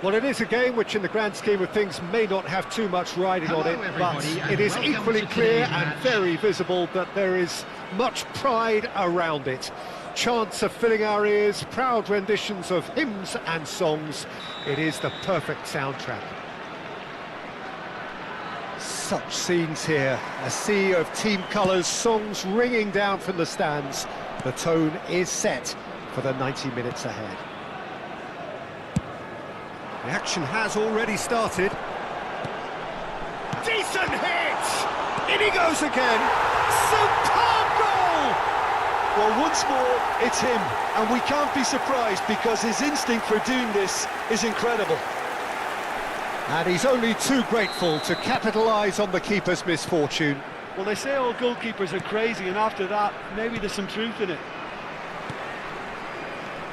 Well, it is a game which in the grand scheme of things may not have too much riding on it, but it is equally clear and very visible that there is much pride around it. Chants are filling our ears, proud renditions of hymns and songs. It is the perfect soundtrack. Such scenes here, a sea of team colours, songs ringing down from the stands. The tone is set for the 90 minutes ahead. The action has already started. Decent hit! In he goes again! Superb goal! Well, once more, it's him, and we can't be surprised because his instinct for doing this is incredible. And he's only too grateful to capitalise on the keeper's misfortune. Well, they say all goalkeepers are crazy, and after that, maybe there's some truth in it.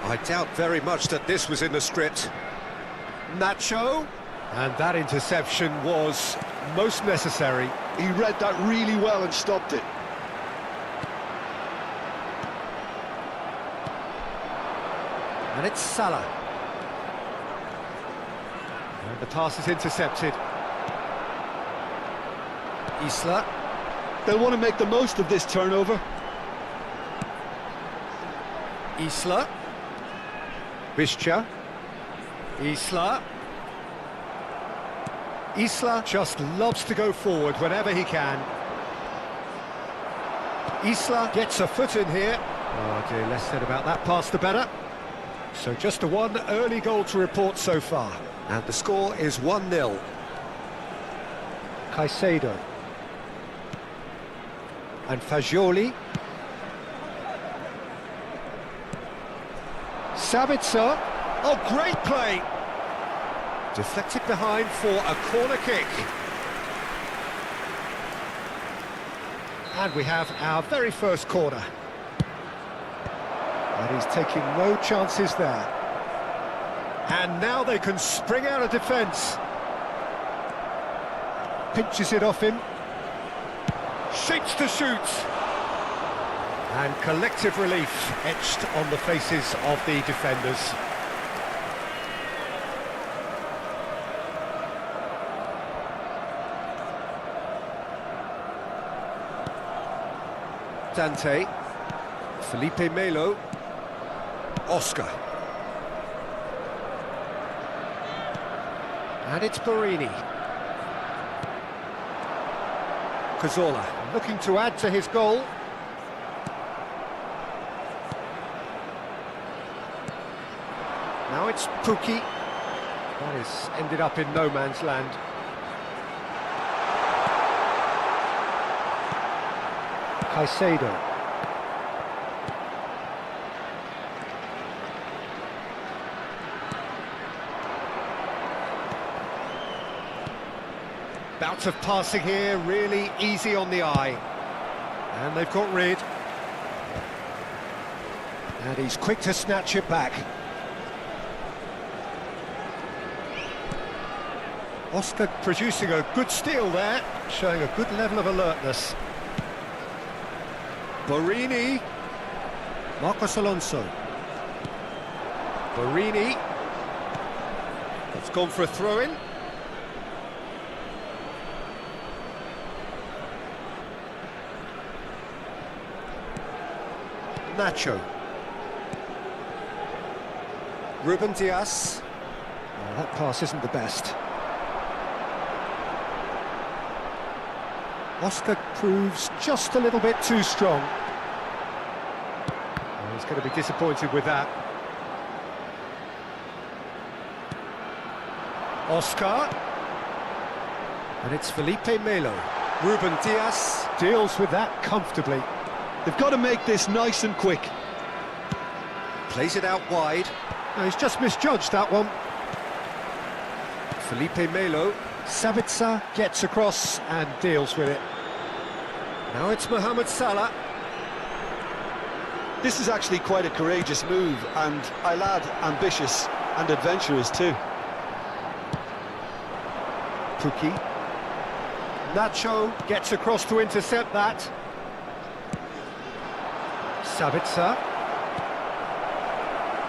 I doubt very much that this was in the script. Nacho, and that interception was most necessary. He read that really well and stopped it. And it's Salah. And the pass is intercepted. Isla. They'll want to make the most of this turnover. Isla. Bischa. Isla. Isla just loves to go forward whenever he can. Isla gets a foot in here. Oh dear, less said about that pass the better. So just a one early goal to report so far. And the score is 1-0. Caicedo. And Fagioli. Sabitzer. Oh, great play! Deflected behind for a corner kick. And we have our very first corner. And he's taking no chances there. And now they can spring out of defence. Pinches it off him. Shapes to shoot. And collective relief etched on the faces of the defenders. Dante, Felipe Melo, Oscar. And it's Borini. Cazorla looking to add to his goal. Now it's Pukki. That has ended up in no man's land. Caicedo. Bout of passing here, really easy on the eye. And they've got rid. And he's quick to snatch it back. Oscar producing a good steal there, showing a good level of alertness. Borini. Marcos Alonso. Borini. It's gone for a throw-in. Nacho. Ruben Dias. Oh, that pass isn't the best. Oscar proves just a little bit too strong. going to be disappointed with that. Oscar. And it's Felipe Melo. Ruben Diaz Deals with that comfortably. They've got to make this nice and quick. Plays it out wide. No, he's just misjudged that one. Felipe Melo. Sabitzer gets across and deals with it. Now it's Mohamed Salah. This is actually quite a courageous move, and I'll add ambitious and adventurous too. Pukki. Nacho gets across to intercept that. Sabitzer.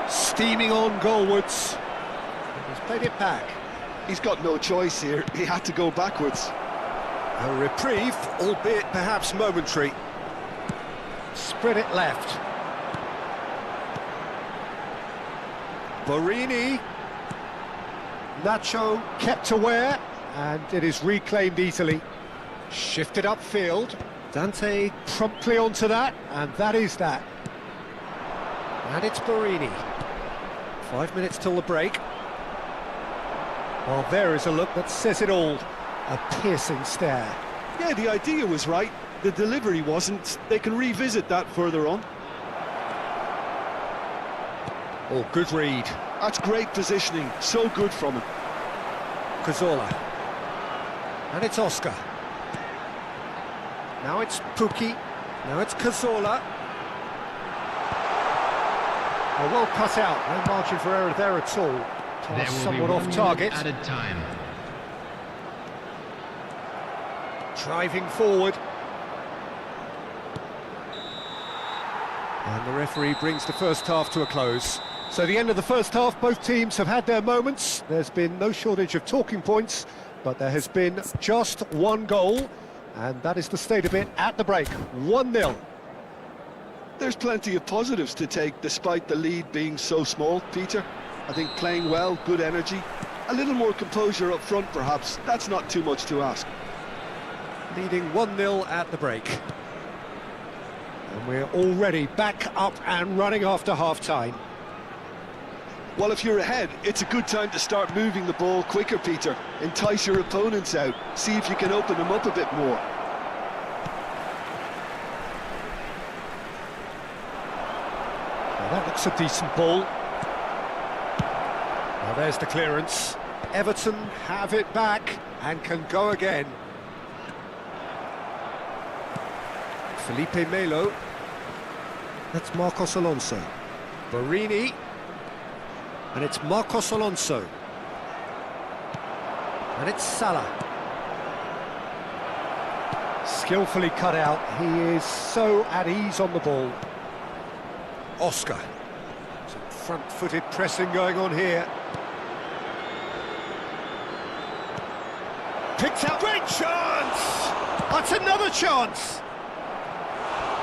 Steaming on goalwards. He's played it back. He's got no choice here, he had to go backwards. A reprieve, albeit perhaps momentary. Spread it left. Borini. Nacho kept aware, and it is reclaimed easily. Shifted upfield. Dante promptly onto that, and that is that. And it's Borini. 5 minutes till the break. Well, there is a look that says it all. A piercing stare. Yeah, the idea was right, the delivery wasn't. They can revisit that further on. Oh, good read. That's great positioning, so good from him. Cazorla. And it's Oscar. Now it's Pukki. Now it's Cazorla. Oh, well cut out. No margin for error there at all. Pass somewhat off target. Added time. Driving forward. And the referee brings the first half to a close. So the end of the first half, both teams have had their moments. There's been no shortage of talking points, but there has been just one goal, and that is the state of it at the break. 1-0. There's plenty of positives to take despite the lead being so small, Peter. I think playing well, good energy, a little more composure up front perhaps, that's not too much to ask. Leading 1-0 at the break. And we're already back up and running after half-time. Well, if you're ahead, it's a good time to start moving the ball quicker, Peter. Entice your opponents out, see if you can open them up a bit more. Now that looks a decent ball. Now there's the clearance. Everton have it back and can go again. Felipe Melo. That's Marcos Alonso. Borini. And it's Marcos Alonso. And it's Salah. Skillfully cut out. He is so at ease on the ball. Oscar. Some front-footed pressing going on here. Picked out. Great chance! That's another chance!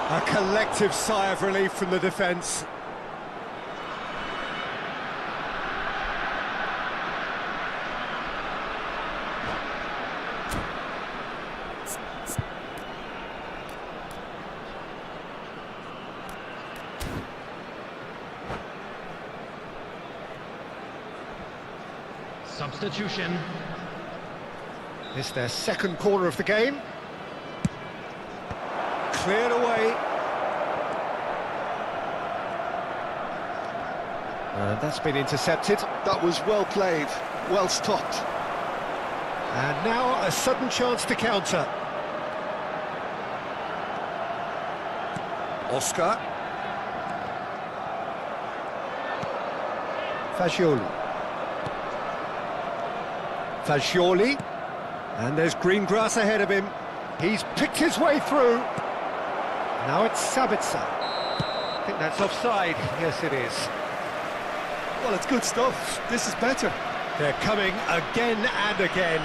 A collective sigh of relief from the defence. Substitution. It's their second corner of the game. Cleared away. And that's been intercepted. That was well played, well stopped. And now a sudden chance to counter. Oscar. Fagioli. And there's green grass ahead of him. He's picked his way through. Now it's Sabitzer. I think that's offside. Yes, it is. Well, it's good stuff. This is better. They're coming again and again.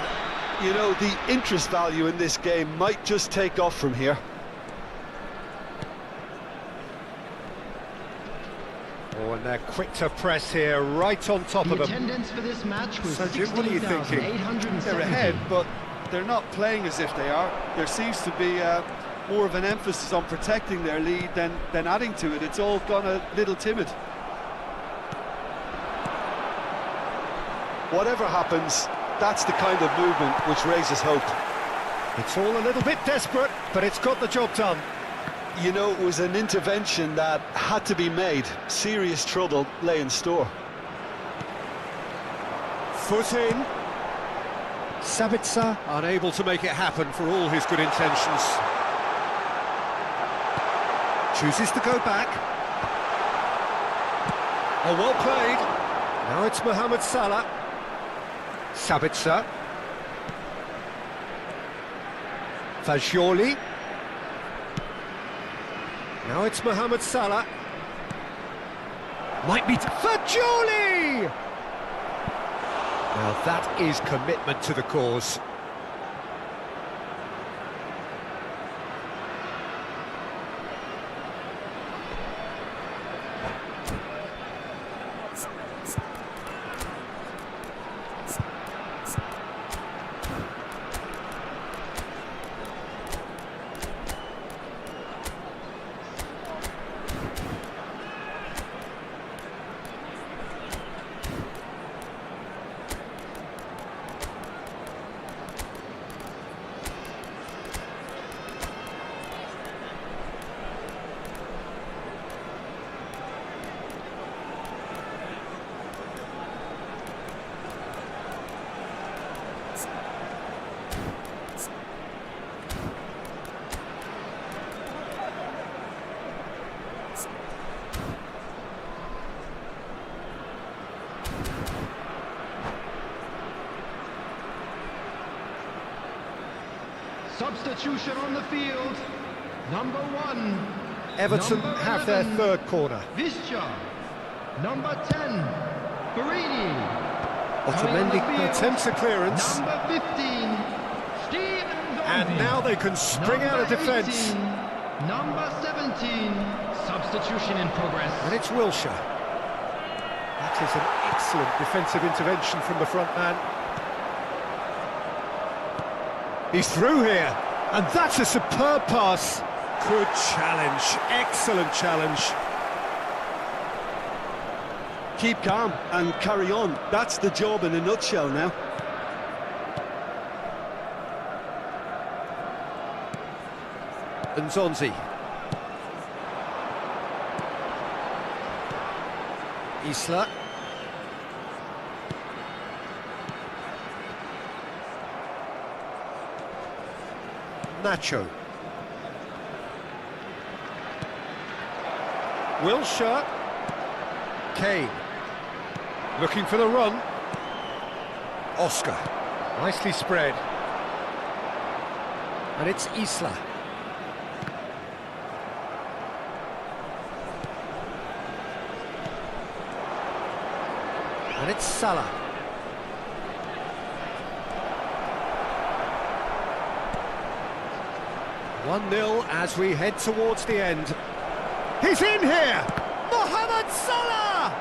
You know, the interest value in this game might just take off from here. Oh, and they're quick to press here, right on top of them. Attendance for this match was So, Jim, what are you thinking? 16,870. They're ahead, but they're not playing as if they are. There seems to be a more of an emphasis on protecting their lead than adding to it. It's all gone a little timid. Whatever happens, that's the kind of movement which raises hope. It's all a little bit desperate, but it's got the job done. You know, it was an intervention that had to be made. Serious trouble lay in store. Foot in. Sabitzer unable to make it happen for all his good intentions. Chooses to go back. Oh, well played. Now it's Mohamed Salah. Sabitzer. Fagioli. Now it's Mohamed Salah. Might be Fagioli! Now that is commitment to the cause. Substitution on the field. Number 1. Everton Number have 11, their third corner. Visca. Number 10. Barini. Otamendi attempts a clearance. Number 15. Steven And now they can spring out of defence. Number 17. Substitution in progress. And it's Wilshere. That is an excellent defensive intervention from the front man. He's through here, and that's a superb pass. Good challenge, excellent challenge. Keep calm and carry on. That's the job in a nutshell now. Nzonzi. Isla. Nacho. Wilshere. Kane. Looking for the run. Oscar. Nicely spread. And it's Isla. And it's Salah. One-nil as we head towards the end. He's in here! Mohamed Salah!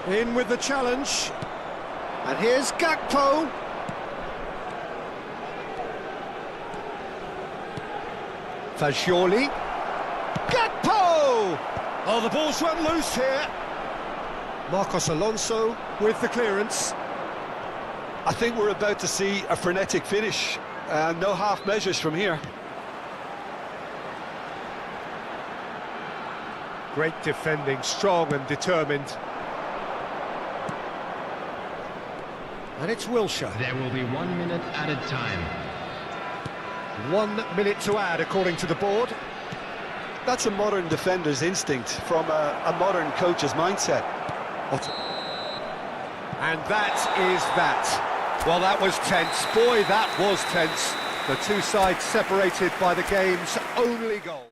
In with the challenge. And here's Gakpo. Fagioli. Gakpo! Oh, the ball's run loose here. Marcos Alonso with the clearance. I think we're about to see a frenetic finish. No half measures from here. Great defending, strong and determined. And it's Wilshere. There will be 1 minute added time. 1 minute to add, according to the board. That's a modern defender's instinct from a modern coach's mindset. And that is that. Well, that was tense. Boy, that was tense. The two sides separated by the game's only goal.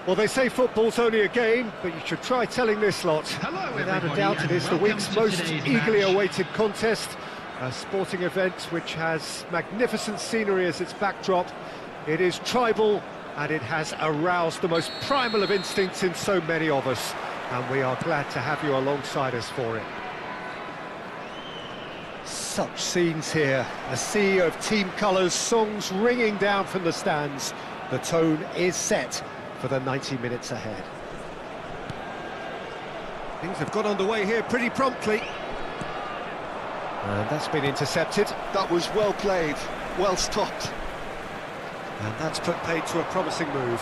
Well, they say football's only a game, but you should try telling this lot. Hello, Without a everybody, doubt, it is the and week's welcome to most today's eagerly match. awaited contest. A sporting event which has magnificent scenery as its backdrop. It is tribal, and it has aroused the most primal of instincts in so many of us. And we are glad to have you alongside us for it. Such scenes here. A sea of team colours, songs ringing down from the stands. The tone is set for the 90 minutes ahead. Things have got underway here pretty promptly. And that's been intercepted. That was well played, well stopped. And that's put paid to a promising move.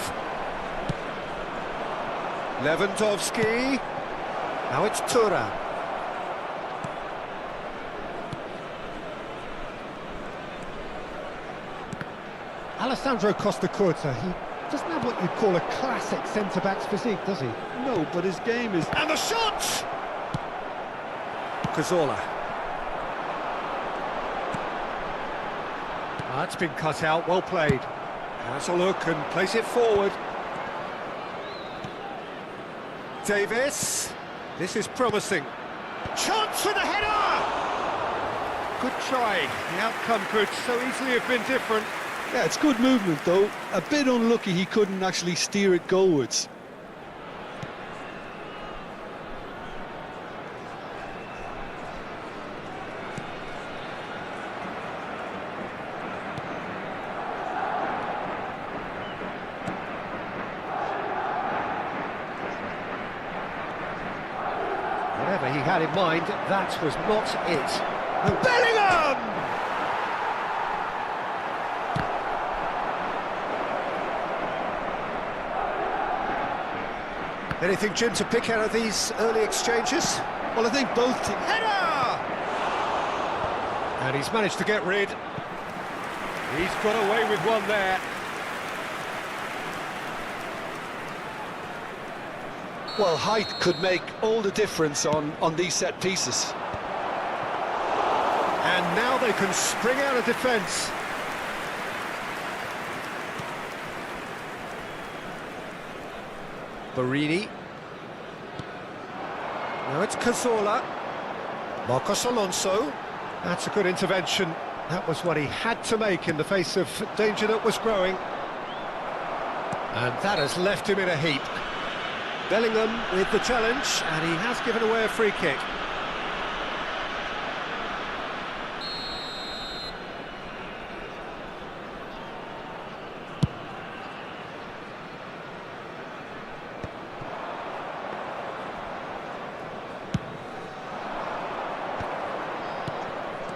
Lewandowski. Now it's Thuram. Alessandro Costa-Curta, he doesn't have what you'd call a classic centre-back's physique, does he? No, but his game is... And the shot! Cazorla. That's been cut out, well played. Has a look and plays it forward. Davis. This is promising. Chance for the header! Good try. The outcome could so easily have been different. Yeah, it's good movement, though. A bit unlucky he couldn't actually steer it goalwards. Whatever he had in mind, that was not it. Bellingham! Anything, Jim, to pick out of these early exchanges? Well, I think both teams... Header! And he's managed to get rid. He's got away with one there. Well, height could make all the difference on these set pieces. And now they can spring out of defence. Barini. Now it's Cazorla. Marcos Alonso. That's a good intervention. That was what he had to make in the face of danger that was growing. And that has left him in a heap. Bellingham with the challenge, and he has given away a free kick.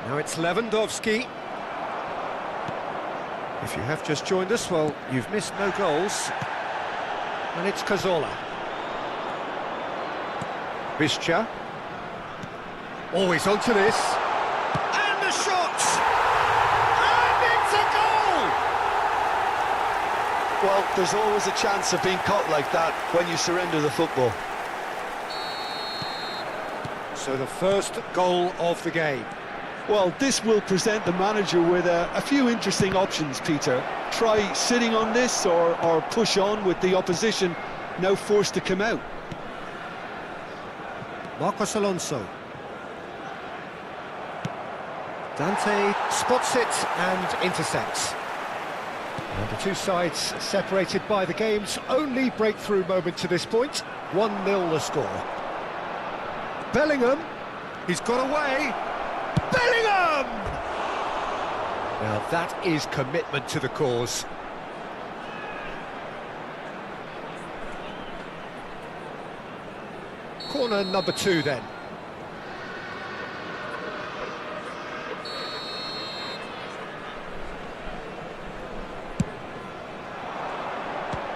Now it's Lewandowski. If you have just joined us, well, you've missed no goals. And it's Cazorla. Buidget. Always onto this. And the shot! And it's a goal! Well, there's always a chance of being caught like that when you surrender the football. So the first goal of the game. Well, this will present the manager with a few interesting options, Peter. Try sitting on this or push on with the opposition now forced to come out. Marcos Alonso. Dante spots it and intercepts. And the two sides separated by the game's only breakthrough moment to this point. 1-0 the score. Bellingham. He's got away. Bellingham! Now that is commitment to the cause. Corner number 2 then.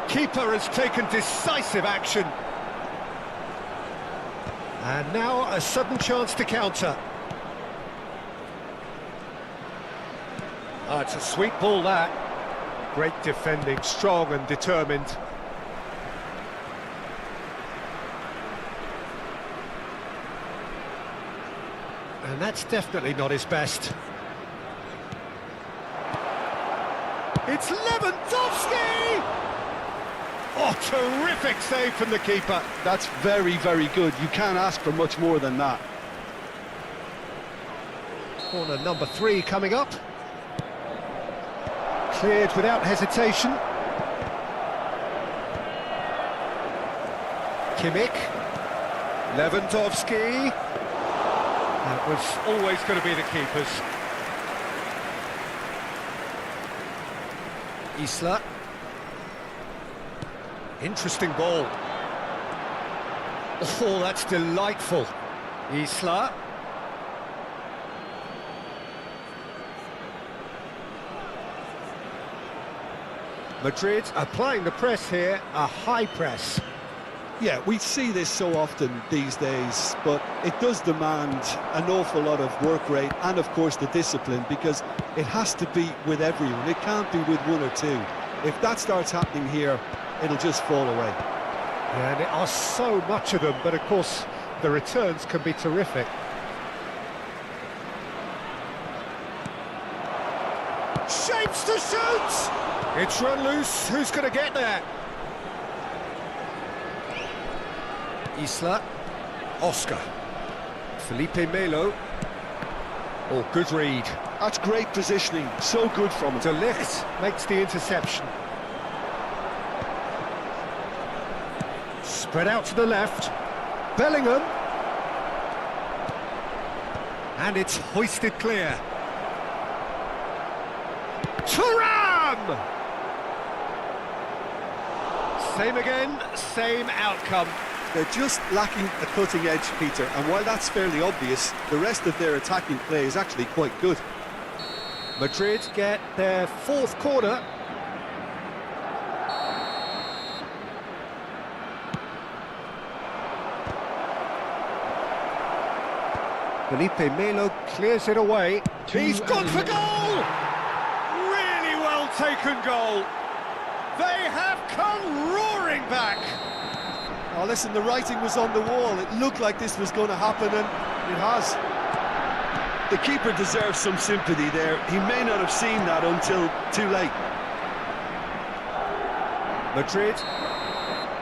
Keeper has taken decisive action. And now a sudden chance to counter. Oh, it's a sweet ball, that. Great defending, strong and determined. And that's definitely not his best. It's Lewandowski! Oh, terrific save from the keeper. That's very, very good. You can't ask for much more than that. Corner number 3 coming up. Cleared without hesitation. Kimmich. Lewandowski. That was always going to be the keeper's. Isla. Interesting ball. Oh, that's delightful. Isla. Madrid applying the press here, a high press. Yeah, we see this so often these days, but it does demand an awful lot of work rate and, of course, the discipline, because it has to be with everyone. It can't be with one or two. If that starts happening here, it'll just fall away. Yeah, and there are so much of them, but of course, the returns can be terrific. Shapes to shoot! It's run loose. Who's going to get there? Isla. Oscar. Felipe Melo. Oh, good read. That's great positioning. So good from him. De Ligt makes the interception. Spread out to the left. Bellingham. And it's hoisted clear. Thuram! Same again, same outcome. They're just lacking a cutting edge, Peter, and while that's fairly obvious, the rest of their attacking play is actually quite good. Madrid get their 4th corner. Felipe Melo clears it away. He's gone for goal! Really well taken goal. They have come roaring back. Oh, listen, the writing was on the wall. It looked like this was going to happen, and it has. The keeper deserves some sympathy there. He may not have seen that until too late. Madrid.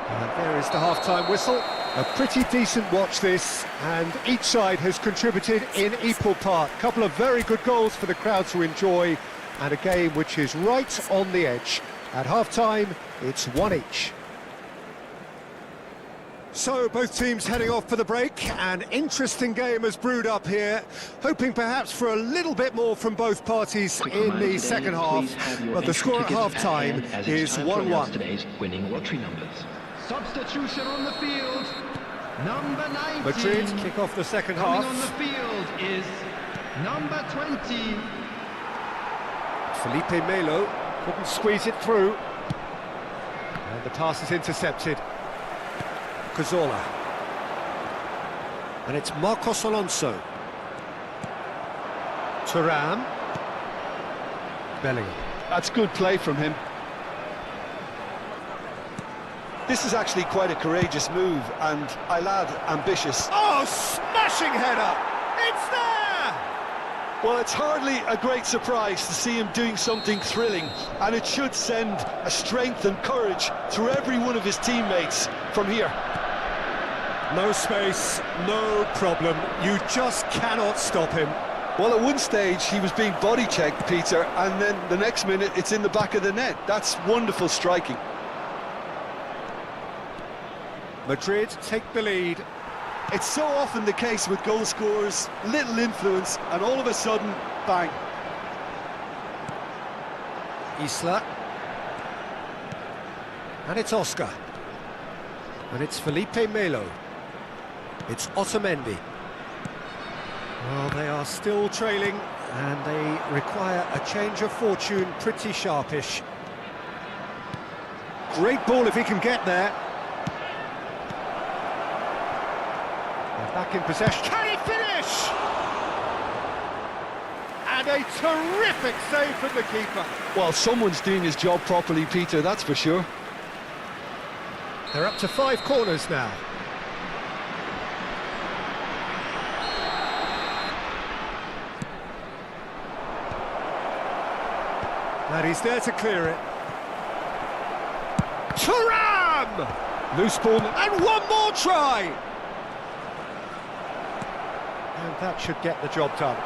And there is the half-time whistle. A pretty decent watch this, and each side has contributed in equal part. A couple of very good goals for the crowd to enjoy, and a game which is right on the edge. At half-time, it's 1 each. So, both teams heading off for the break. An interesting game has brewed up here, hoping perhaps for a little bit more from both parties in the second half, but the score at half-time is 1-1. Today's winning lottery numbers. Substitution on the field, number 19. Madrid kick off the second Coming half. on the field is number 20. Felipe Melo couldn't squeeze it through. And the pass is intercepted. Cazorla. And it's Marcos Alonso. Thuram. Bellingham. That's good play from him. This is actually quite a courageous move, and I'll add, ambitious. Oh, smashing header! It's there! Well, it's hardly a great surprise to see him doing something thrilling, and it should send a strength and courage through every one of his teammates from here. No space, no problem. You just cannot stop him. Well, at one stage he was being body-checked, Peter, and then the next minute it's in the back of the net. That's wonderful striking. Madrid take the lead. It's so often the case with goal scorers, little influence, and all of a sudden, bang. Isla. And it's Oscar. And it's Felipe Melo. It's Otamendi. Well, they are still trailing, and they require a change of fortune, pretty sharpish. Great ball if he can get there. They're back in possession. Can he finish? And a terrific save from the keeper. Well, someone's doing his job properly, Peter, that's for sure. They're up to 5 corners now. And he's there to clear it. Thuram! Loose ball, and one more try! And that should get the job done.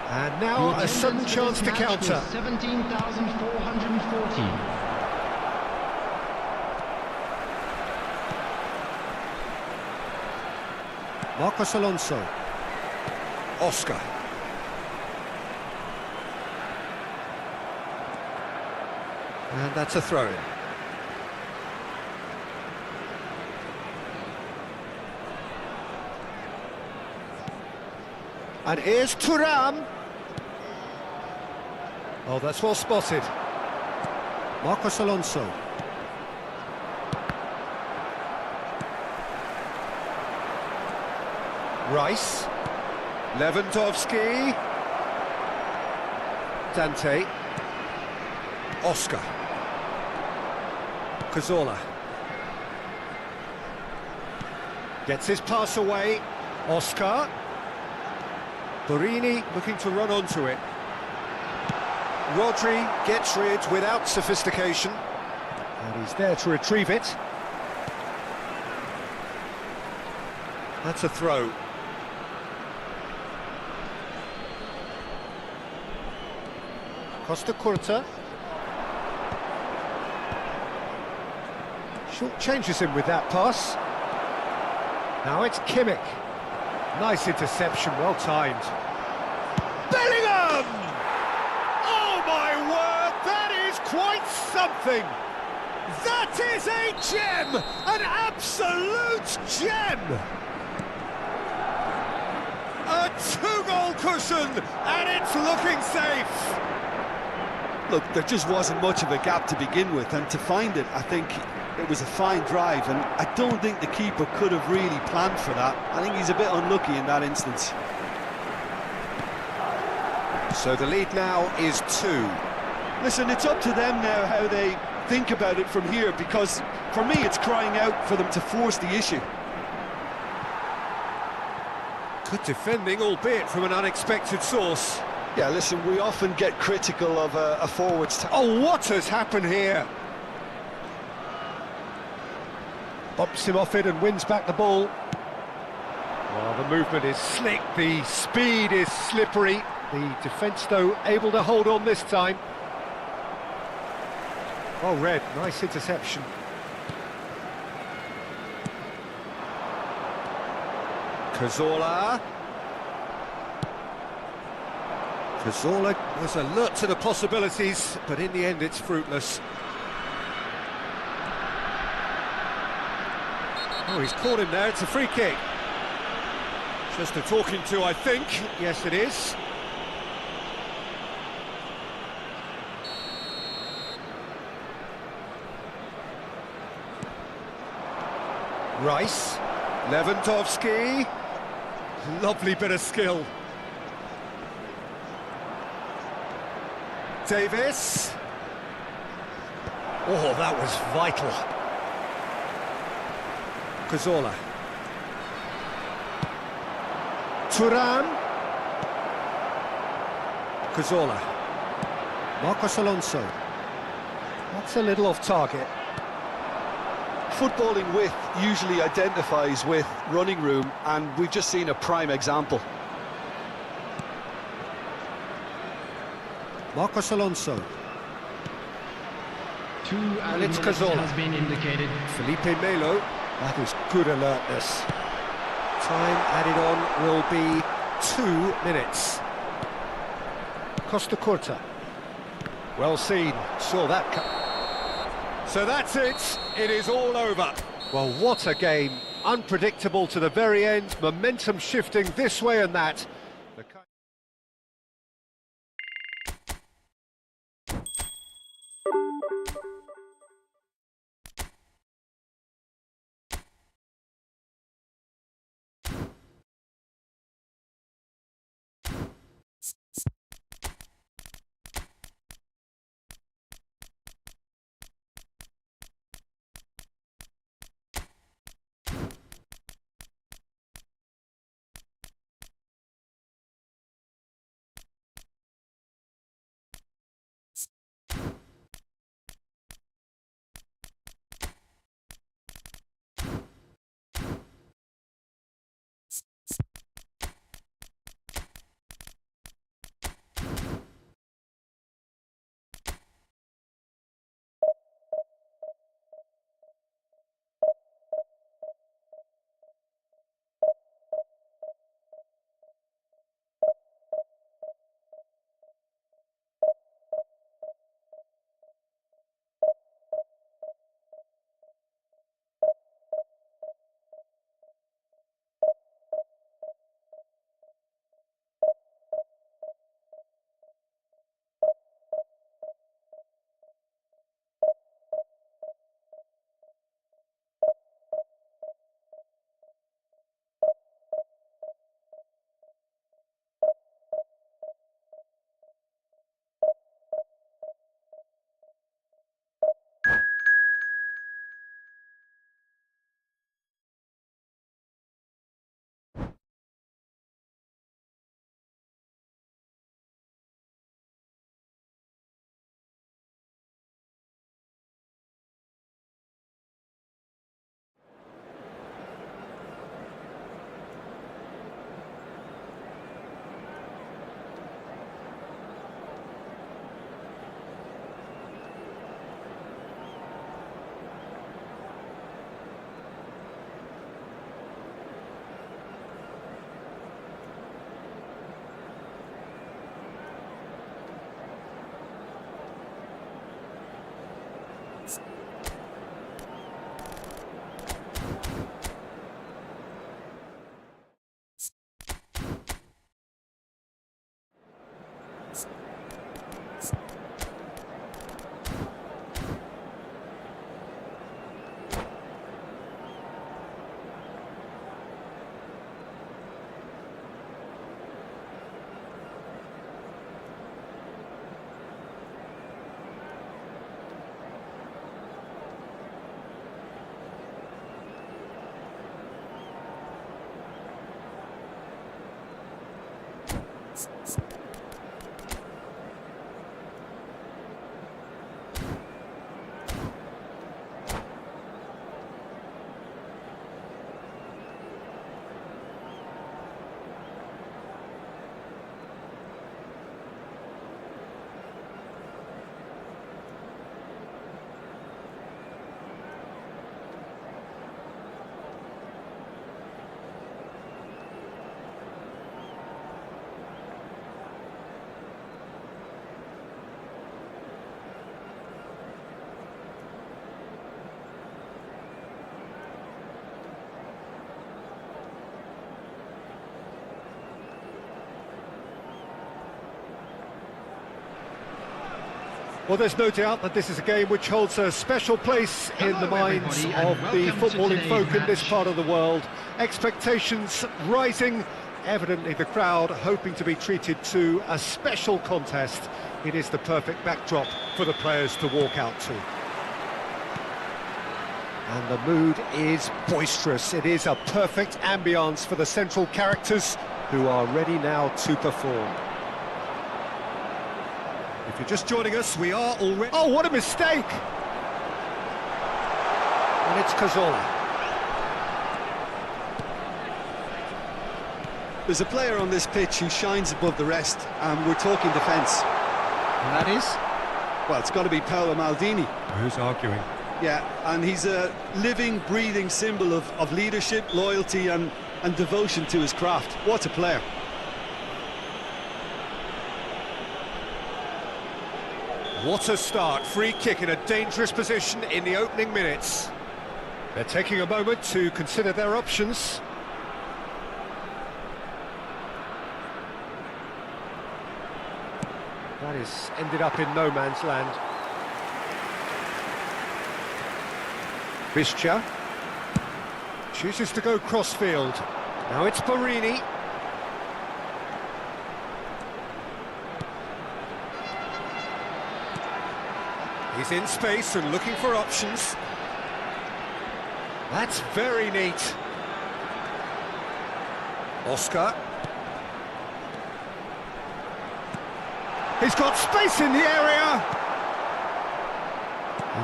And now a sudden chance to counter. 17,440. Marcos Alonso. Oscar. And that's a throw-in. And here's Thuram. Oh, that's well spotted. Marcos Alonso. Rice. Lewandowski. Dante. Oscar. Cazorla. Gets his pass away. Oscar. Borini looking to run onto it. Rodri gets rid without sophistication. And he's there to retrieve it. That's a throw. Costa Curta. Short changes him with that pass. Now it's Kimmich. Nice interception, well timed. Bellingham! Oh my word, that is quite something! That is a gem! An absolute gem! A 2-goal cushion, and it's looking safe! Look, there just wasn't much of a gap to begin with, and to find it, I think it was a fine drive, and I don't think the keeper could have really planned for that. I think he's a bit unlucky in that instance. So the lead now is 2. Listen, it's up to them now how they think about it from here, because for me it's crying out for them to force the issue. Good defending, albeit from an unexpected source. Yeah, listen, we often get critical of a forward's... Oh, what has happened here? Bumps him off it and wins back the ball. Well, the movement is slick, the speed is slippery. The defence, though, able to hold on this time. Oh, Red, nice interception. Cazorla. Cazorla was alert to the possibilities, but in the end it's fruitless. Oh, he's caught him there, it's a free kick. Just a talking to, I think. Yes, it is. Rice. Lewandowski. Lovely bit of skill. Davis. Oh, that was vital. Cazorla. Thuram. Cazorla. Marcos Alonso. That's a little off target. Footballing width usually identifies with running room, and we've just seen a prime example. Marcos Alonso. And it's Cazorla. has been indicated. Felipe Melo. That is good alertness. Time added on will be 2 minutes. Costa Curta. Well seen. Saw that. So that's it. It is all over. Well, what a game. Unpredictable to the very end. Momentum shifting this way and that. Well, there's no doubt that this is a game which holds a special place in the minds of the footballing folk in this part of the world. Expectations rising, evidently the crowd hoping to be treated to a special contest. It is the perfect backdrop for the players to walk out to. And the mood is boisterous. It is a perfect ambience for the central characters who are ready now to perform. If you're just joining us, we are already... Oh, what a mistake! And it's Cazorla. There's a player on this pitch who shines above the rest, and we're talking defence. And that is? Well, it's got to be Paolo Maldini. Who's arguing? Yeah, and he's a living, breathing symbol of leadership, loyalty and devotion to his craft. What a player. What a start. Free kick in a dangerous position in the opening minutes. They're taking a moment to consider their options. That is ended up in no man's land. Buidget chooses to go crossfield. Now it's Borini. He's in space and looking for options. That's very neat. Oscar. He's got space in the area.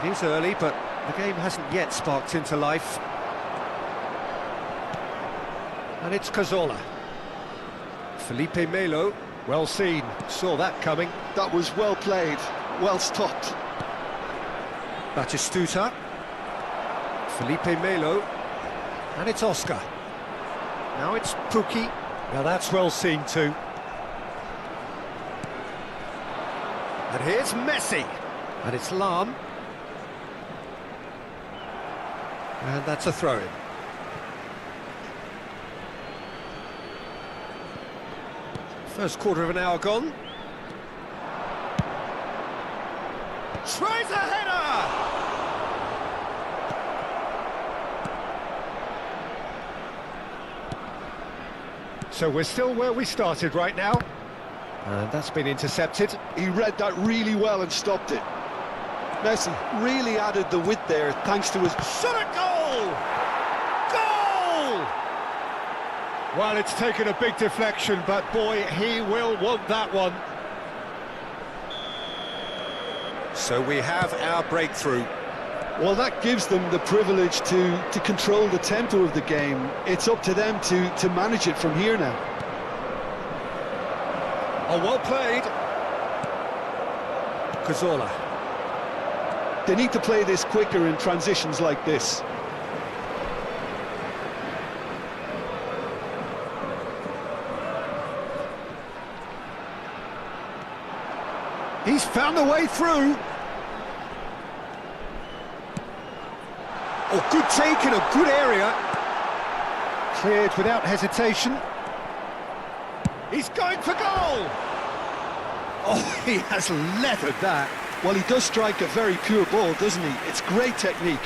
It is early, but the game hasn't yet sparked into life. And it's Cazorla. Felipe Melo, well seen, saw that coming. That was well played, well stopped. Batistuta. Felipe Melo. And it's Oscar. Now it's Pukki. Now that's well seen too. And here's Messi. And it's Lam. And that's a throw-in. First quarter of an hour gone. Tries a header! So we're still where we started right now. And that's been intercepted. He read that really well and stopped it. Messi really added the width there thanks to his... Shot at goal! Goal! Well, it's taken a big deflection, but boy, he will want that one. So we have our breakthrough. Well, that gives them the privilege to control the tempo of the game. It's up to them to manage it from here now. Oh, well played. Cazorla. They need to play this quicker in transitions like this. He's found a way through. Oh, good take in a good area. Cleared without hesitation. He's going for goal! Oh, he has leathered that. Well, he does strike a very pure ball, doesn't he? It's great technique.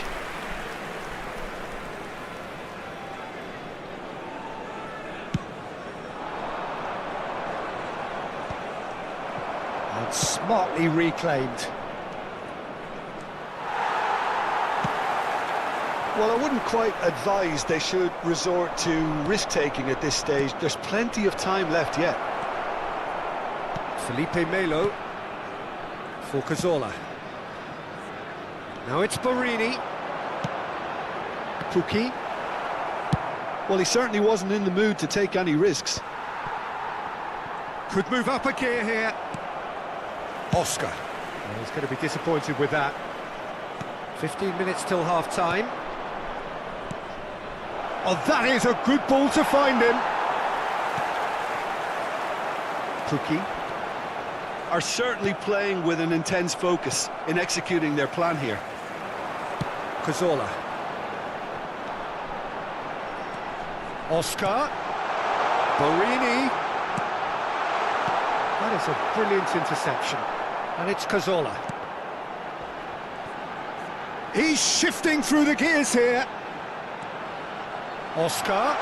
And smartly reclaimed. Well, I wouldn't quite advise they should resort to risk-taking at this stage. There's plenty of time left yet. Felipe Melo for Cazorla. Now it's Borini. Pukki. Well, he certainly wasn't in the mood to take any risks. Could move up a gear here. Oscar. Well, he's going to be disappointed with that. 15 minutes till half-time. Oh, that is a good ball to find him. Pukki. Are certainly playing with an intense focus in executing their plan here. Cazorla. Oscar. Borini. That is a brilliant interception. And it's Cazorla. He's shifting through the gears here. Oscar.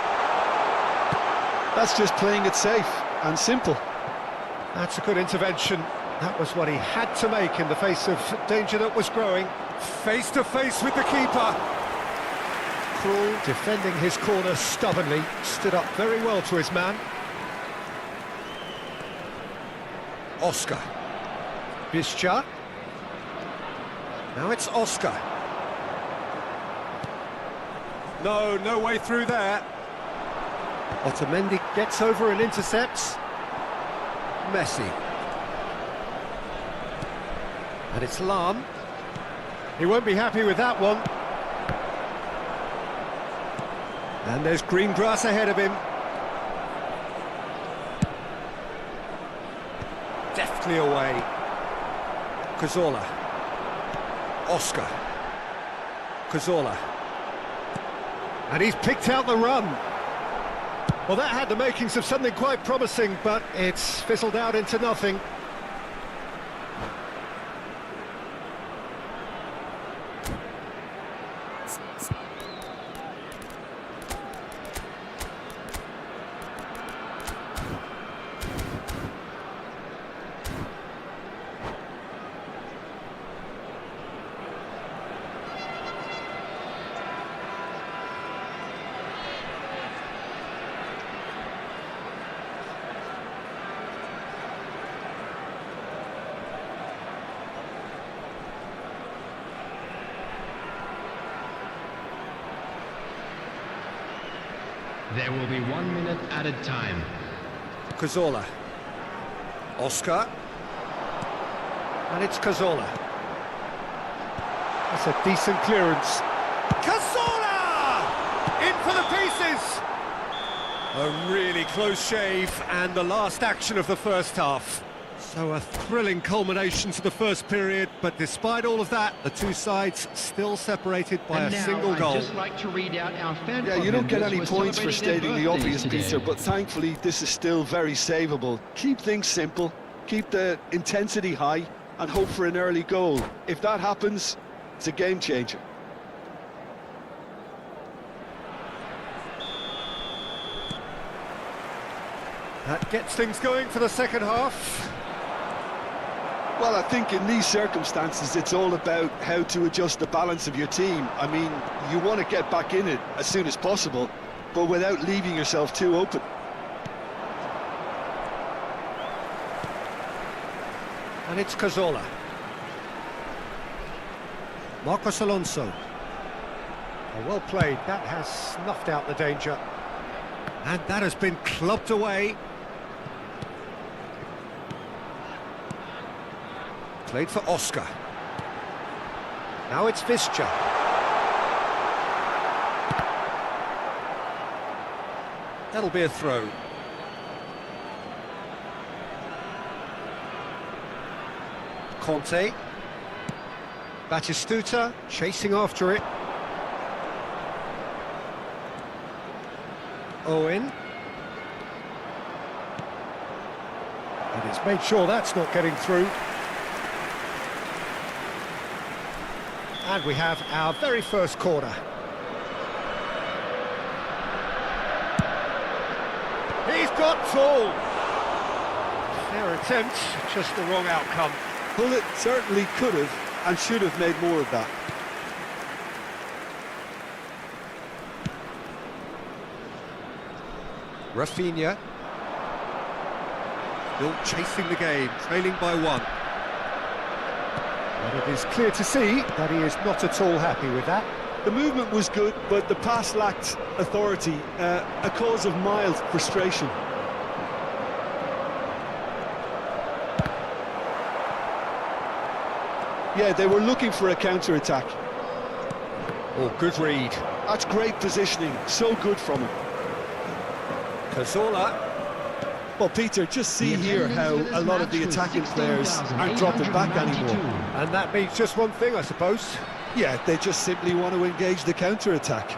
That's just playing it safe and simple. That's a good intervention. That was what he had to make in the face of danger that was growing. Face to face with the keeper. Krul defending his corner stubbornly, stood up very well to his man. Oscar. Buidget. Now it's Oscar. No way through there. Otamendi gets over and intercepts. Messi. And it's Lam. He won't be happy with that one. And there's green grass ahead of him. Deftly away. Cazorla. Oscar. Cazorla. And he's picked out the run. Well, that had the makings of something quite promising, but it's fizzled out into nothing. There will be 1 minute added time. Cazorla. Oscar. And it's Cazorla. That's a decent clearance. Cazorla! In for the pieces! A really close shave, and the last action of the first half. So a thrilling culmination to the first period, but despite all of that, the two sides still separated by a single goal. I'd just like to read out our fan Yeah, you don't get any members points for stating the obvious, today. Peter, but thankfully this is still very savable. Keep things simple, keep the intensity high, and hope for an early goal. If that happens, it's a game changer. That gets things going for the second half. Well, I think in these circumstances, it's all about how to adjust the balance of your team. I mean, you want to get back in it as soon as possible, but without leaving yourself too open. And it's Cazorla. Marcos Alonso. Oh, well played. That has snuffed out the danger. And that has been clubbed away. Played for Oscar. Now it's Buidget. That'll be a throw. Conte. Batistuta chasing after it. Owen. And he's made sure that's not getting through. And we have our very first corner. He's got full. Fair attempt, just the wrong outcome. Pullet certainly could have and should have made more of that. Rafinha. Still chasing the game, trailing by one. And it is clear to see that he is not at all happy with that. The movement was good, but the pass lacked authority, a cause of mild frustration. Yeah, they were looking for a counter-attack. Oh, good read. That's great positioning, so good from him. Cazorla. Well, Peter, just see here how a lot of the attacking players aren't dropping back anymore. And that means just one thing, I suppose. Yeah, they just simply want to engage the counter-attack.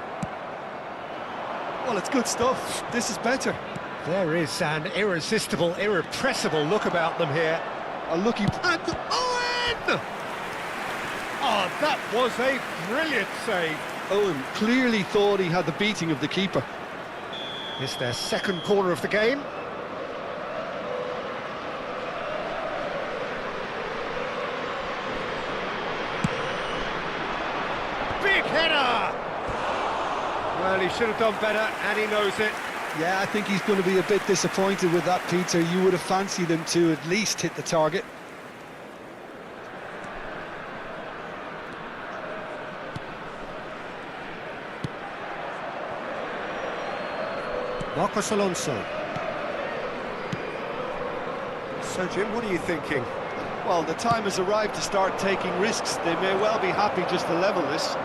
Well, it's good stuff. This is better. There is an irresistible, irrepressible look about them here. A lucky... And Owen! Oh, that was a brilliant save. Owen clearly thought he had the beating of the keeper. It's their second corner of the game. Big header! Well, he should have done better, and he knows it. Yeah, I think he's going to be a bit disappointed with that, Peter. You would have fancied him to at least hit the target. Marcos Alonso. So, Jim, what are you thinking? Well, the time has arrived to start taking risks. They may well be happy just to level this.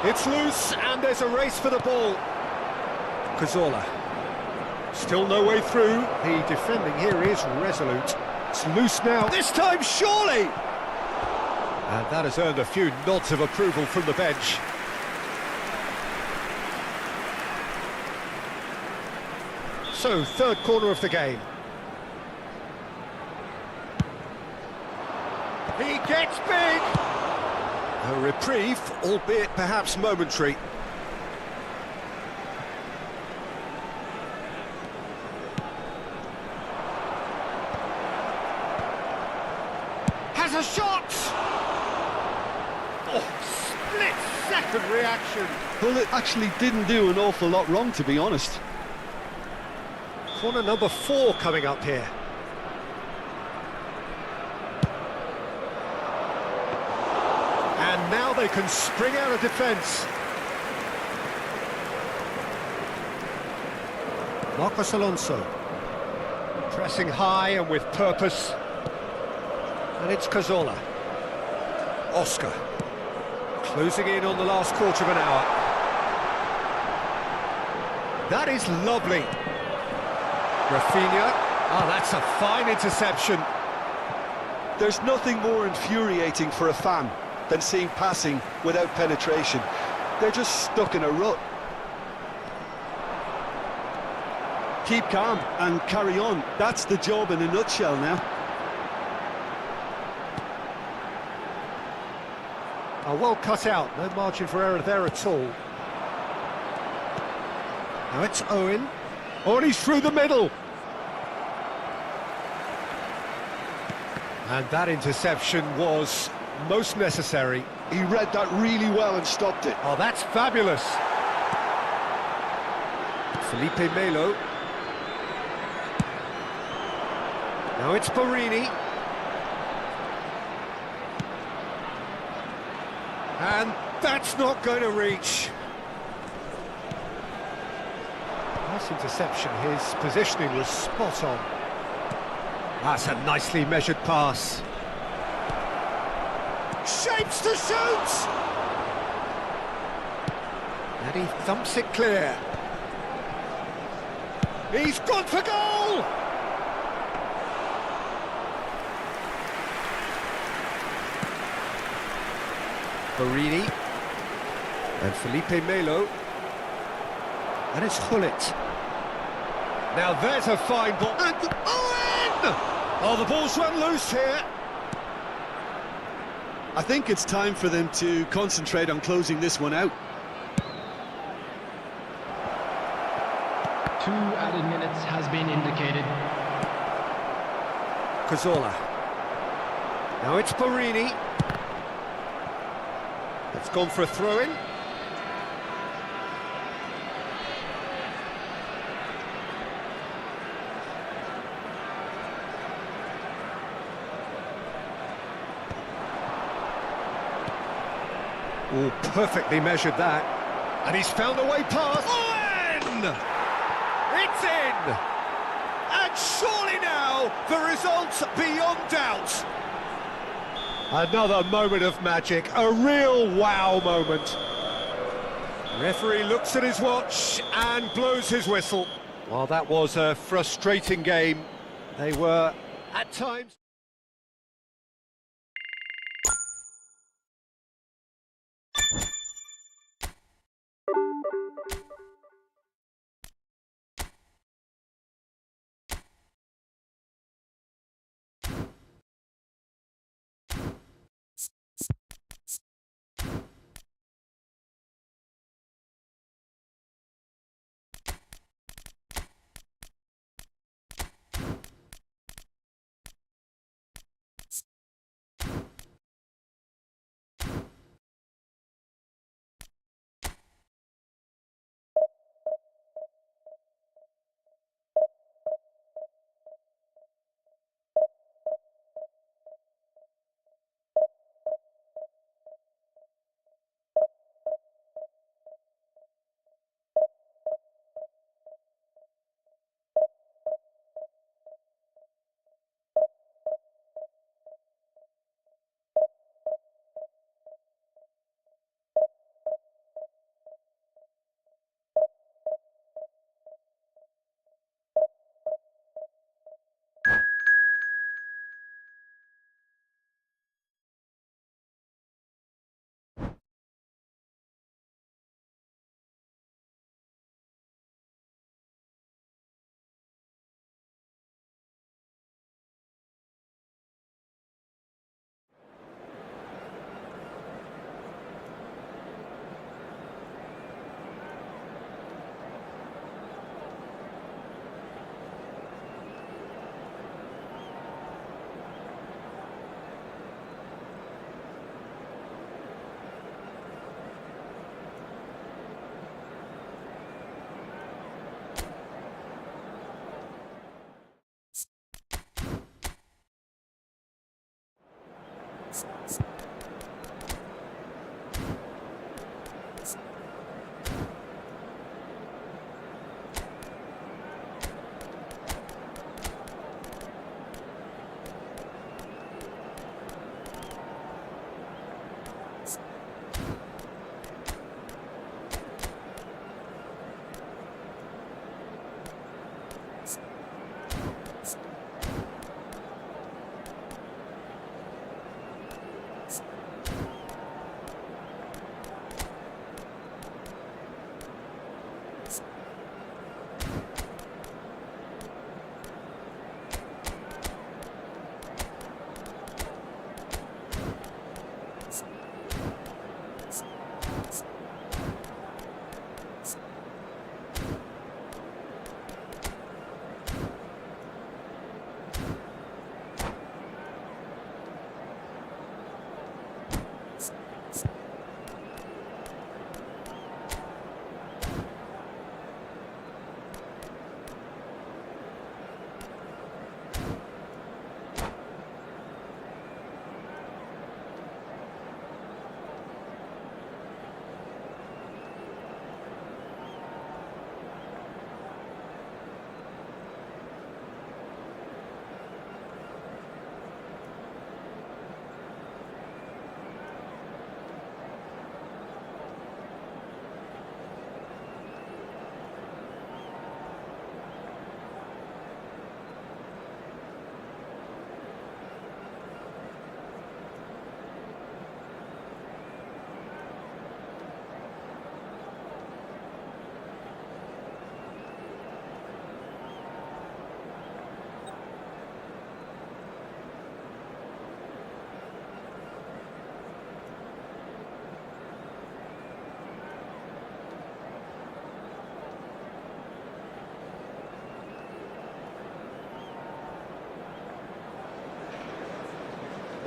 It's loose, and there's a race for the ball. Cazorla. Still no way through. The defending here is resolute. It's loose now. This time, surely! And that has earned a few nods of approval from the bench. So, third corner of the game. He gets big! A reprieve, albeit perhaps momentary. Has a shot! Oh, split-second reaction. Well, it actually didn't do an awful lot wrong, to be honest. Corner number 4 coming up here. And now they can spring out of defence. Marcos Alonso. Pressing high and with purpose. And it's Cazorla. Oscar. Closing in on the last quarter of an hour. That is lovely. Rafinha. Oh, that's a fine interception. There's nothing more infuriating for a fan than seeing passing without penetration. They're just stuck in a rut. Keep calm and carry on. That's the job in a nutshell now. Oh, well cut out, no margin for error there at all. Now it's Owen. Oh, and he's through the middle. And that interception was most necessary. He read that really well and stopped it. Oh, that's fabulous. Felipe Melo. Now it's Borini. And that's not going to reach. Nice interception. His positioning was spot on. That's a nicely measured pass. Shapes to shoot! And he thumps it clear. He's gone for goal! Borini. And Felipe Melo. And it's Hullet. Now there's a fine ball. And Owen! Oh, the ball's run loose here. I think it's time for them to concentrate on closing this one out. 2 added minutes has been indicated. Cazorla. Now it's Borini. It's gone for a throw-in. Oh, perfectly measured that. And he's found a way past. Owen! It's in! And surely now, the result's beyond doubt. Another moment of magic, a real wow moment. Referee looks at his watch and blows his whistle. Well, that was a frustrating game. They were, at times...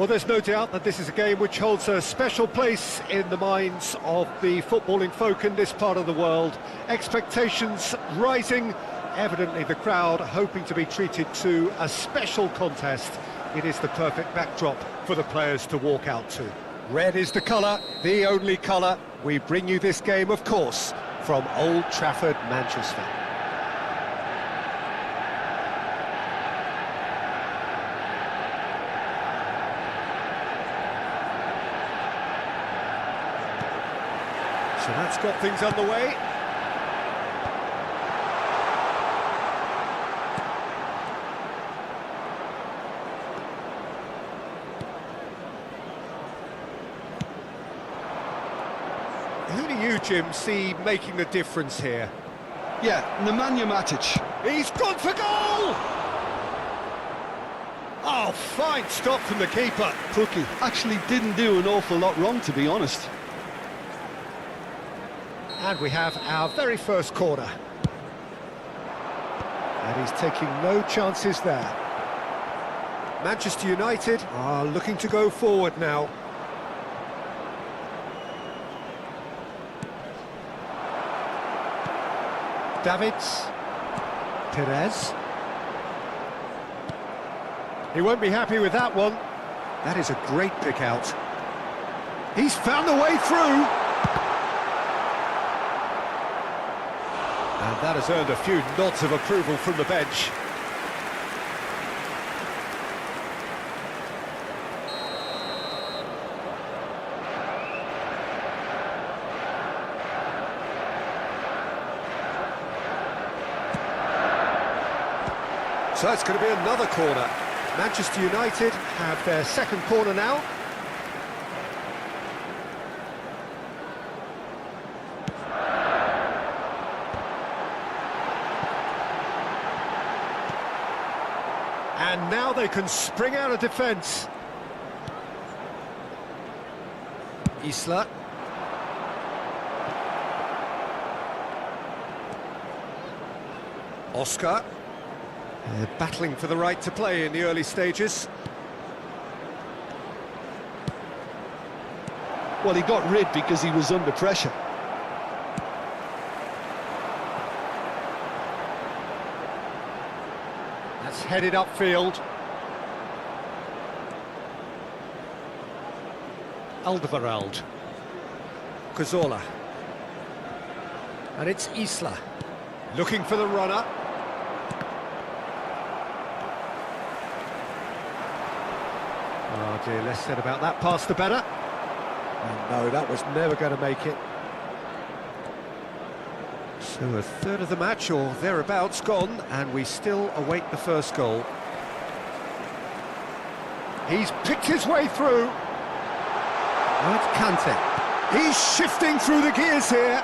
Well, there's no doubt that this is a game which holds a special place in the minds of the footballing folk in this part of the world. Expectations rising, evidently the crowd hoping to be treated to a special contest. It is the perfect backdrop for the players to walk out to. Red is the colour, the only colour. We bring you this game, of course, from Old Trafford, Manchester. So that's got things underway. Who do you, Jim, see making the difference here? Yeah, Nemanja Matic. He's gone for goal! Oh, fine stop from the keeper. Cookie actually didn't do an awful lot wrong, to be honest. And we have our very first corner. And he's taking no chances there. Manchester United are looking to go forward now. Davids. Perez. He won't be happy with that one. That is a great pick out. He's found a way through. And that has earned a few nods of approval from the bench. So it's going to be another corner. Manchester United have their second corner now. And now they can spring out of defence. Isla. Oscar. They're battling for the right to play in the early stages. Well, he got rid because he was under pressure. That's headed upfield. Alderweireld. Cazorla. And it's Isla. Looking for the runner. Oh dear, less said about that pass the better. And no, that was never going to make it. So a third of the match, or thereabouts, gone, and we still await the first goal. He's picked his way through. Oh, it's Kante. He's shifting through the gears here.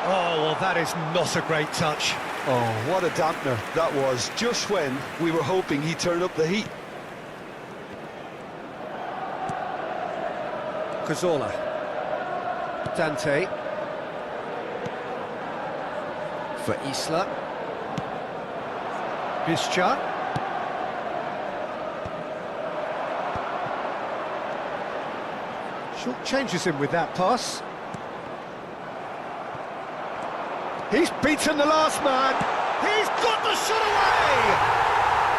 Oh, well, that is not a great touch. Oh, what a dampener that was, just when we were hoping he'd turn up the heat. Cazorla. Dante. For Isla. Buidget. Short changes him with that pass. He's beaten the last man. He's got the shot away!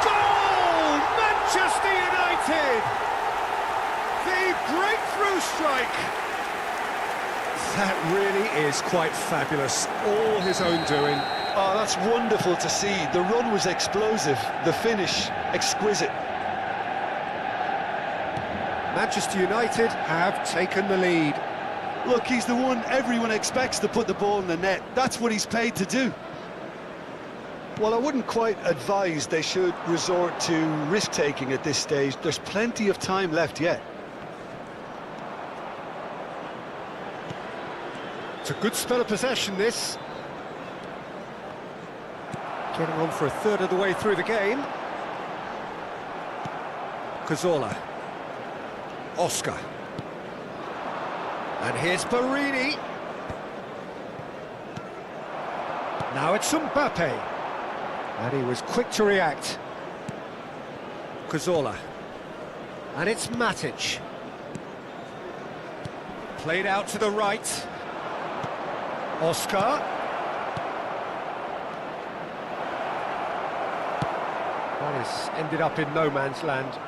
Goal! Manchester United! The breakthrough strike! That really is quite fabulous. All his own doing. Oh, that's wonderful to see. The run was explosive, the finish exquisite. Manchester United have taken the lead. Look, he's the one everyone expects to put the ball in the net. That's what he's paid to do. Well, I wouldn't quite advise they should resort to risk-taking at this stage. There's plenty of time left yet. It's a good spell of possession, this. Getting on for a third of the way through the game. Cazorla. Oscar. And here's Barini. Now it's Mbappe. And he was quick to react. Cazorla. And it's Matic. Played out to the right. Oscar. That has ended up in no man's land.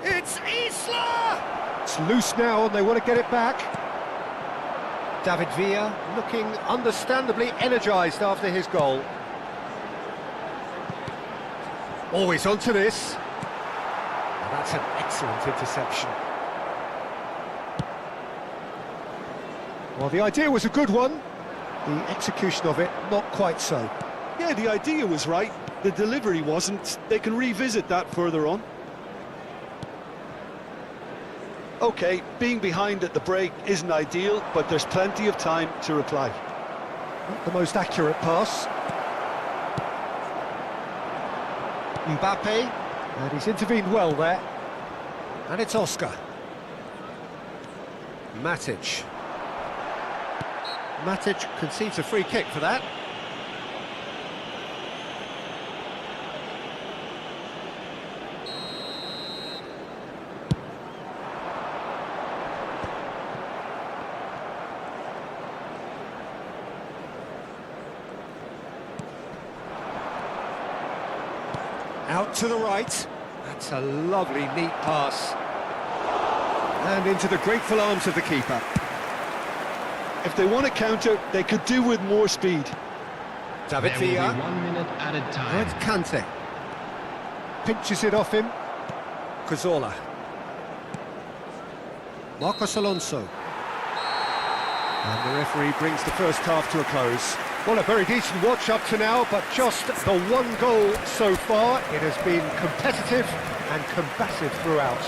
It's Isla! It's loose now and they want to get it back. David Villa looking understandably energised after his goal. Always onto this. And that's an excellent interception. Well, the idea was a good one. The execution of it, not quite so. Yeah, the idea was right. The delivery wasn't. They can revisit that further on. OK, being behind at the break isn't ideal, but there's plenty of time to reply. Not the most accurate pass. Mbappe, and he's intervened well there. And it's Oscar. Matic. Matic concedes a free kick for that. Out to the right. That's a lovely, neat pass. And into the grateful arms of the keeper. If they want to counter, they could do with more speed. David There will be Villa. 1 minute added time. And Kante. Pinches it off him. Cazorla. Marcos Alonso. And the referee brings the first half to a close. Well, a very decent watch up to now, but just the one goal so far. It has been competitive and combative throughout.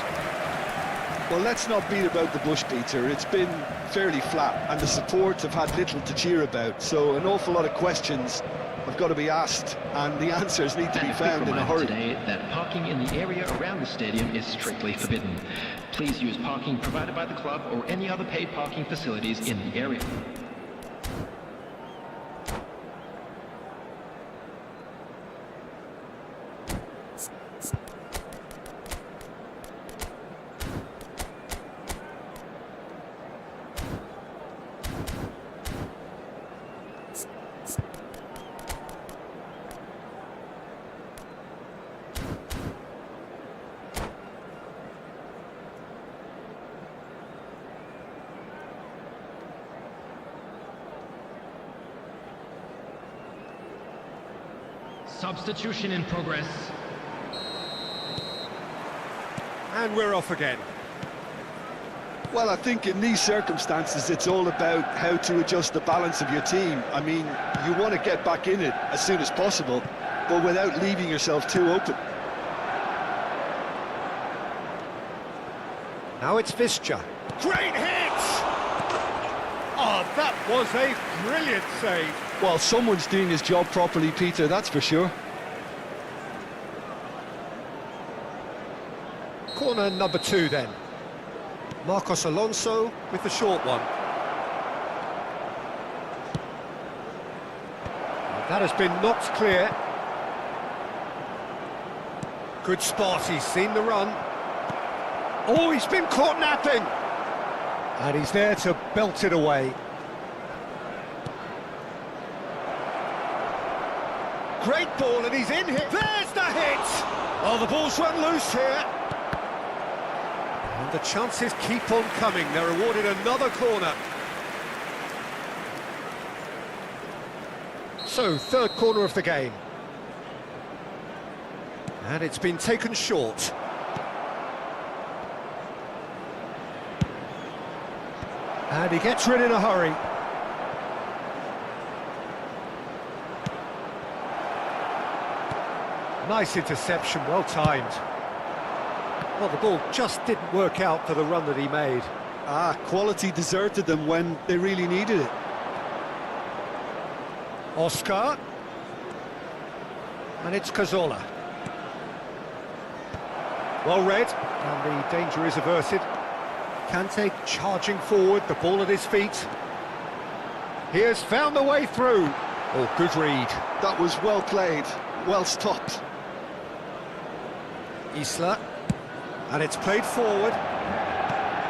Well, let's not beat about the bush, Peter. It's been fairly flat, and the support have had little to cheer about. So an awful lot of questions have got to be asked, and the answers need to be found in a hurry. Today that parking in the area around the stadium is strictly forbidden. Please use parking provided by the club or any other paid parking facilities in the area. Substitution in progress. And we're off again. Well, I think in these circumstances, it's all about how to adjust the balance of your team. I mean, you want to get back in it as soon as possible, but without leaving yourself too open. Now it's Visca. Great hit! Oh, that was a brilliant save. Well, someone's doing his job properly, Peter, that's for sure. Corner number 2 then. Marcos Alonso with the short one. That has been knocked clear. Good spot, he's seen the run. Oh, he's been caught napping! And he's there to belt it away. Great ball, and he's in here. There's the hit! Oh, the ball's run loose here. And the chances keep on coming. They're awarded another corner. So, third corner of the game. And it's been taken short. And he gets rid in a hurry. Nice interception, well timed. Well, the ball just didn't work out for the run that he made. Quality deserted them when they really needed it. Oscar. And it's Cazorla. Well read, and the danger is averted. Kante charging forward, the ball at his feet. He has found the way through. Oh, good read. That was well played, well stopped. Isla. And it's played forward.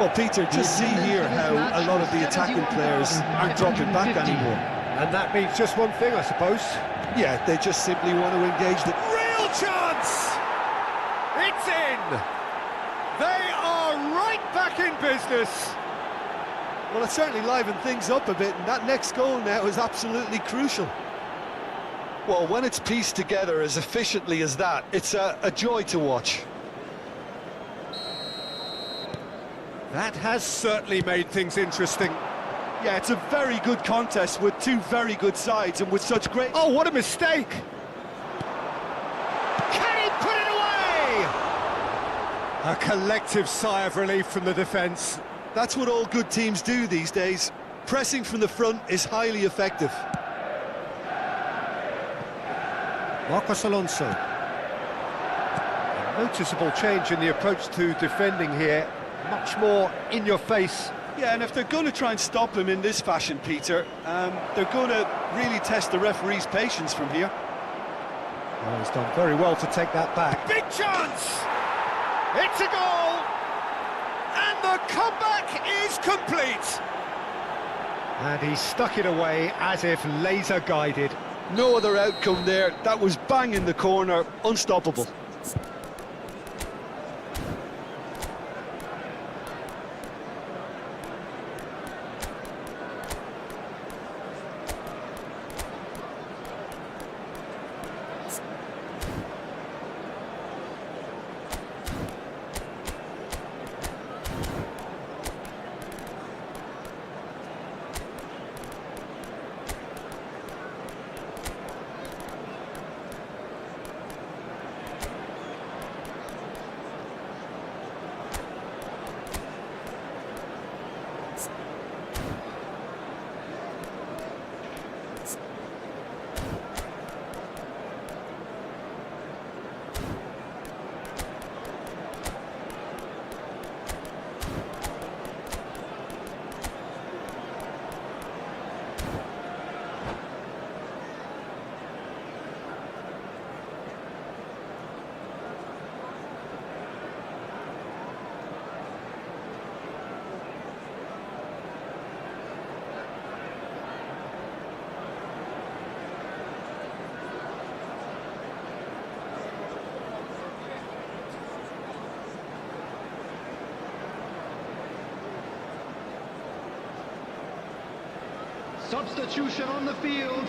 Well, Peter, just see here how a lot of the attacking players aren't dropping back anymore. And that means just one thing, I suppose. Yeah, they just simply want to engage the... Real chance! It's in! They are right back in business. Well, it certainly livened things up a bit, and that next goal now is absolutely crucial. Well, when it's pieced together as efficiently as that, it's a joy to watch. That has certainly made things interesting. Yeah, it's a very good contest with two very good sides and with such great... Oh, what a mistake! Can he put it away? A collective sigh of relief from the defence. That's what all good teams do these days. Pressing from the front is highly effective. Marcos Alonso. A noticeable change in the approach to defending here. Much more in your face. Yeah, and if they're going to try and stop him in this fashion, Peter, they're going to really test the referee's patience from here. Well, he's done very well to take that back. Big chance! It's a goal! And the comeback is complete! And he stuck it away as if laser guided. No other outcome there. That was bang in the corner, unstoppable. Substitution on the field,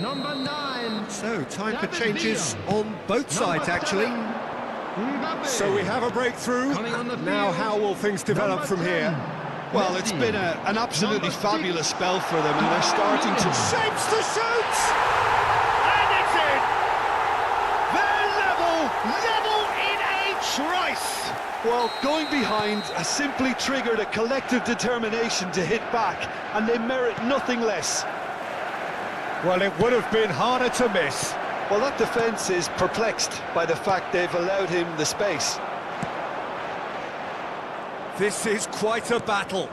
number 9. So, time for changes on both sides, actually. So we have a breakthrough. Now, how will things develop from here? Well, it's been an absolutely fabulous spell for them, and they're starting to... Shapes to shoot! And it's in! They're level in a trice! Well, going behind has simply triggered a collective determination to hit back, and they merit nothing less. Well, it would have been harder to miss. Well, that defence is perplexed by the fact they've allowed him the space. This is quite a battle.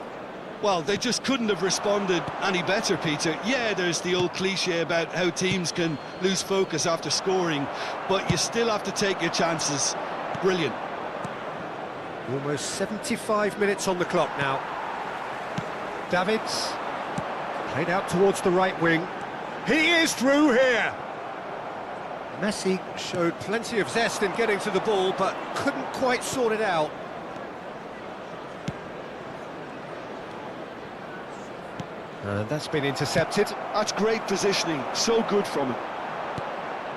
Well, they just couldn't have responded any better, Peter. Yeah, there's the old cliche about how teams can lose focus after scoring, but you still have to take your chances. Brilliant. Almost 75 minutes on the clock now. Davids, played out towards the right wing. He is through here! Messi showed plenty of zest in getting to the ball, but couldn't quite sort it out. And that's been intercepted. That's great positioning, so good from him.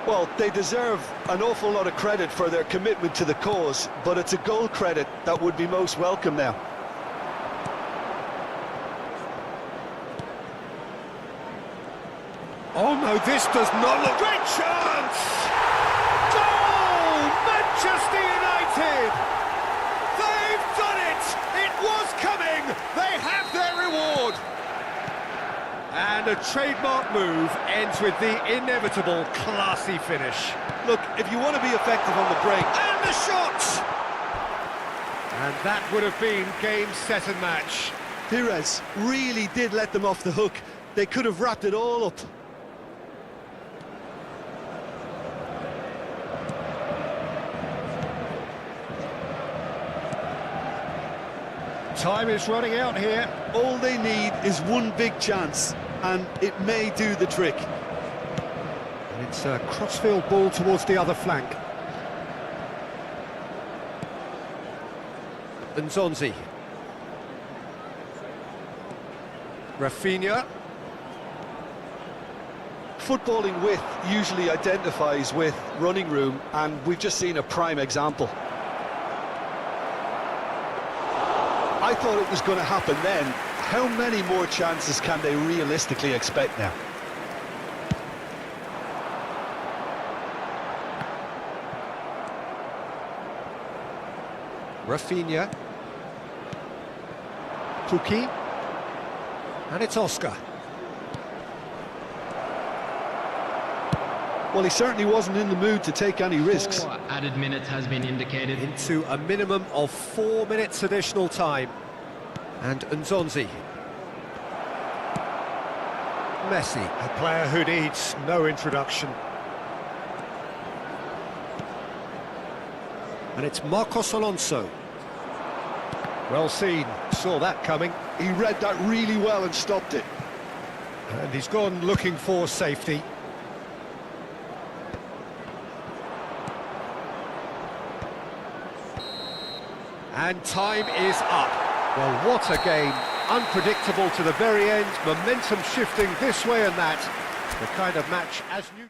Well, they deserve an awful lot of credit for their commitment to the cause, but it's a goal credit that would be most welcome now. Oh no, this does not look... Great chance! Goal! Manchester United! They've done it! It was coming! They have their reward! And a trademark move ends with the inevitable classy finish. Look, if you want to be effective on the break... And the shot! And that would have been game, set and match. Pires really did let them off the hook. They could have wrapped it all up. Time is running out here. All they need is one big chance, and it may do the trick. And it's a crossfield ball towards the other flank. Nzonzi. Rafinha. Footballing width usually identifies with running room, and we've just seen a prime example. I thought it was going to happen then. How many more chances can they realistically expect now? Rafinha. Puki. And it's Oscar. Well, he certainly wasn't in the mood to take any risks. 4 added minutes has been indicated. Into a minimum of 4 minutes additional time. And Nzonzi. Messi, a player who needs no introduction. And it's Marcos Alonso. Well seen, saw that coming. He read that really well and stopped it. And he's gone looking for safety. And time is up. Well, what a game. Unpredictable to the very end. Momentum shifting this way and that. The kind of match as new...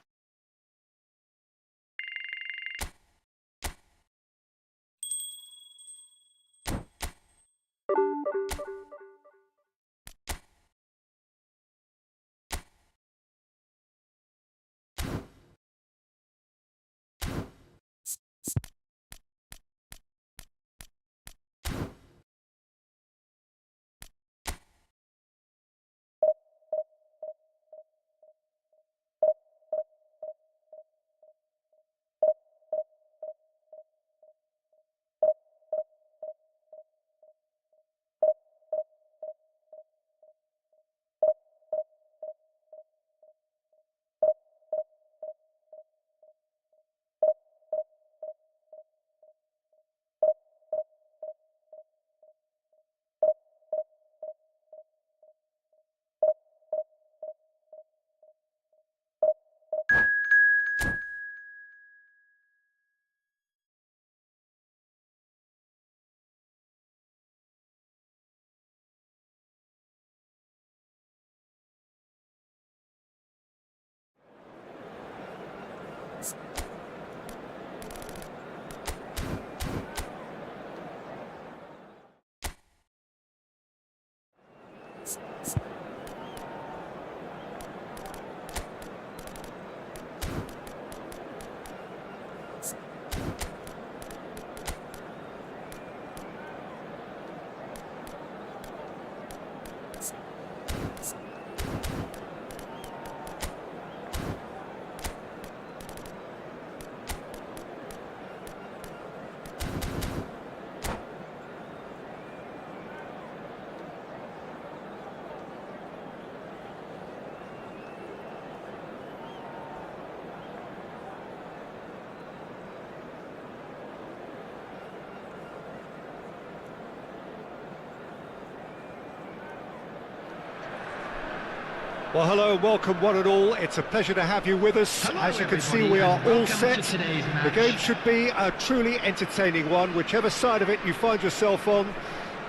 Well, hello and welcome one and all. It's a pleasure to have you with us. Hello, as you can see, everybody, we are and all welcome set. to today's match. The game should be a truly entertaining one, whichever side of it you find yourself on.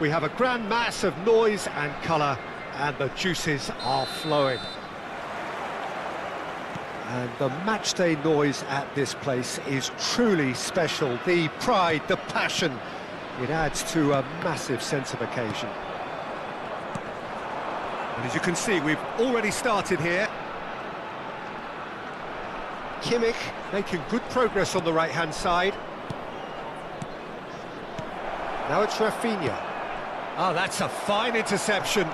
We have a grand mass of noise and colour, and the juices are flowing. And the matchday noise at this place is truly special. The pride, the passion, it adds to a massive sense of occasion. And as you can see, we've already started here. Kimmich making good progress on the right-hand side. Now it's Rafinha. Oh, that's a fine interception.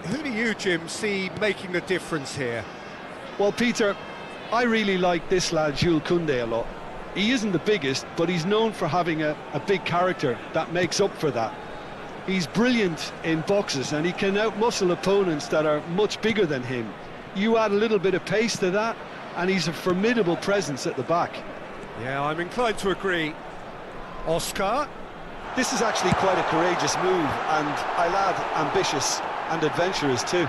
Who do you, Jim, see making the difference here? Well, Peter, I really like this lad, Jules Koundé, a lot. He isn't the biggest, but he's known for having a big character that makes up for that. He's brilliant in boxes, and he can outmuscle opponents that are much bigger than him. You add a little bit of pace to that, and he's a formidable presence at the back. Yeah, I'm inclined to agree. Oscar. This is actually quite a courageous move, and I'll add ambitious and adventurous too.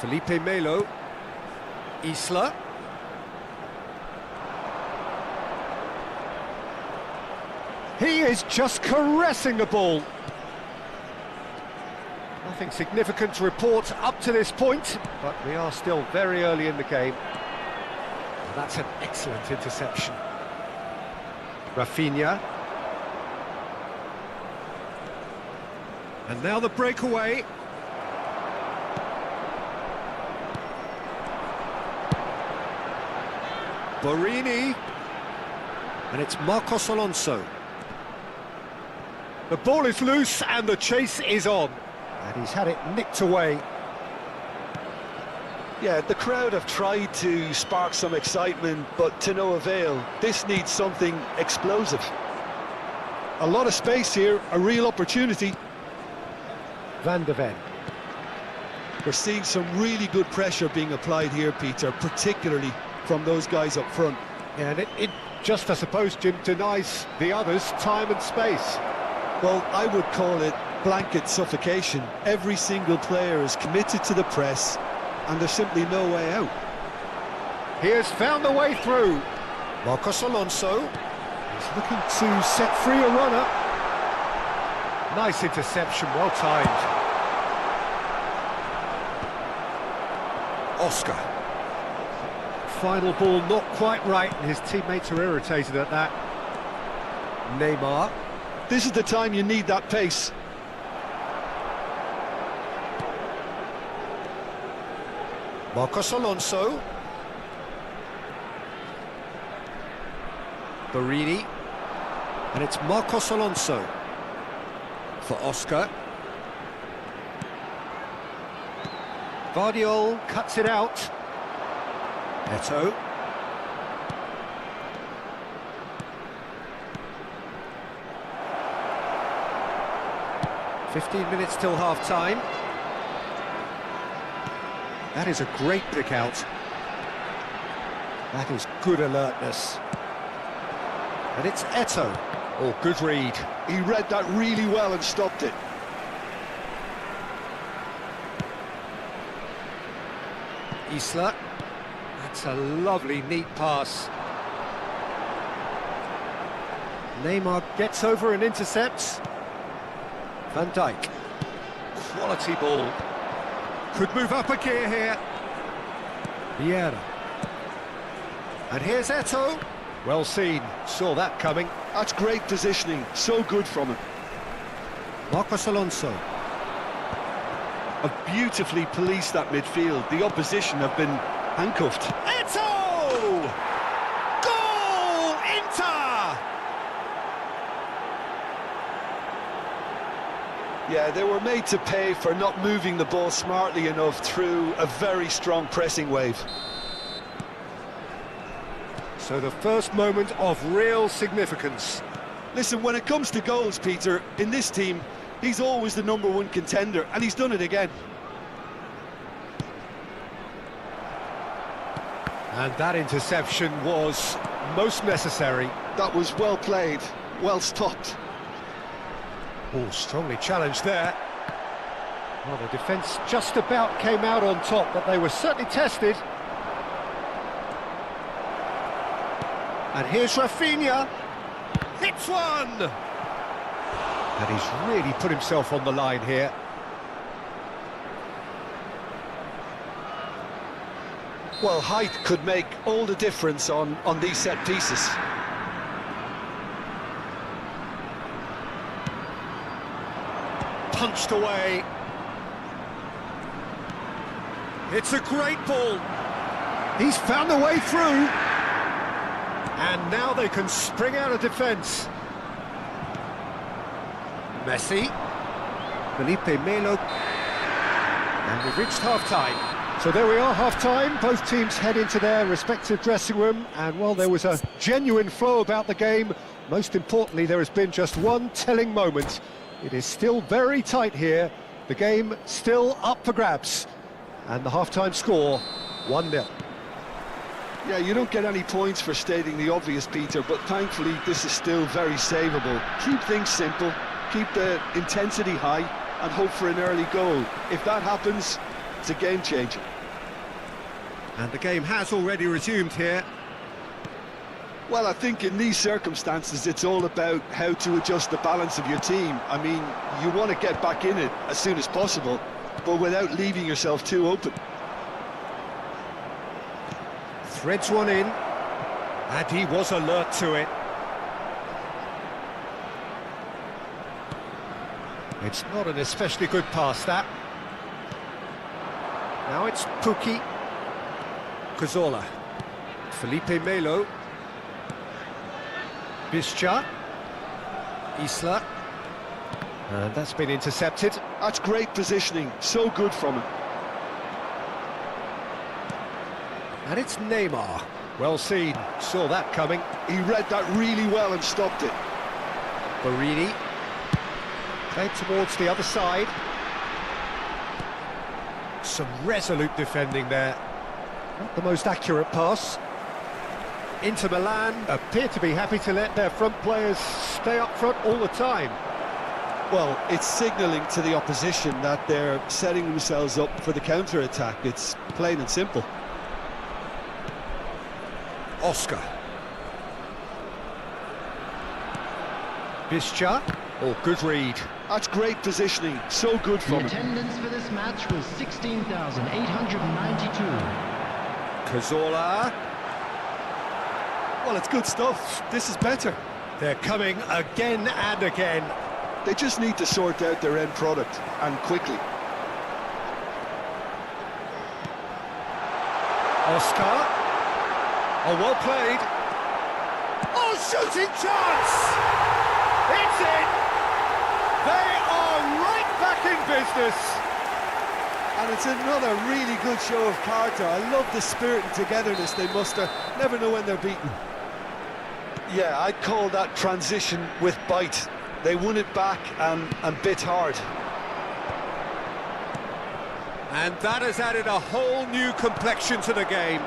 Felipe Melo. Isla. He is just caressing the ball. Nothing significant to report up to this point, but we are still very early in the game. And that's an excellent interception. Rafinha. And now the breakaway. Borini. And it's Marcos Alonso. The ball is loose and the chase is on. And he's had it nicked away. Yeah, the crowd have tried to spark some excitement, but to no avail. This needs something explosive. A lot of space here, a real opportunity. Van de Ven. We're seeing some really good pressure being applied here, Peter, particularly from those guys up front. Yeah, and it just, I suppose, Jim, denies the others time and space. Well, I would call it blanket suffocation. Every single player is committed to the press, and there's simply no way out. He has found a way through. Marcos Alonso. He's looking to set free a runner. Nice interception, well timed. Oscar. Final ball not quite right, and his teammates are irritated at that. Neymar. This is the time you need that pace. Marcos Alonso. Borini. And it's Marcos Alonso for Oscar. Vardiol cuts it out. Eto'o. "15 minutes till half-time." That is a great pick out. That is good alertness. And it's Eto'o. Oh, good read. He read that really well and stopped it. Isla. That's a lovely, neat pass. Neymar gets over and intercepts. Van Dijk. Quality ball. Could move up a gear here. Vieira. And here's Eto'o. Well seen. Saw that coming. That's great positioning. So good from him. Marcos Alonso. Have beautifully policed that midfield. The opposition have been handcuffed. Eto'o! Goal! Inter! Yeah, they were made to pay for not moving the ball smartly enough through a very strong pressing wave. So the first moment of real significance. Listen, when it comes to goals, Peter, in this team, he's always the #1 contender, and he's done it again. And that interception was most necessary. That was well played, well stopped. Oh, strongly challenged there. Well, the defence just about came out on top, but they were certainly tested. And here's Rafinha. Hits one! And he's really put himself on the line here. Well, height could make all the difference on these set pieces. Punched away. It's a great ball. He's found a way through. And now they can spring out of defence. Messi. Felipe Melo. And we've reached half-time. So there we are, half-time. Both teams head into their respective dressing room. And, well, there was a genuine flow about the game. Most importantly, there has been just one telling moment. It is still very tight here. The game still up for grabs. And the half-time score, 1-0. Yeah, you don't get any points for stating the obvious, Peter, but thankfully this is still very savable. Keep things simple, keep the intensity high, and hope for an early goal. If that happens, it's a game changer. And the game has already resumed here. Well, I think in these circumstances, it's all about how to adjust the balance of your team. I mean, you want to get back in it as soon as possible, but without leaving yourself too open. Threads one in, and he was alert to it. It's not an especially good pass, that. Now it's Puki. Cazorla. Felipe Melo. Bischa. Isla. And that's been intercepted. That's great positioning, so good from him. And it's Neymar. Well seen, saw that coming. He read that really well and stopped it. Barini. Played towards the other side. Some resolute defending there. Not the most accurate pass. Inter Milan appear to be happy to let their front players stay up front all the time. Well, it's signalling to the opposition that they're setting themselves up for the counter-attack. It's plain and simple. Oscar. Bischa. Oh, good read. That's great positioning, so good The from him. attendance for this match was 16,892. Cazorla. Well, it's good stuff. This is better. They're coming again and again. They just need to sort out their end product, and quickly. Oscar. Oh, well played. Oh, shooting chance! It's in! They are right back in business. And it's another really good show of character. I love the spirit and togetherness they muster. Never know when they're beaten. Yeah, I'd call that transition with bite. They won it back and bit hard. And that has added a whole new complexion to the game.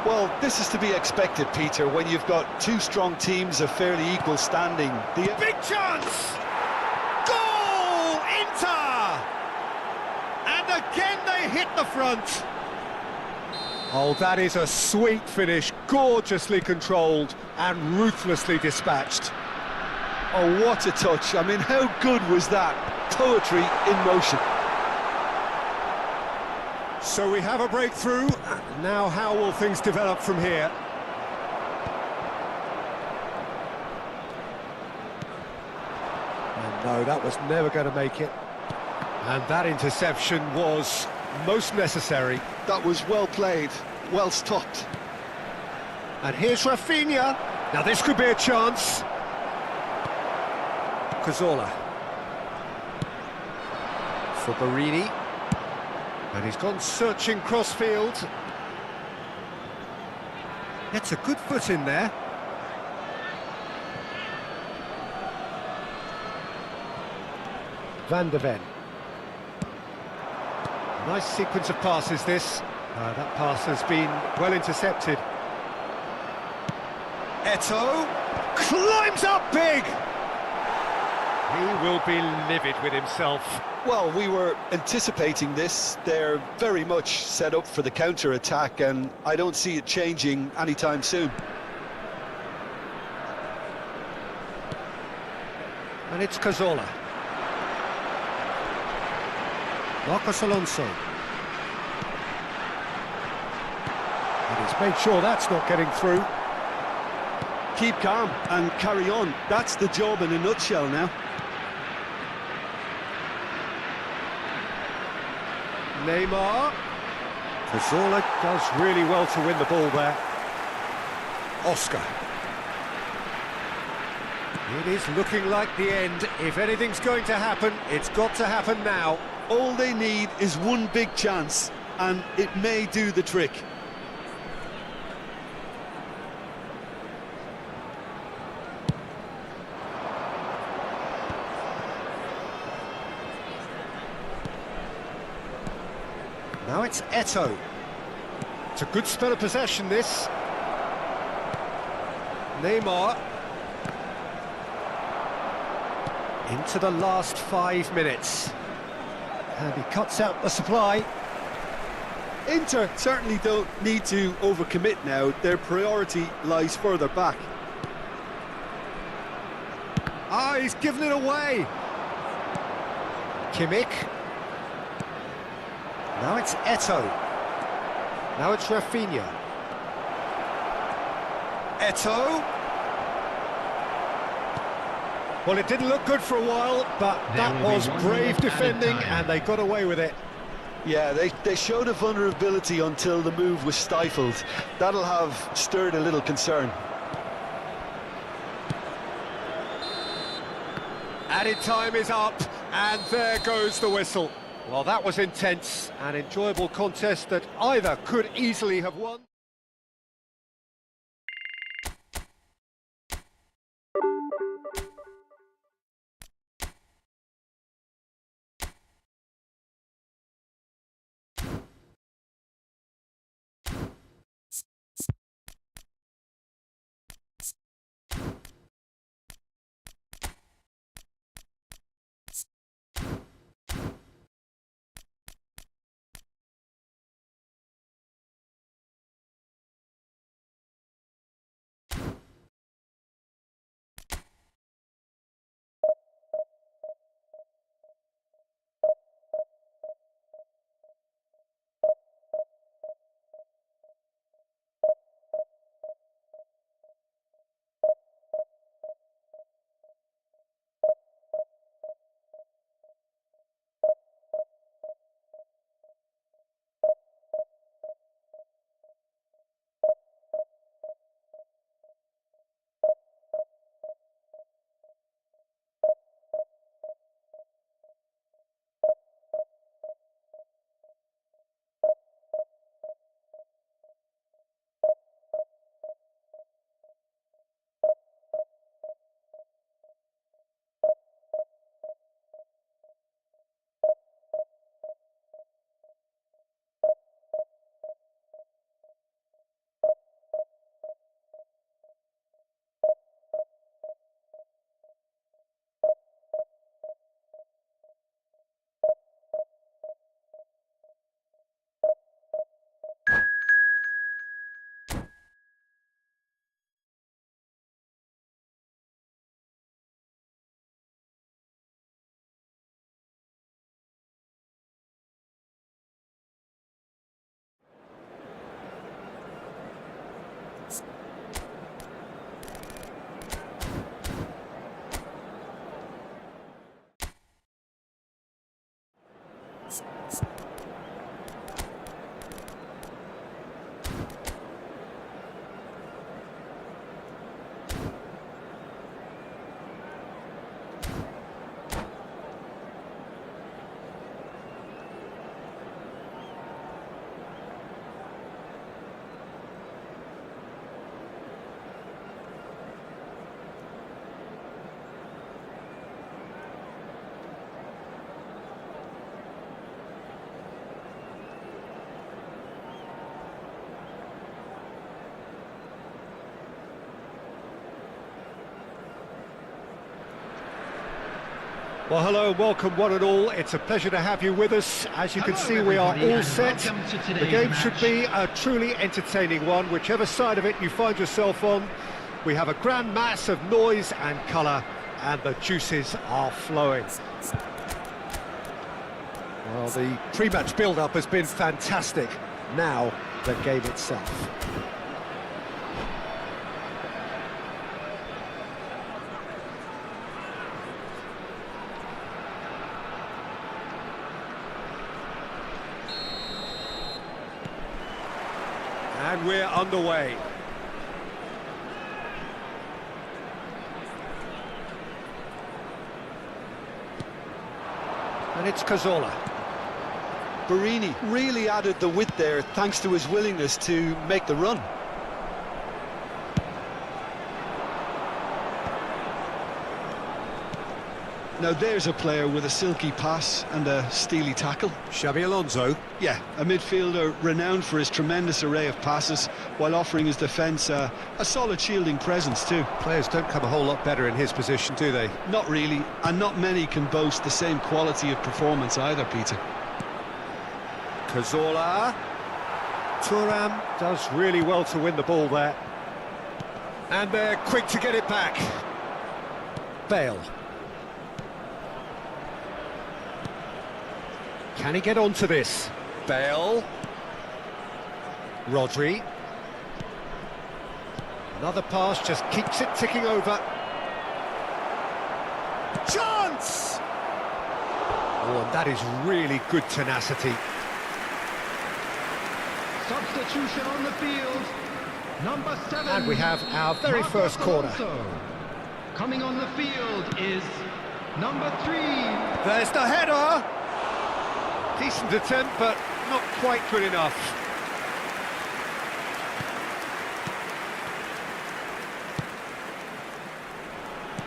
Well, this is to be expected, Peter, when you've got two strong teams of fairly equal standing. Big chance! Goal! Inter! And again they hit the front. Oh, that is a sweet finish, gorgeously controlled and ruthlessly dispatched. Oh, what a touch. I mean, how good was that? Poetry in motion. So we have a breakthrough. Now how will things develop from here? And no, that was never going to make it. And that interception was most necessary. That was well played, well stopped. And here's Rafinha. Now this could be a chance. Cazorla. For Barini. And he's gone searching crossfield. Gets a good foot in there. Van der Ven. Nice sequence of passes this. That pass has been well intercepted. Eto'o climbs up big. He will be livid with himself. Well, we were anticipating this. They're very much set up for the counter-attack, and I don't see it changing anytime soon. And it's Cazorla. Marcos Alonso. And he's made sure that's not getting through. Keep calm and carry on. That's the job in a nutshell now. Neymar. Cazorla does really well to win the ball there. Oscar. It is looking like the end. If anything's going to happen, it's got to happen now. All they need is one big chance, and it may do the trick. Now it's Eto'o. It's a good spell of possession, this. Neymar. Into the last 5 minutes. And he cuts out the supply. Inter certainly don't need to overcommit now. Their priority lies further back. Ah, he's given it away. Kimmich. Now it's Eto'o. Now it's Rafinha. Eto'o. Well, it didn't look good for a while, but that was brave defending, and they got away with it. Yeah, they showed a vulnerability until the move was stifled. That'll have stirred a little concern. Added time is up, and there goes the whistle. Well, that was intense, an enjoyable contest that either could easily have won. Well, hello, welcome one and all. It's a pleasure to have you with us. As you can see, we are all set. The game should be a truly entertaining one, whichever side of it you find yourself on. We have a grand mass of noise and colour, and the juices are flowing. Well, the pre-match build-up has been fantastic. Now, the game itself. And we're underway. And it's Cazorla. Barini really added the width there thanks to his willingness to make the run. Now there's a player with a silky pass and a steely tackle. Xabi Alonso. Yeah, a midfielder renowned for his tremendous array of passes while offering his defence a solid shielding presence too. Players don't come a whole lot better in his position, do they? Not really, and not many can boast the same quality of performance either, Peter. Cazorla. Thuram does really well to win the ball there. And they're quick to get it back. Bale. Can he get onto this? Bale. Rodri. Another pass just keeps it ticking over. Chance! Oh, and that is really good tenacity. Substitution on the field. Number 7. And we have our very first corner. Coming on the field is number 3. There's the header. Decent attempt, but not quite good enough.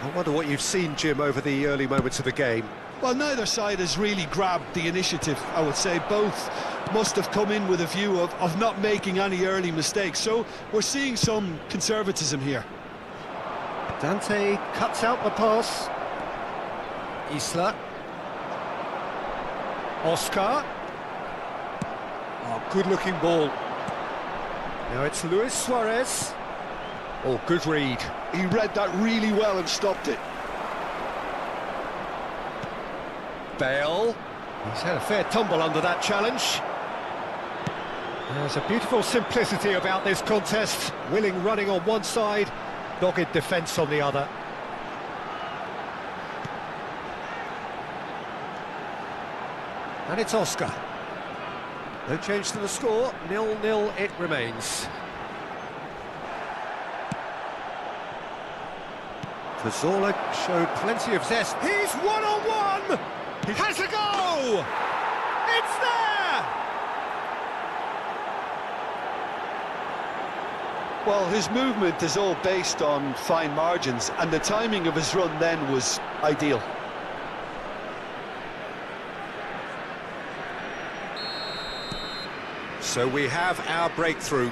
I wonder what you've seen, Jim, over the early moments of the game. Well, neither side has really grabbed the initiative, I would say. Both must have come in with a view of not making any early mistakes. So we're seeing some conservatism here. Dante cuts out the pass. Isla. Oscar. Oh, good-looking ball. Now it's Luis Suarez. Oh, good read. He read that really well and stopped it. Bale. He's had a fair tumble under that challenge. There's a beautiful simplicity about this contest. Willing running on one side, dogged defence on the other. And it's Oscar. No change to the score, 0-0 it remains. Cazorla showed plenty of zest. He's one-on-one! He has a go! It's there! Well, his movement is all based on fine margins, and the timing of his run then was ideal. So we have our breakthrough.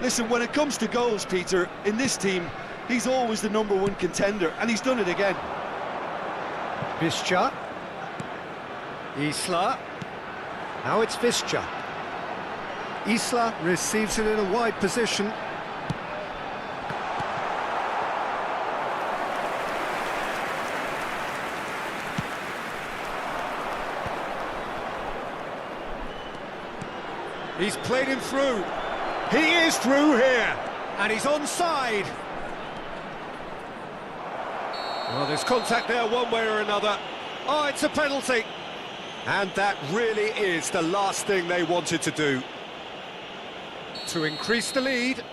Listen, when it comes to goals, Peter, in this team, he's always the #1 contender, and he's done it again. Visca. Isla. Now it's Visca. Isla receives it in a wide position. He's played him through. He is through here, and he's onside. Well, there's contact there one way or another. Oh, it's a penalty. And that really is the last thing they wanted to do. To increase the lead.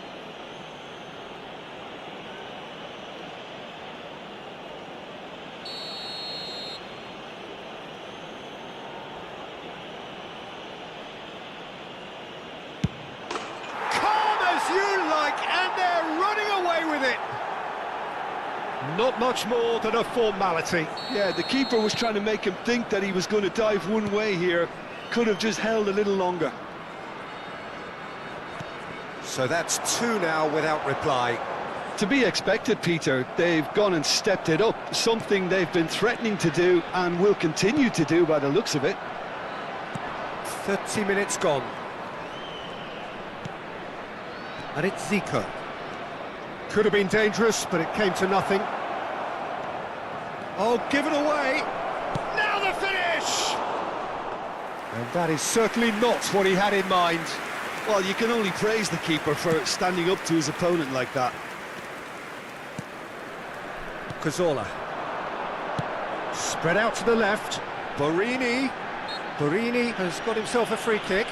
And they're running away with it. Not much more than a formality. Yeah, the keeper was trying to make him think that he was going to dive one way here. Could have just held a little longer. So that's 2 now without reply. To be expected, Peter. They've gone and stepped it up. Something they've been threatening to do and will continue to do by the looks of it. 30 minutes gone. And it's Zico. Could have been dangerous, but it came to nothing. Oh, given away. Now the finish! And that is certainly not what he had in mind. Well, you can only praise the keeper for standing up to his opponent like that. Cazorla. Spread out to the left. Borini. Borini has got himself a free kick.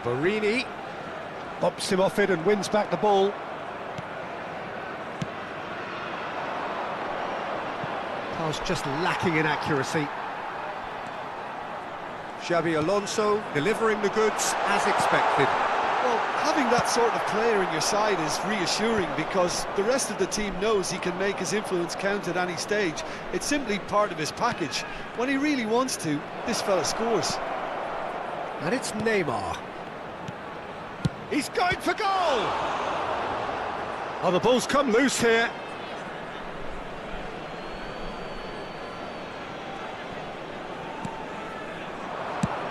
Borini bops him off it and wins back the ball. Pass just lacking in accuracy. Xabi Alonso delivering the goods as expected. Well, having that sort of player in your side is reassuring because the rest of the team knows he can make his influence count at any stage. It's simply part of his package. When he really wants to, this fella scores. And it's Neymar. He's going for goal! Oh, the ball's come loose here.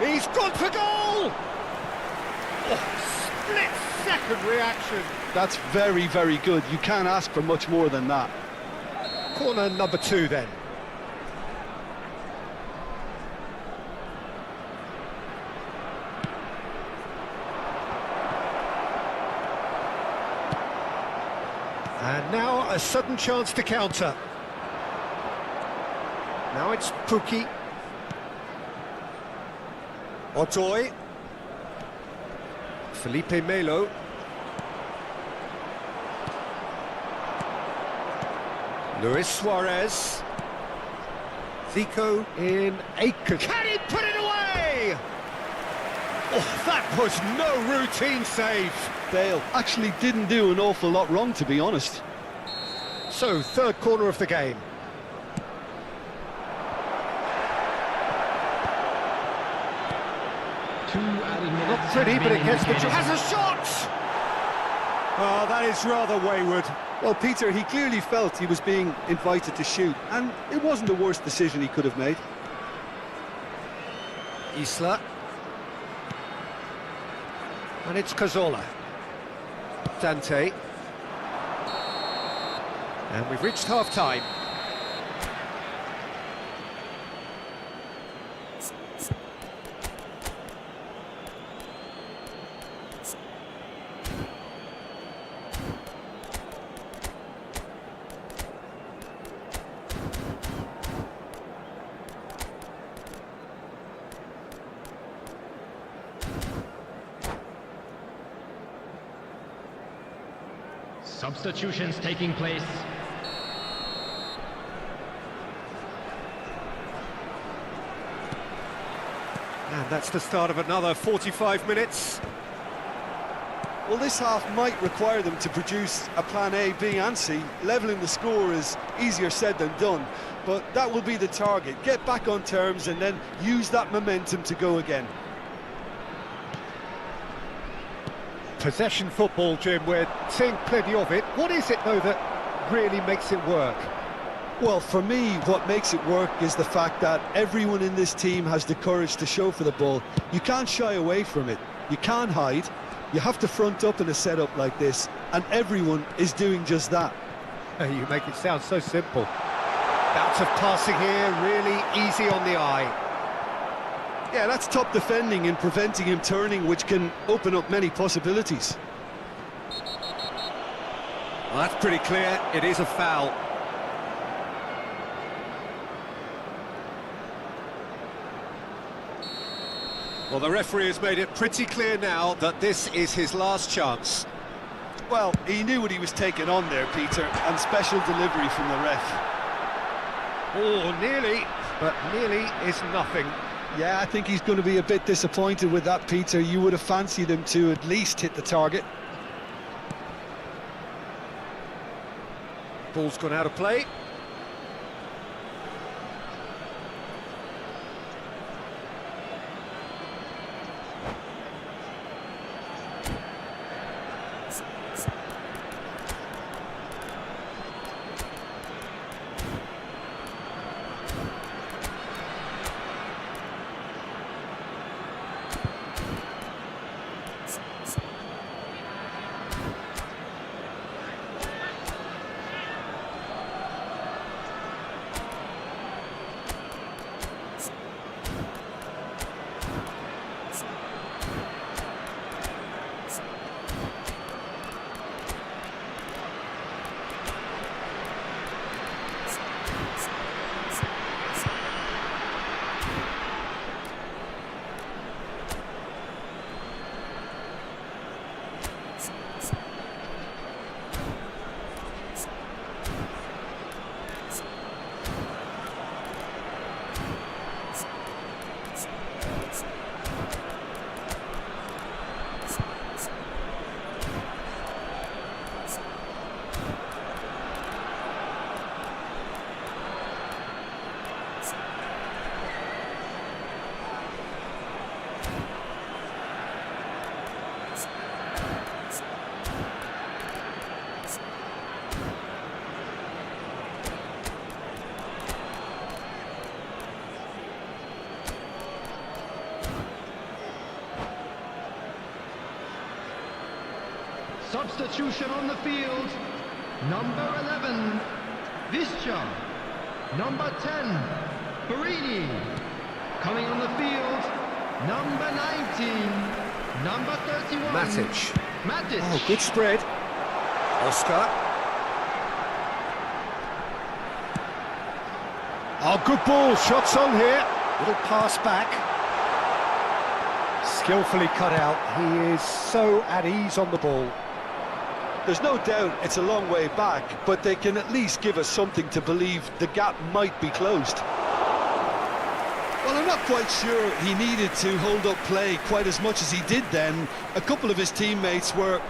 He's gone for goal! Oh, split-second reaction. That's very, very good. You can't ask for much more than that. Corner number 2 then. And now a sudden chance to counter. Now it's Pukki. Otoy. Felipe Melo. Luis Suarez. Zico in Aiken. Can he put it away? Oh, that was no routine save. Bale actually didn't do an awful lot wrong, to be honest. So, third corner of the game. Not pretty, but it gets the... Has a shot! Oh, that is rather wayward. Well, Peter, he clearly felt he was being invited to shoot, and it wasn't the worst decision he could have made. Isla. And it's Cazorla. Dante. And we've reached half-time. Substitutions taking place. And that's the start of another 45 minutes. Well, this half might require them to produce a plan A, B and C. Levelling the score is easier said than done, but that will be the target. Get back on terms and then use that momentum to go again. Possession football, Jim, we're seeing plenty of it. What is it, though, that really makes it work? Well, for me, what makes it work is the fact that everyone in this team has the courage to show for the ball. You can't shy away from it. You can't hide. You have to front up in a setup like this, and everyone is doing just that. You make it sound so simple. Bouts of passing here, really easy on the eye. Yeah, that's top defending and preventing him turning, which can open up many possibilities. Well, that's pretty clear. It is a foul. Well, the referee has made it pretty clear now that this is his last chance. Well, he knew what he was taking on there, Peter, and special delivery from the ref. Oh, nearly, but nearly is nothing. Yeah, I think he's going to be a bit disappointed with that, Peter. You would have fancied him to at least hit the target. Ball's gone out of play. Substitution on the field. Number 11, Visca. Number 10, Barini. Coming on the field, number 19, number 31. Matic. Oh, good spread. Oscar. Oh, good ball. Shots on here. Little pass back. Skillfully cut out. He is so at ease on the ball. There's no doubt it's a long way back, but they can at least give us something to believe the gap might be closed. Well, I'm not quite sure he needed to hold up play quite as much as he did then. A couple of his teammates were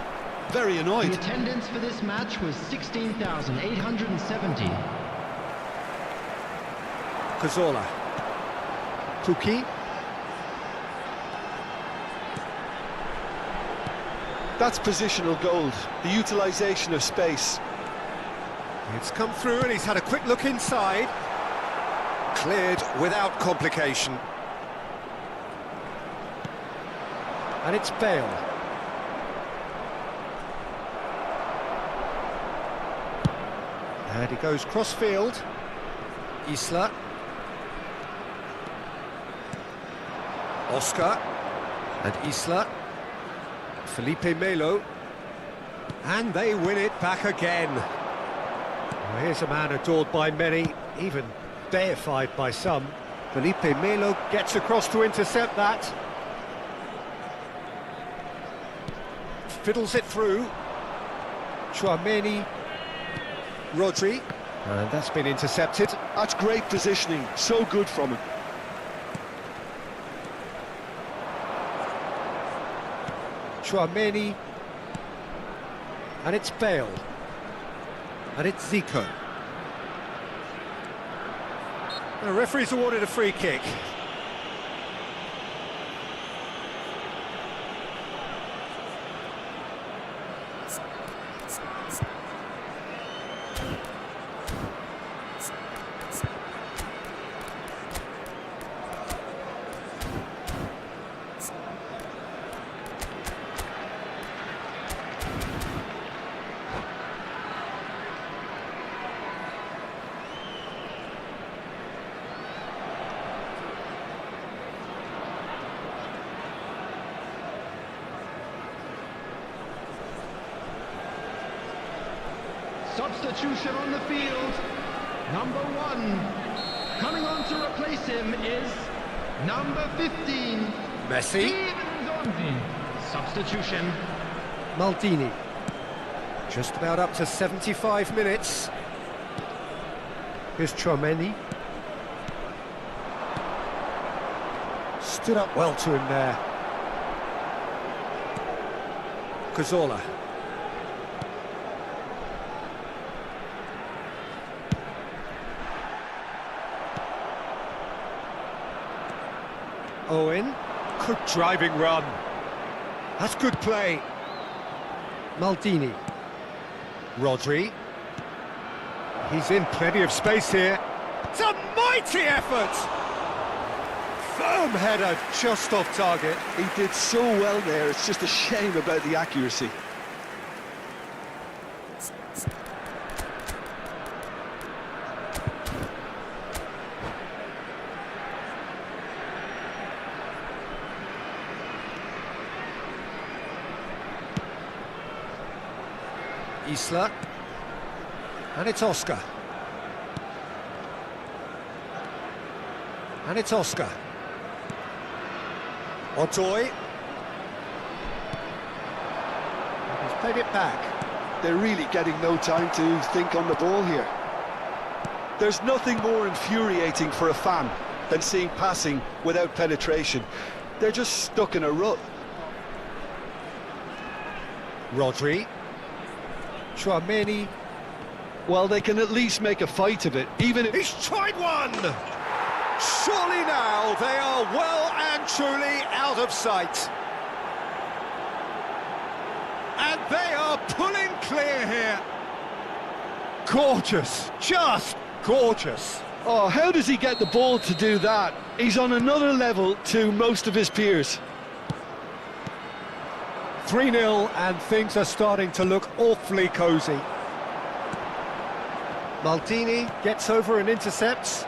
very annoyed. The attendance for this match was 16,870. Cazorla. Puki. That's positional gold, the utilisation of space. It's come through and he's had a quick look inside. Cleared without complication. And it's Bale. And he goes cross-field. Isla. Oscar. And Isla. Felipe Melo. And they win it back again. Well, here's a man adored by many, even deified by some. Felipe Melo gets across to intercept that. Fiddles it through. Chouameni. Rodri. And that's been intercepted. That's great positioning, so good from him. Chouameni. And it's Bale. And it's Zico. The referee's awarded a free kick. Substitution on the field. Number 1. Coming on to replace him is number 15. Messi. Substitution. Maldini. Just about up to 75 minutes. Here's Chouameni. Stood up well to him there. Cazorla. Owen. Good driving run. That's good play. Maldini. Rodri. He's in plenty of space here. It's a mighty effort! Firm header just off target. He did so well there, it's just a shame about the accuracy. Isla. And it's Oscar. And it's Oscar. Otoy. He's played it back. They're really getting no time to think on the ball here. There's nothing more infuriating for a fan than seeing passing without penetration. They're just stuck in a rut. Rodri. Chouameni. Well, they can at least make a fight of it, even if... He's tried one! Surely now they are well and truly out of sight. And they are pulling clear here. Gorgeous, just gorgeous. Oh, how does he get the ball to do that? He's on another level to most of his peers. 3-0 and things are starting to look awfully cosy. Maldini gets over and intercepts.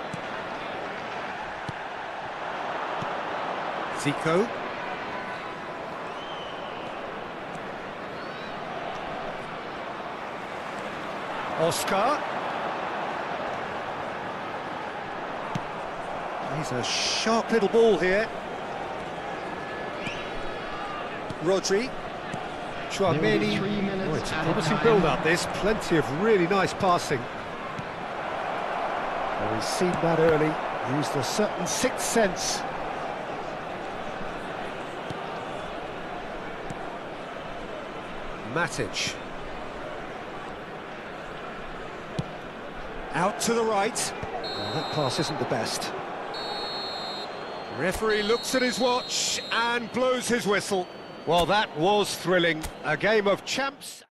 Zico. Oscar. He's a sharp little ball here. Rodri. Chouameni. Oh, it's a promising build-up, this. Plenty of really nice passing. Well, he's seen that early. Used a certain sixth sense. Matic. Out to the right. Oh, that pass isn't the best. Referee looks at his watch and blows his whistle. Well, that was thrilling. A game of champs.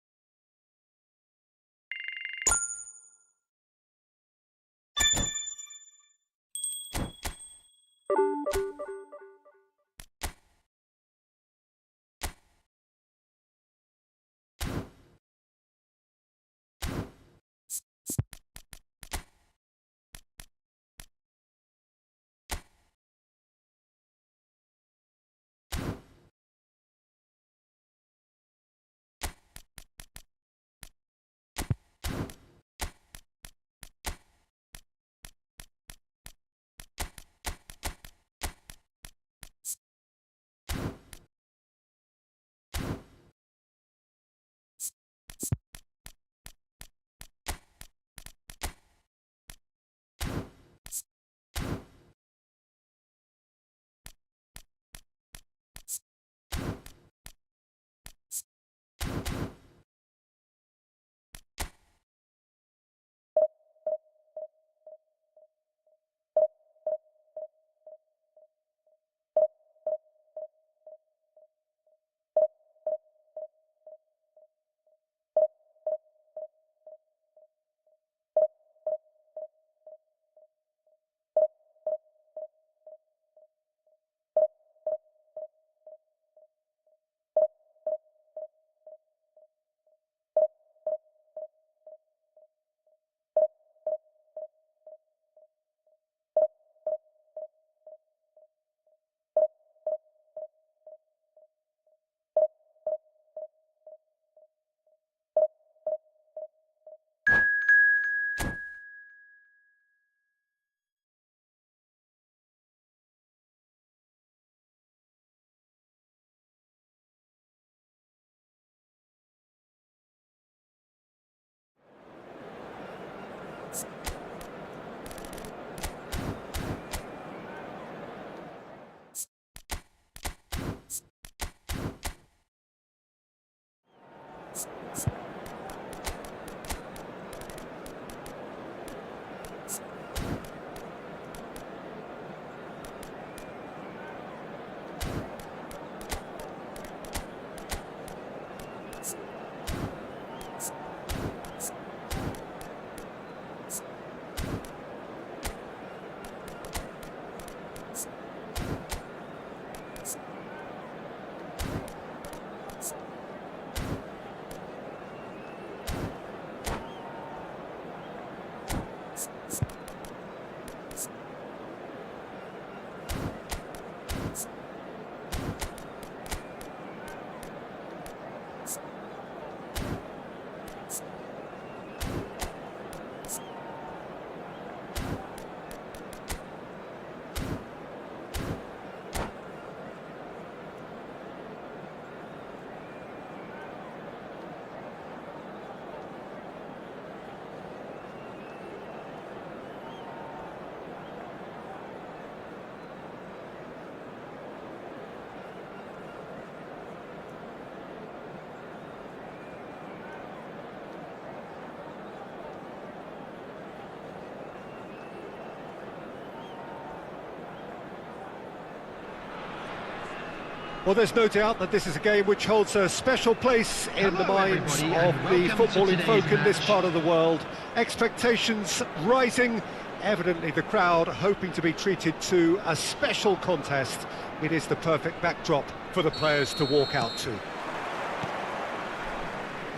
Well, there's no doubt that this is a game which holds a special place in the minds of the footballing folk in this part of the world. Expectations rising, evidently the crowd hoping to be treated to a special contest. It is the perfect backdrop for the players to walk out to.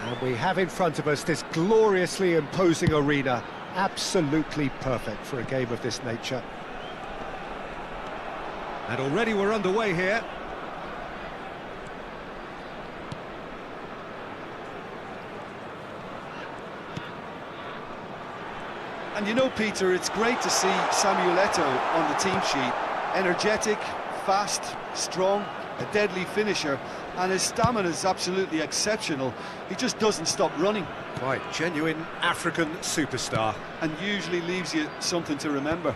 And we have in front of us this gloriously imposing arena. Absolutely perfect for a game of this nature. And already we're underway here. And you know, Peter, it's great to see Samuel Eto'o on the team sheet. Energetic, fast, strong, a deadly finisher, and his stamina is absolutely exceptional. He just doesn't stop running. Quite genuine African superstar. And usually leaves you something to remember.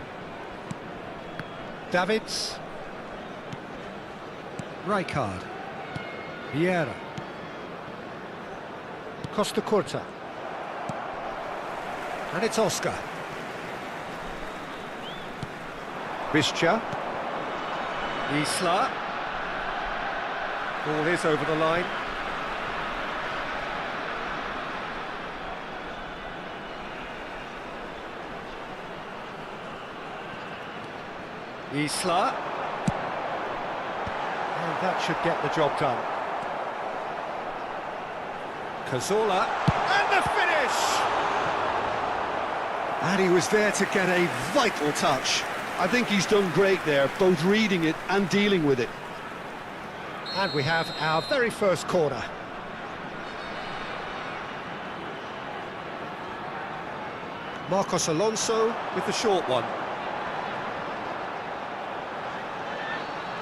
Davids. Rijkaard. Vieira. Costa Curta. And it's Oscar. Bischa. Isla. Ball is over the line. Isla. And that should get the job done. Cazorla. And the finish! And he was there to get a vital touch. I think he's done great there, both reading it and dealing with it. And we have our very first corner. Marcos Alonso with the short one.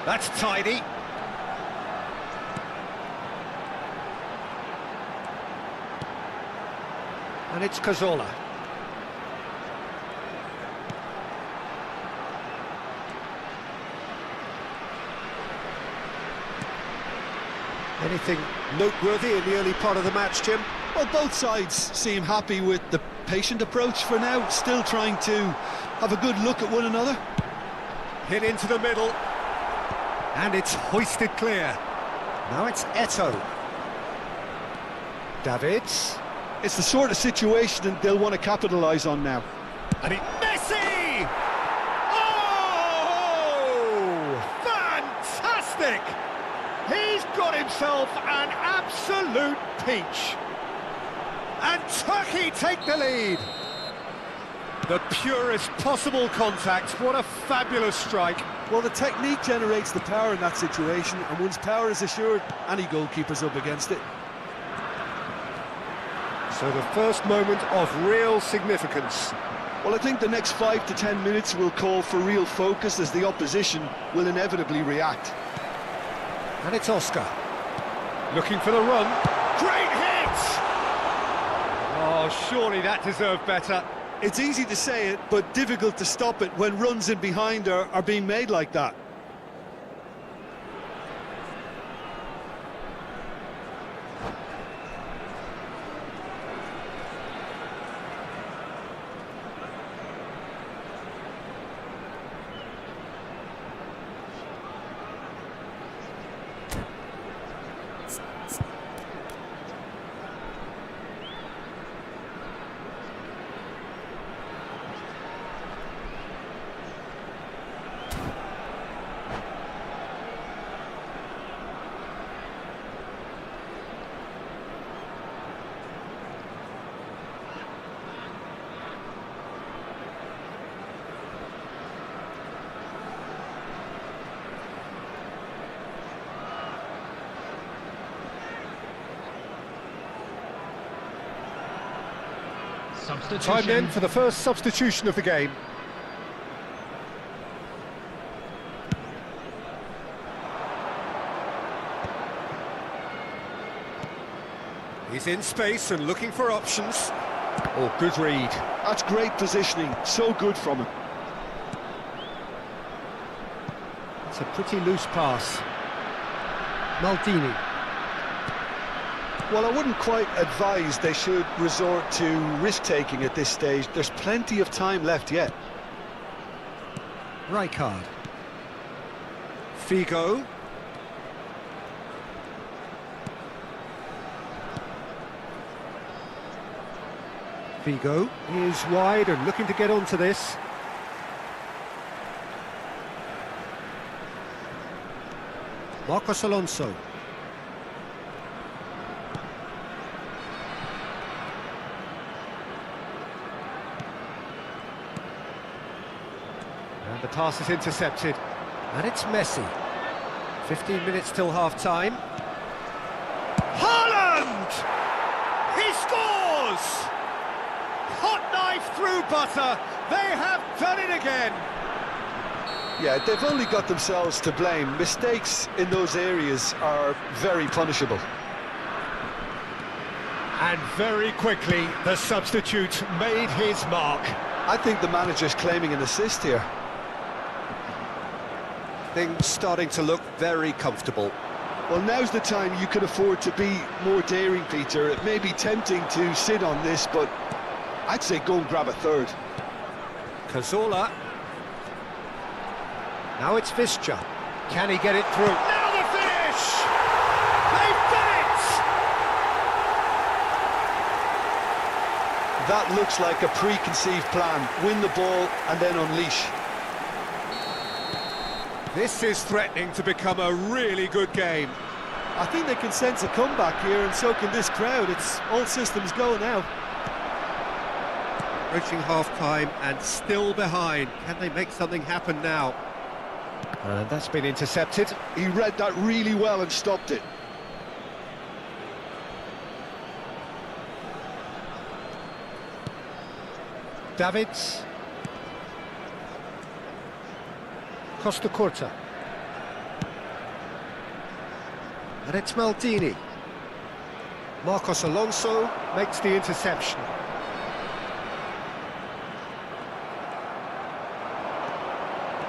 That's tidy. And it's Cazorla. Anything noteworthy in the early part of the match, Jim? Well, both sides seem happy with the patient approach for now, still trying to have a good look at one another. Hit into the middle. And it's hoisted clear. Now it's Eto'o. Davids. It's the sort of situation that they'll want to capitalise on now. And Messi! Oh! Fantastic! He's got himself an absolute peach. And Turkey take the lead. The purest possible contact. What a fabulous strike. Well, the technique generates the power in that situation, and once power is assured, any goalkeeper's up against it. So the first moment of real significance. Well, I think the next 5 to 10 minutes will call for real focus as the opposition will inevitably react. And it's Oscar. Looking for the run. Great hit! Oh, surely that deserved better. It's easy to say it, but difficult to stop it when runs in behind are being made like that. Time then for the first substitution of the game. He's in space and looking for options. Oh, good read. That's great positioning, so good from him. It's a pretty loose pass. Maldini. Well, I wouldn't quite advise they should resort to risk-taking at this stage. There's plenty of time left yet. Rijkaard. Figo. Figo is wide and looking to get onto this. Marcos Alonso. And the pass is intercepted. And it's Messi. 15 minutes till half-time. Haaland! He scores! Hot knife through butter. They have done it again. Yeah, they've only got themselves to blame. Mistakes in those areas are very punishable. And very quickly, the substitute made his mark. I think the manager's claiming an assist here. Things starting to look very comfortable. Well, now's the time you can afford to be more daring, Peter. It may be tempting to sit on this, but I'd say go and grab a third. Cazorla. Now it's Visca. Can he get it through? Now the finish! They've done it! That looks like a preconceived plan. Win the ball and then unleash. This is threatening to become a really good game. I think they can sense a comeback here, and so can this crowd. It's all systems go now. Approaching half-time and still behind. Can they make something happen now? And that's been intercepted. He read that really well and stopped it. Davids. Costa Curta. And it's Maldini. Marcos Alonso makes the interception.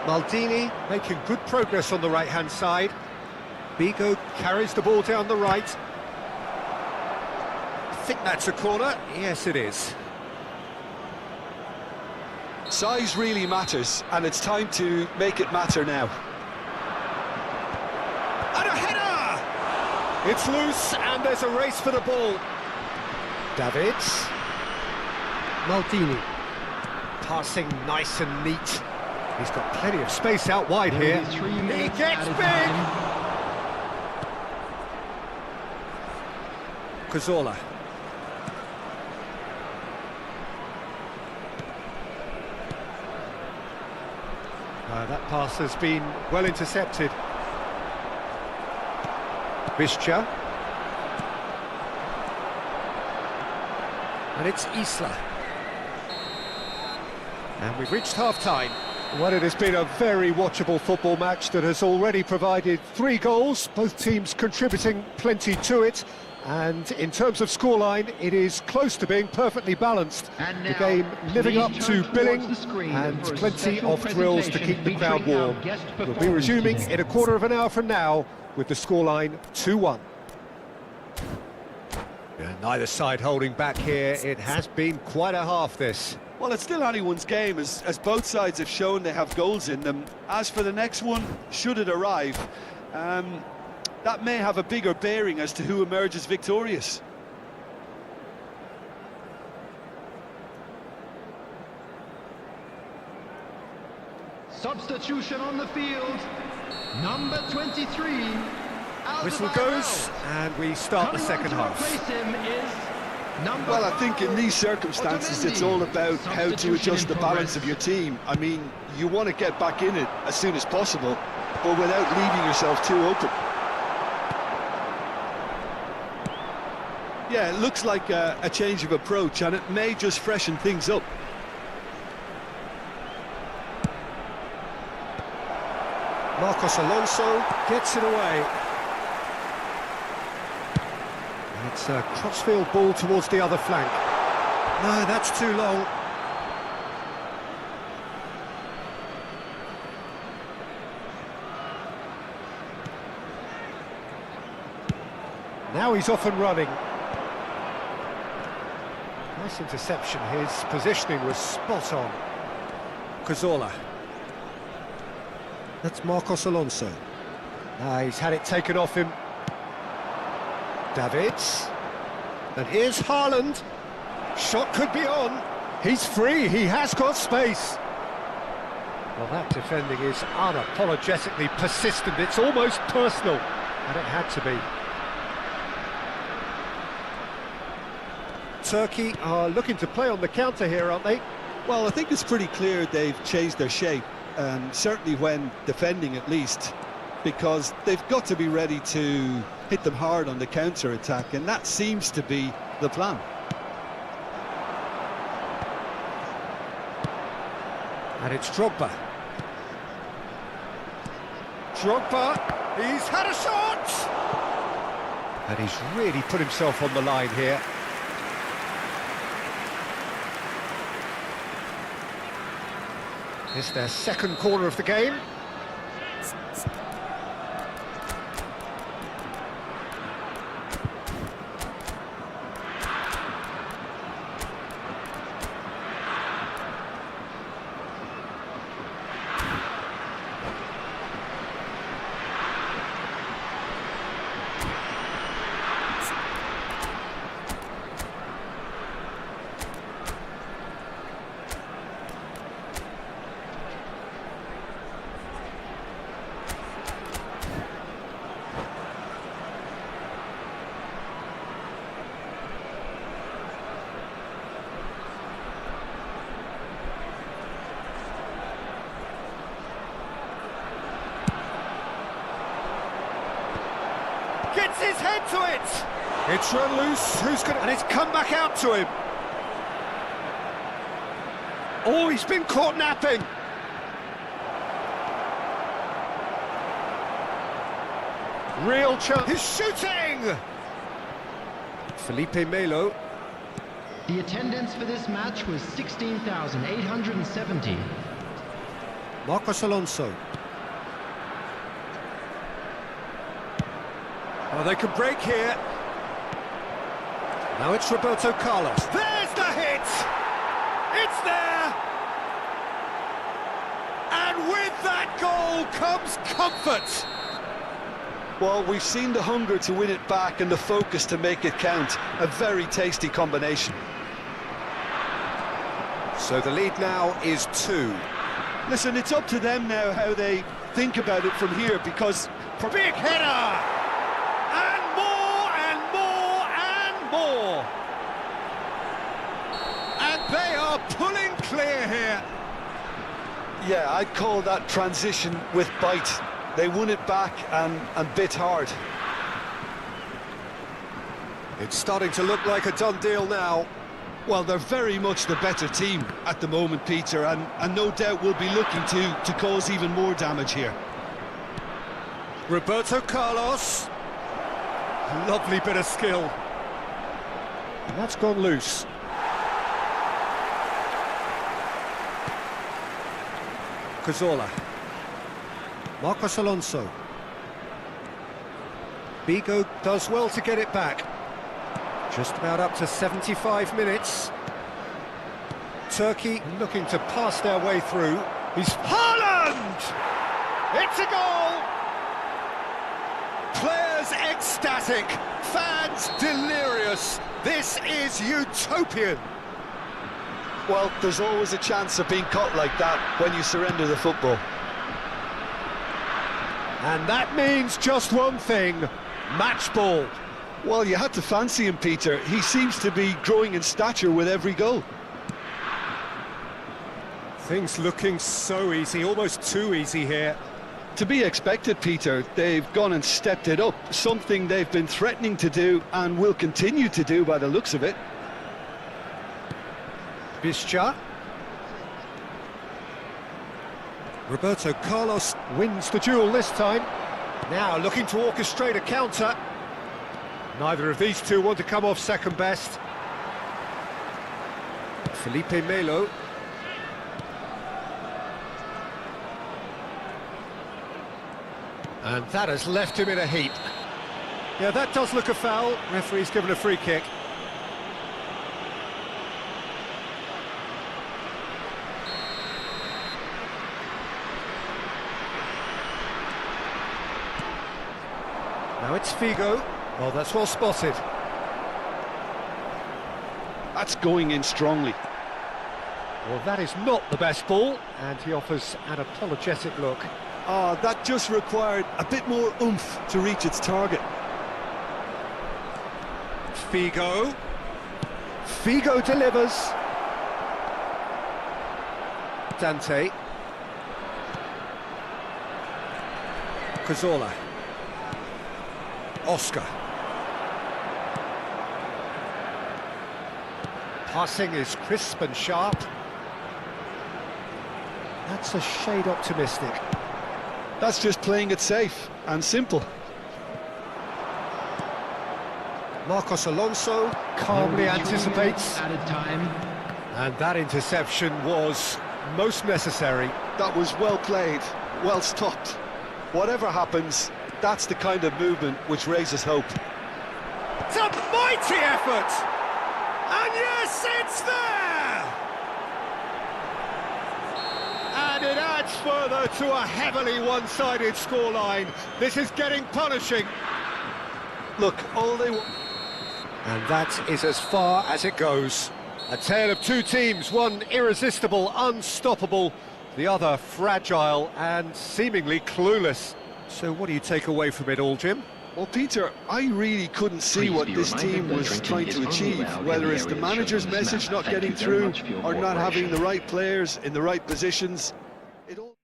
Maldini making good progress on the right-hand side. Bigo carries the ball down the right. I think that's a corner. Yes, it is. Size really matters, and it's time to make it matter now. And a header! It's loose, and there's a race for the ball. Davids. Maldini. Passing nice and neat. He's got plenty of space out wide here. He gets big! Cazorla. That pass has been well intercepted. Visca. And it's Isla. And we've reached half-time. Well, it has been a very watchable football match that has already provided 3 goals, both teams contributing plenty to it. And in terms of scoreline, it is close to being perfectly balanced. The game living up to billing and plenty of thrills to keep the crowd warm. We'll be resuming in a quarter of an hour from now with the scoreline 2-1. Neither side holding back here. It has been quite a half, this. Well, it's still anyone's game, as both sides have shown they have goals in them. As for the next one, should it arrive, that may have a bigger bearing as to who emerges victorious. Substitution on the field, number 23. Whistle goes, and we start the second half. Well, I think in these circumstances it's all about how to adjust the balance of your team. I mean, you want to get back in it as soon as possible, but without leaving yourself too open. Yeah, it looks like a change of approach, and it may just freshen things up. Marcos Alonso gets it away. And it's a crossfield ball towards the other flank. No, that's too long. Now he's off and running. Nice interception. His positioning was spot on. Cazorla. That's Marcos Alonso. He's had it taken off him. Davids. And here's Haaland. Shot could be on. He's free. He has got space. Well, that defending is unapologetically persistent. It's almost personal. And it had to be. Turkey are looking to play on the counter here, aren't they? Well, I think it's pretty clear they've changed their shape. certainly when defending at least, because they've got to be ready to hit them hard on the counter-attack, and that seems to be the plan. And it's Drogba. Drogba, he's had a shot! And he's really put himself on the line here. It's their second corner of the game. Gets his head to it! It's run loose, and it's come back out to him. Oh, he's been caught napping. Real chance. He's shooting! Felipe Melo. The attendance for this match was 16,870. Marcos Alonso. Oh, they could break here. Now it's Roberto Carlos. There's the hit! It's there! And with that goal comes comfort. Well, we've seen the hunger to win it back and the focus to make it count. A very tasty combination. So the lead now is 2. Listen, it's up to them now how they think about it from here, because... Big header! And more, and more, and more! And they are pulling clear here. Yeah, I'd call that transition with bite. They won it back and bit hard. It's starting to look like a done deal now. Well, they're very much the better team at the moment, Peter, and no doubt will be looking to cause even more damage here. Roberto Carlos. Lovely bit of skill. And that's gone loose. Cazorla. Marcos Alonso. Vigo does well to get it back. Just about up to 75 minutes. Turkey looking to pass their way through. He's Haaland! It's a goal! Players ecstatic, fans delirious. This is utopian. Well, there's always a chance of being caught like that when you surrender the football. And that means just one thing, match ball. Well, you had to fancy him, Peter. He seems to be growing in stature with every goal. Things looking so easy, almost too easy here. To be expected, Peter. They've gone and stepped it up, something they've been threatening to do and will continue to do by the looks of it. Buidget. Roberto Carlos wins the duel this time. Now looking to orchestrate a counter. Neither of these two want to come off second best. Felipe Melo. And that has left him in a heap. Yeah, that does look a foul. Referee's given a free kick. Now it's Figo. Well, that's well spotted. That's going in strongly. Well, that is not the best ball, and he offers an apologetic look. That just required a bit more oomph to reach its target. Figo. Figo delivers. Dante. Cazorla. Oscar. Passing is crisp and sharp. That's a shade optimistic. That's just playing it safe and simple. Marcos Alonso calmly anticipates. Added time. And that interception was most necessary. That was well played, well stopped. Whatever happens, that's the kind of movement which raises hope. It's a mighty effort! And yes, it's there! And it adds further to a heavily one-sided scoreline. This is getting punishing. Look, all they want... And that is as far as it goes. A tale of two teams, one irresistible, unstoppable, the other fragile and seemingly clueless. So what do you take away from it all, Jim? Well, Peter, I really couldn't see what this team was trying to achieve, whether it's the manager's message not getting through or not having the right players in the right positions. It all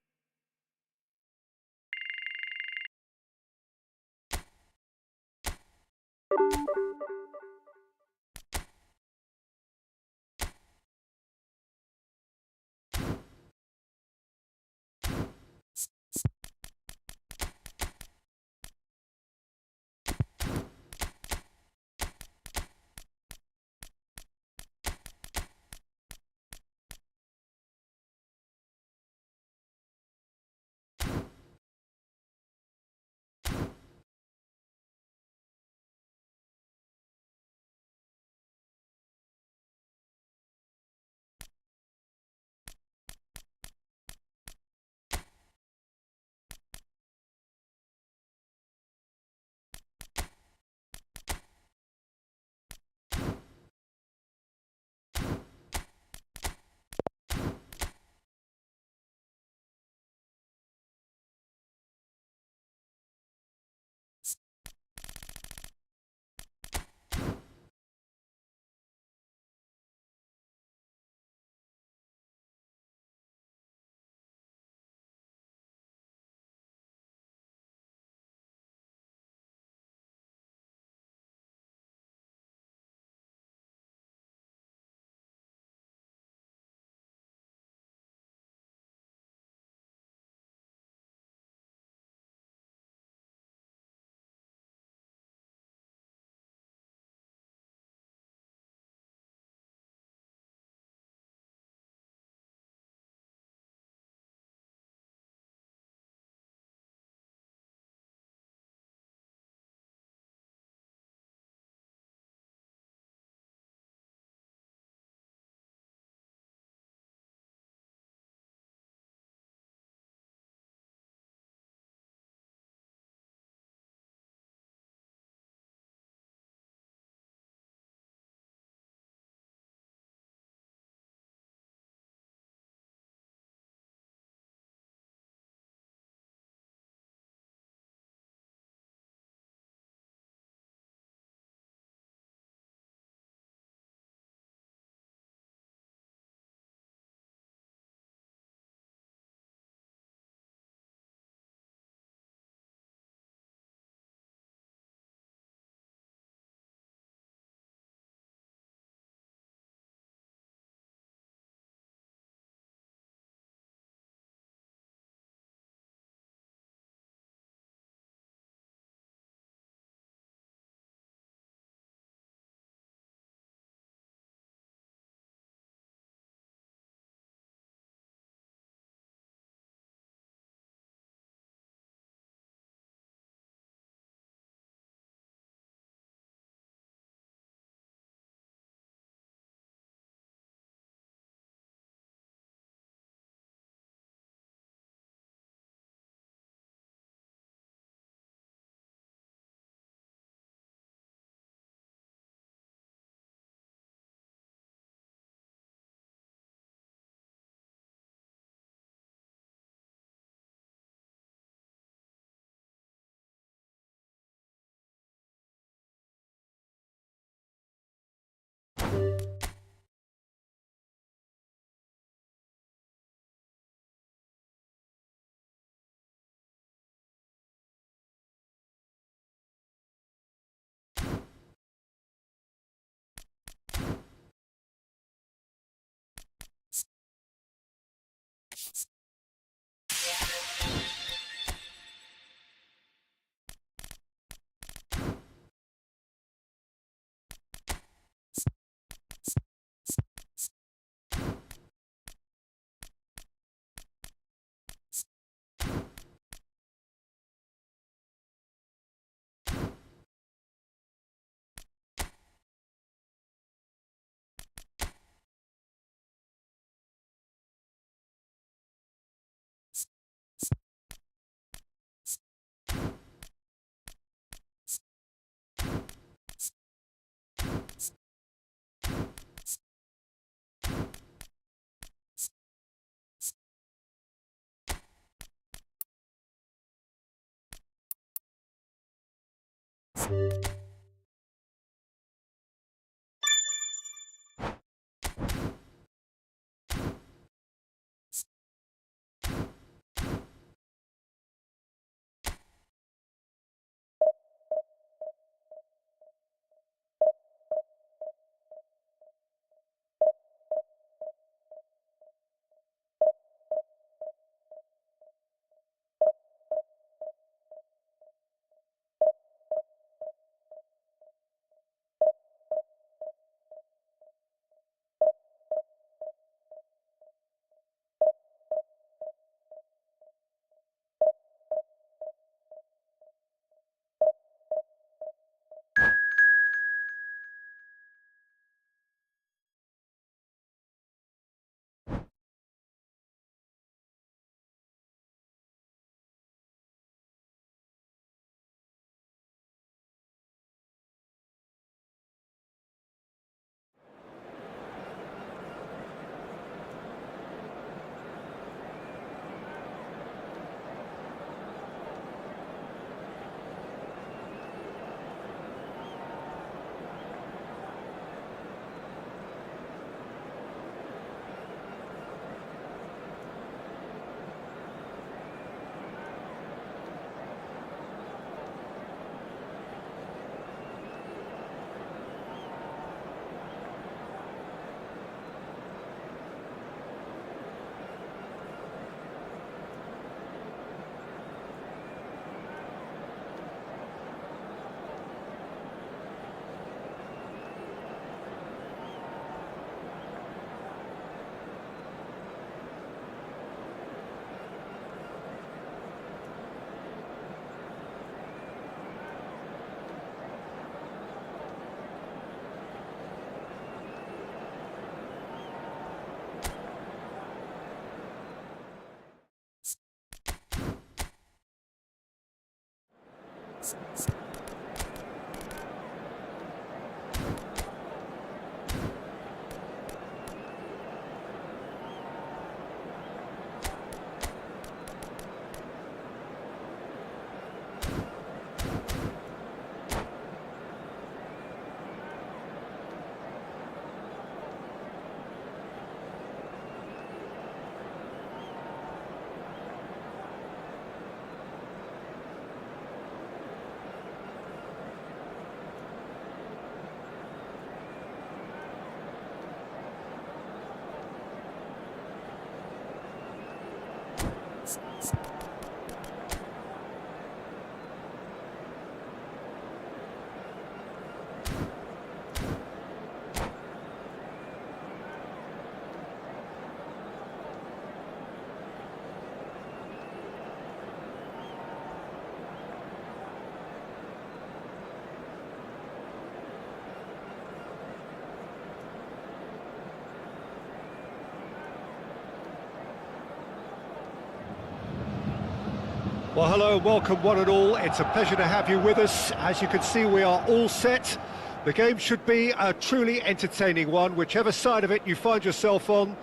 Well, hello, welcome one and all. It's a pleasure to have you with us. As you can see, we are all set. The game should be a truly entertaining one, whichever side of it you find yourself on.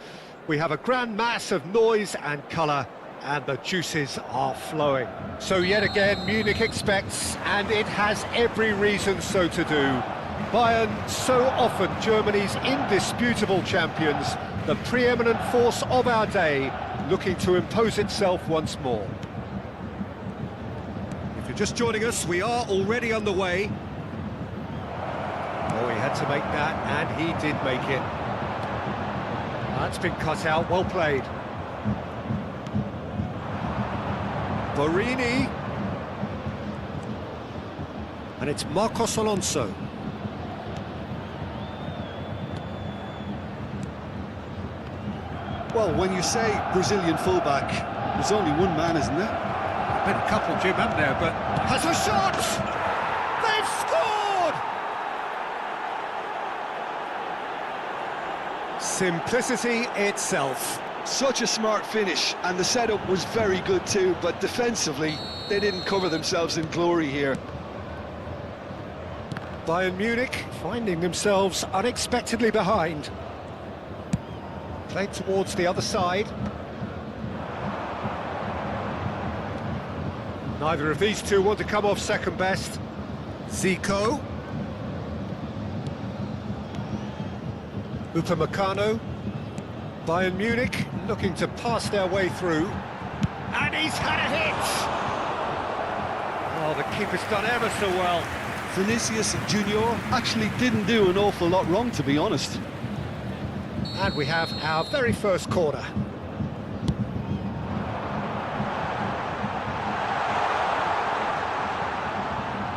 We have a grand mass of noise and colour, and the juices are flowing. So yet again, Munich expects, and it has every reason so to do. Bayern, so often Germany's indisputable champions, the preeminent force of our day, looking to impose itself once more. If you're just joining us, we are already underway. Oh, he had to make that, and he did make it. That's been cut out, well played. Borini. And it's Marcos Alonso. Well, when you say Brazilian fullback, there's only one man, isn't there? Been a couple, Jim, haven't there, but has a shot! They've scored! Simplicity itself. Such a smart finish, and the setup was very good too, but defensively, they didn't cover themselves in glory here. Bayern Munich finding themselves unexpectedly behind. Played towards the other side. Neither of these two want to come off second best. Zico. Upamecano. Bayern Munich looking to pass their way through. And he's had a hit! Oh, the keeper's done ever so well. Vinicius Junior actually didn't do an awful lot wrong, to be honest. And we have our very first corner.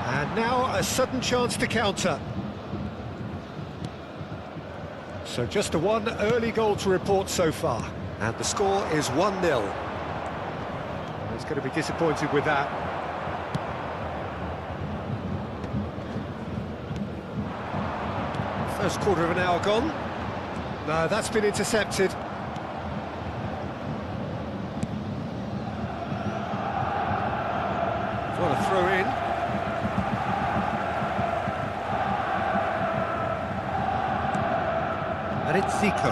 And now a sudden chance to counter. So just a one early goal to report so far. And the score is 1-0. He's going to be disappointed with that. First quarter of an hour gone. No, that's been intercepted. What a throw in. And it's Zico.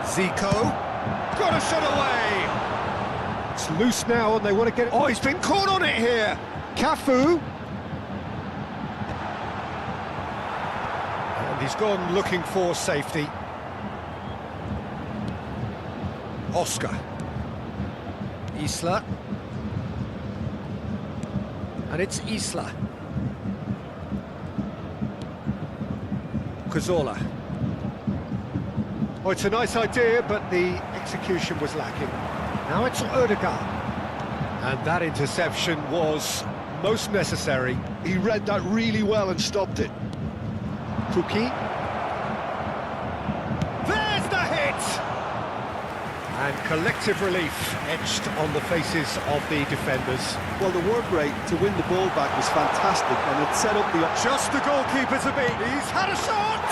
Zico. Got a shot away. It's loose now and they want to get it. Oh, he's been caught on it here. Cafu. And he's gone looking for safety. Oscar. Isla. And it's Isla. Cazorla. Oh, it's a nice idea, but the execution was lacking. Now it's Odegaard. And that interception was most necessary. He read that really well and stopped it. Pukki. There's the hit! And collective relief etched on the faces of the defenders. Well, the work rate to win the ball back was fantastic, and it set up the... Just the goalkeeper to beat. He's had a shot!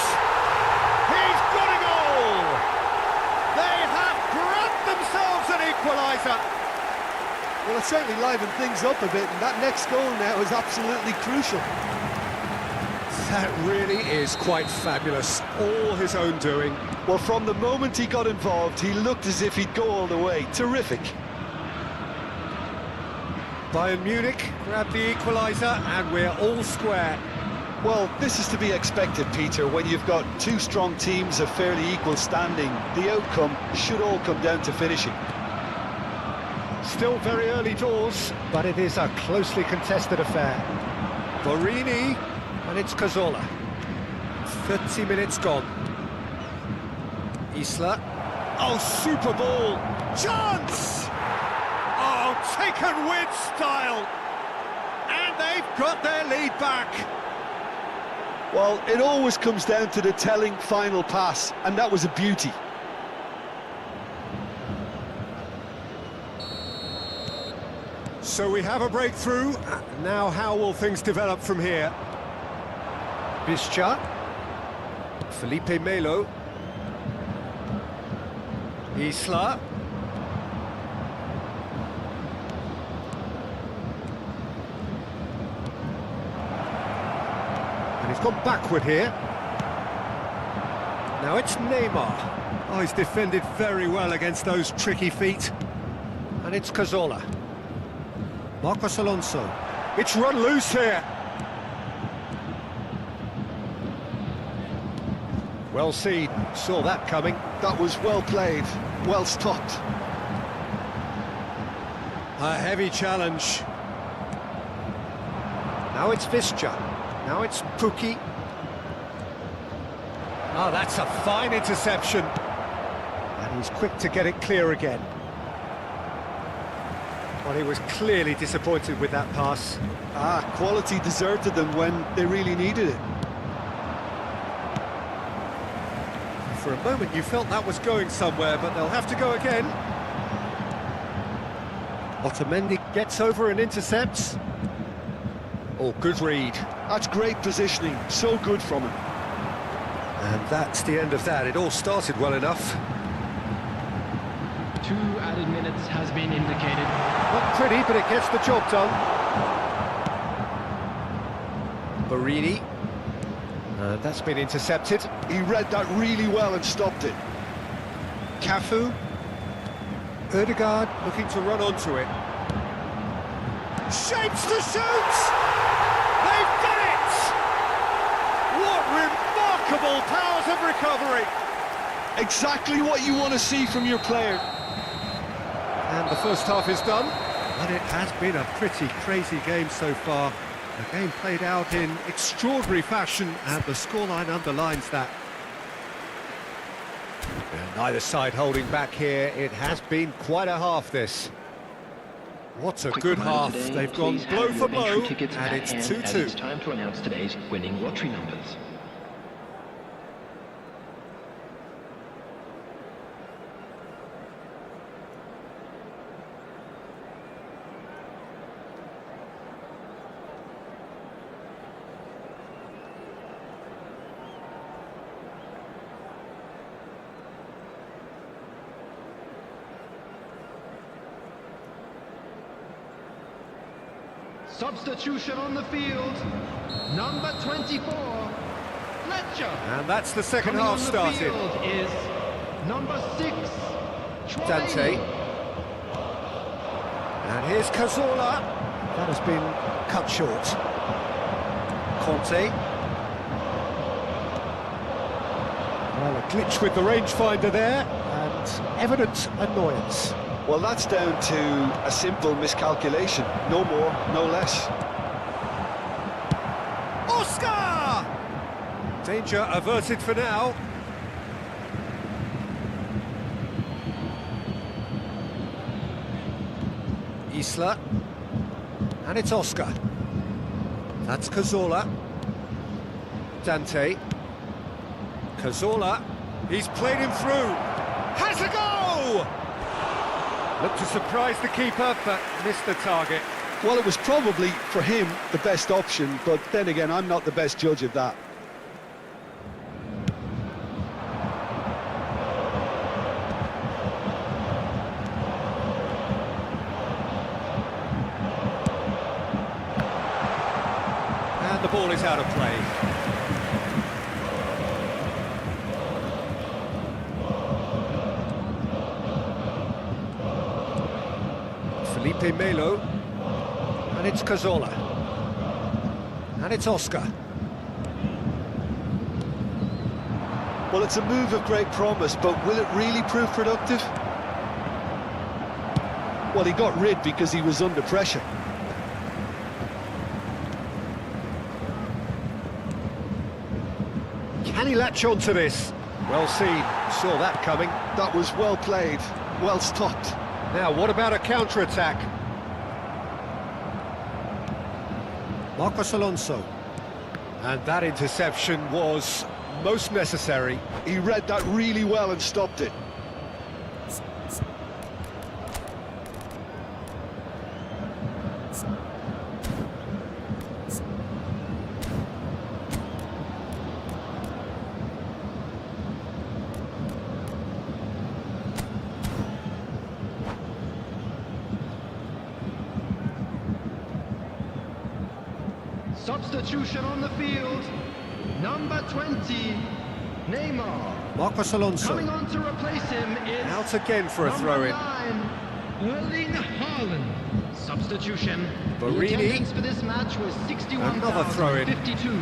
He's got a goal! They have grabbed themselves an equaliser. Well, it certainly livened things up a bit, and that next goal now is absolutely crucial. That really is quite fabulous. All his own doing. Well, from the moment he got involved, he looked as if he'd go all the way. Terrific. Bayern Munich grabbed the equaliser, and we're all square. Well, this is to be expected, Peter. When you've got two strong teams of fairly equal standing, the outcome should all come down to finishing. Still very early doors, but it is a closely contested affair. Borini, and it's Cazorla. 30 minutes gone. Isla. Oh, super ball! Chance! Oh, taken with style! And they've got their lead back. Well, it always comes down to the telling final pass, and that was a beauty. So we have a breakthrough. Now how will things develop from here? Bischa. Felipe Melo. Isla. And he's gone backward here. Now it's Neymar. Oh, he's defended very well against those tricky feet. And it's Cazorla. Marcos Alonso. It's run loose here. Well seen, saw that coming. That was well played, well stopped. A heavy challenge. Now it's Visca. Now it's Pukki. Oh, that's a fine interception. And he's quick to get it clear again. Well, he was clearly disappointed with that pass. Quality deserted them when they really needed it. For a moment you felt that was going somewhere, but they'll have to go again. Otamendi gets over and intercepts. Oh, good read. That's great positioning, so good from him. And that's the end of that. It all started well enough. 2 added minutes has been indicated. Not pretty, but it gets the job done. Borini. That's been intercepted. He read that really well and stopped it. Cafu. Ødegaard looking to run onto it. Shapes to shoot! They've done it! What remarkable powers of recovery! Exactly what you want to see from your player. And the first half is done, and it has been a pretty crazy game so far. The game played out in extraordinary fashion, and the scoreline underlines that. And neither side holding back here. It has been quite a half, this. What a good half. They've gone blow for blow, and it's 2-2. It's time to announce today's winning lottery numbers. Substitution on the field, number 24, Fletcher. And that's the second half started. Field is number 6, Dante. And here's Cazorla. That has been cut short. Conte. Well, a glitch with the rangefinder there, and evident annoyance. Well, that's down to a simple miscalculation. No more, no less. Oscar! Danger averted for now. Isla. And it's Oscar. That's Cazorla. Dante. Cazorla. He's played him through. Has a go! Looked to surprise the keeper, but missed the target. Well, it was probably, for him, the best option, but then again, I'm not the best judge of that. And the ball is out of play. Felipe Melo, and it's Cazorla, and it's Oscar. Well, it's a move of great promise, but will it really prove productive? Well, he got rid because he was under pressure. Can he latch on to this? Well seen, saw that coming. That was well played, well stopped. Now, what about a counter-attack? Marcos Alonso. And that interception was most necessary. He read that really well and stopped it. Substitution on the field, number 20, Neymar. Marcos Alonso. Coming on to replace him is Out again for a throw-in. 9, Erling Haaland. Substitution. Barini. The attendance for this match was Another throw-in. 61,052.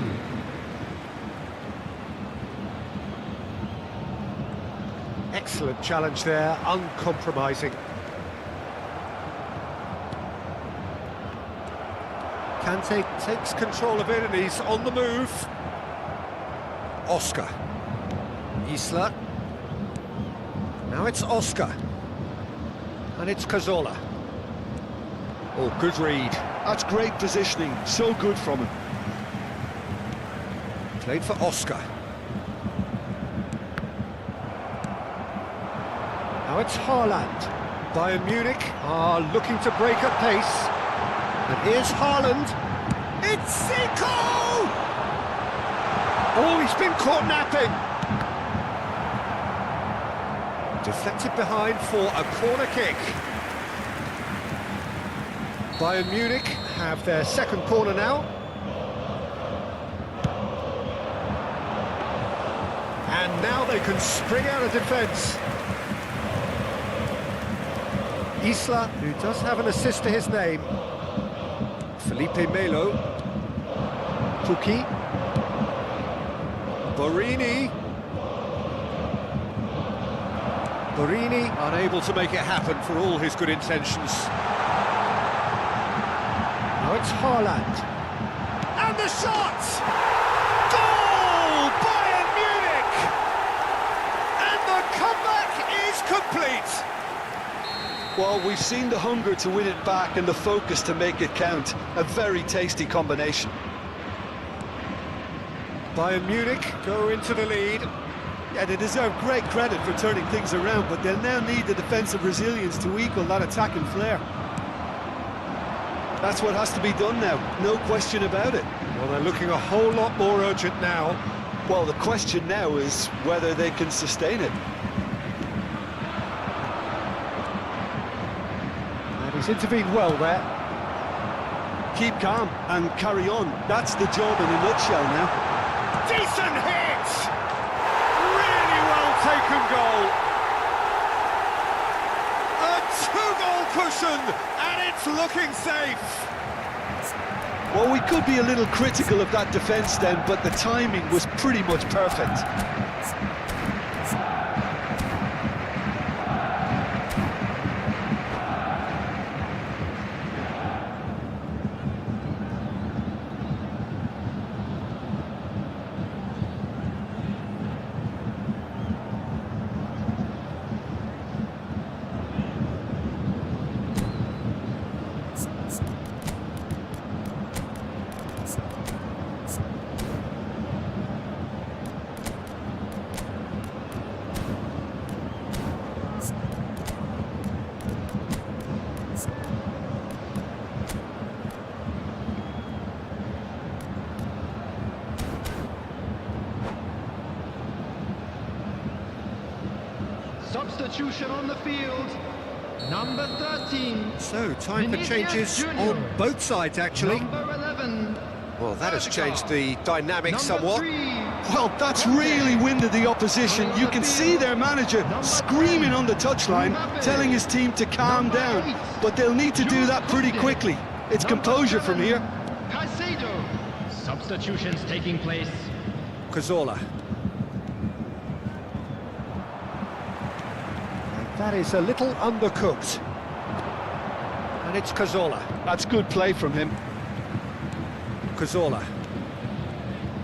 Excellent challenge there, uncompromising. Kante takes control of it and he's on the move. Oscar. Isla. Now it's Oscar. And it's Cazorla. Oh, good read. That's great positioning, so good from him. Played for Oscar. Now it's Haaland. Bayern Munich are looking to break at pace. And here's Haaland. It's Zico! Oh, he's been caught napping. Deflected behind for a corner kick. Bayern Munich have their second corner now. And now they can spring out of defence. Isla, who does have an assist to his name. Felipe Melo. Puki. Borini. Borini unable to make it happen for all his good intentions. Now it's Haaland. And the shot! Goal! Bayern Munich! And the comeback is complete! Well, we've seen the hunger to win it back and the focus to make it count. A very tasty combination. Bayern Munich go into the lead. Yeah, they deserve great credit for turning things around, but they'll now need the defensive resilience to equal that attacking flair. That's what has to be done now, no question about it. Well, they're looking a whole lot more urgent now. Well, the question now is whether they can sustain it. And he's intervened well there. Keep calm and carry on. That's the job in a nutshell now. Decent hit! Really well taken goal. A two-goal cushion, and it's looking safe. Well, we could be a little critical of that defence then, but the timing was pretty much perfect. Substitution on the field, number 13. So, time for Vinicius changes Junior. on both sides, actually. Number 11. Well, that has changed the dynamic somewhat. 3. Well, that's really winded the opposition. You can see their manager screaming on the touchline, telling his team to calm down. But they'll need to do that pretty quickly. It's composure from here. Caicedo. Substitutions taking place. Cazorla. That is a little undercooked. And it's Cazorla. That's good play from him. Cazorla.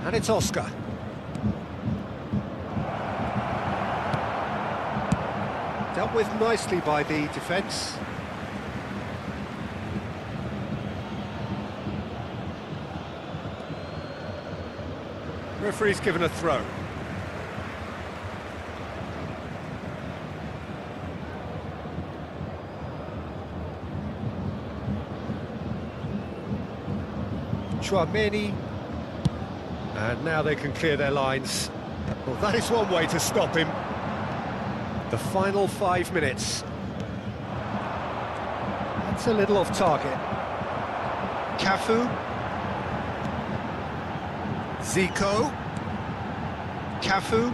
And it's Oscar. Dealt with nicely by the defence. Referee's given a throw. Chouameni, and now they can clear their lines. Well, that is one way to stop him. The final 5 minutes. That's a little off target. Cafu. Zico. Cafu.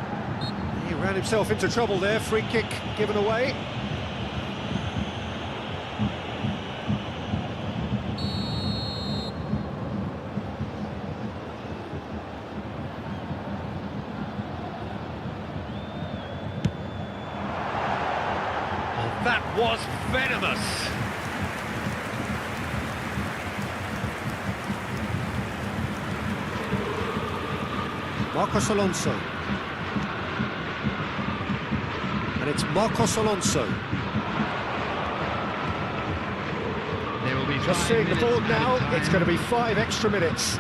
He ran himself into trouble there. Free kick given away. That was venomous. Marcos Alonso. And it's Marcos Alonso. There will be Just seeing the board now, it's going to be 5 extra minutes.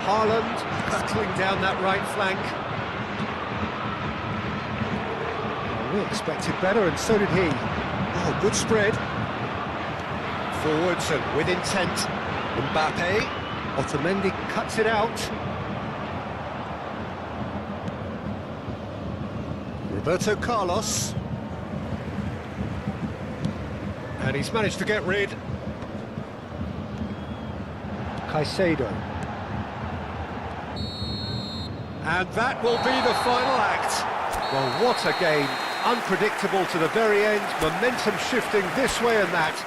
Haaland battling down that right flank. We expected better, and so did he. Oh, good spread. Forwards and with intent. Mbappe. Otamendi cuts it out. Roberto Carlos. And he's managed to get rid. Caicedo. And that will be the final act. Well, what a game. unpredictable to the very end, momentum shifting this way and that.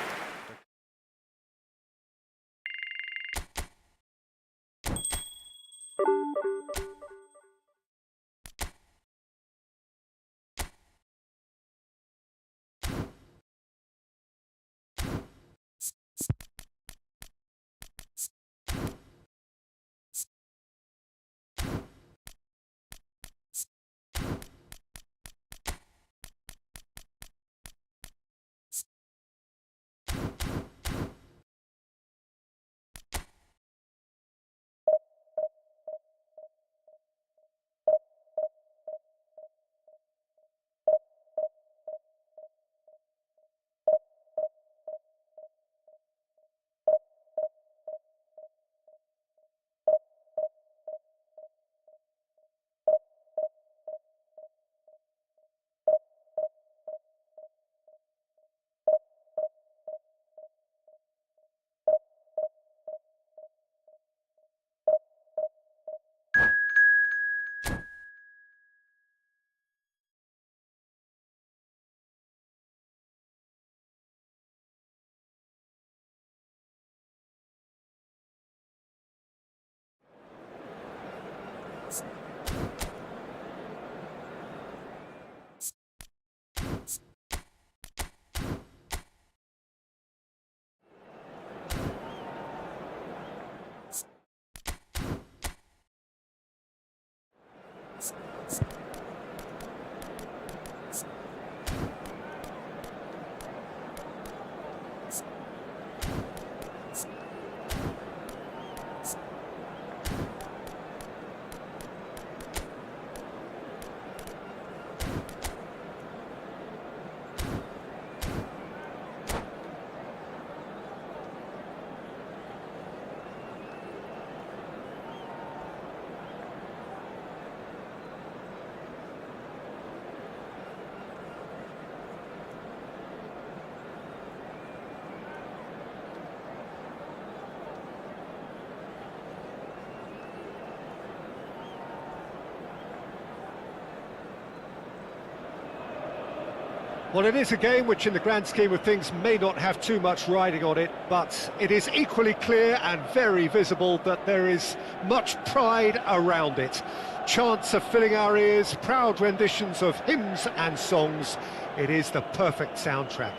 Well, it is a game which in the grand scheme of things may not have too much riding on it, but it is equally clear and very visible that there is much pride around it. Chants are filling our ears, proud renditions of hymns and songs. It is the perfect soundtrack.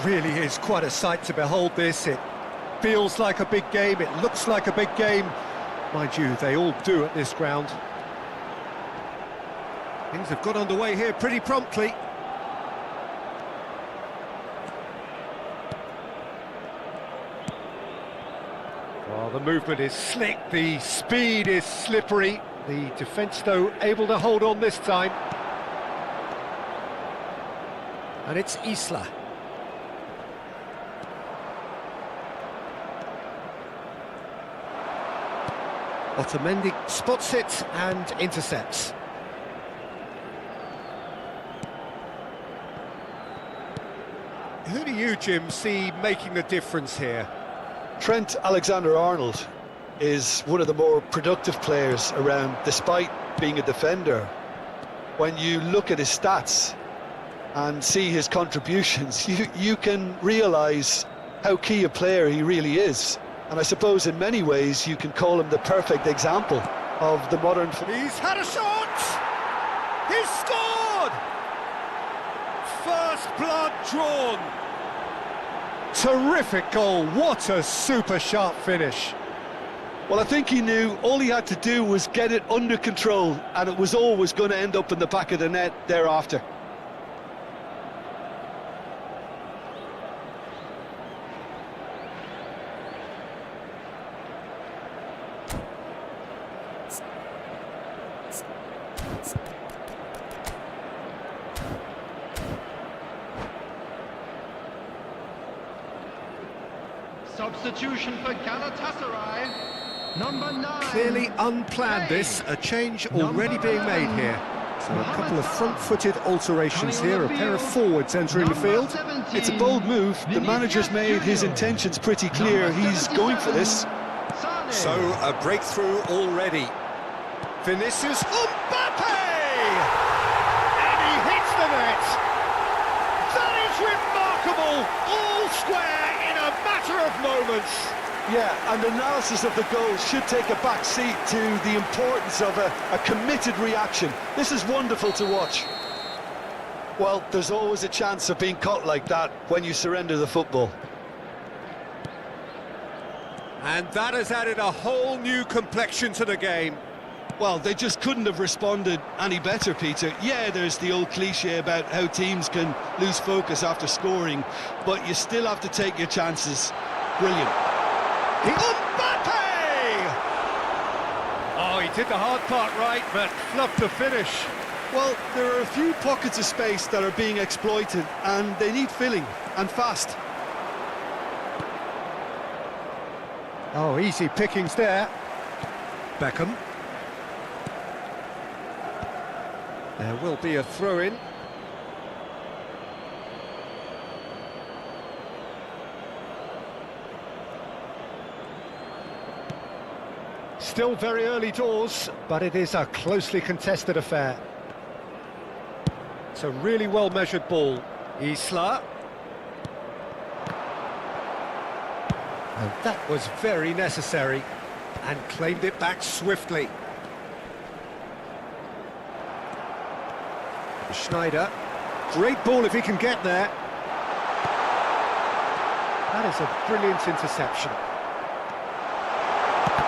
Really is quite a sight to behold this. It feels like a big game, it looks like a big game. Mind you, they all do at this ground. Things have got underway here pretty promptly. Well, the movement is slick, the speed is slippery. The defence, though, able to hold on this time. And it's Isla. Otamendi spots it and intercepts. Who do you, Jim, see making the difference here? Trent Alexander-Arnold is one of the more productive players around, despite being a defender. When you look at his stats and see his contributions, you can realise how key a player he really is. And I suppose in many ways you can call him the perfect example of the modern... He's had a shot! He's scored! First blood drawn. Terrific goal, what a super sharp finish. Well, I think he knew all he had to do was get it under control, and it was always going to end up in the back of the net thereafter. Substitution for Galatasaray, number 9. Clearly unplanned this, a change already being made here. So a couple of front-footed alterations here, a pair of forwards entering the field. It's a bold move, the manager's made his intentions pretty clear, he's going for this. So a breakthrough already. Vinicius Mbappe! And he hits the net! That is remarkable! All square in a matter of moments! Yeah, and analysis of the goal should take a back seat to the importance of a committed reaction. This is wonderful to watch. Well, there's always a chance of being caught like that when you surrender the football. And that has added a whole new complexion to the game. Well, they just couldn't have responded any better, Peter. Yeah, there's the old cliche about how teams can lose focus after scoring, but you still have to take your chances. Brilliant. Mbappe! Oh, he did the hard part right, but fluffed the finish. Well, there are a few pockets of space that are being exploited, and they need filling, and fast. Oh, easy pickings there. Beckham. There will be a throw-in. Still very early doors, but it is a closely contested affair. It's a really well-measured ball. Isla. And that was very necessary, and claimed it back swiftly. Schneider. Great ball if he can get there. That is a brilliant interception.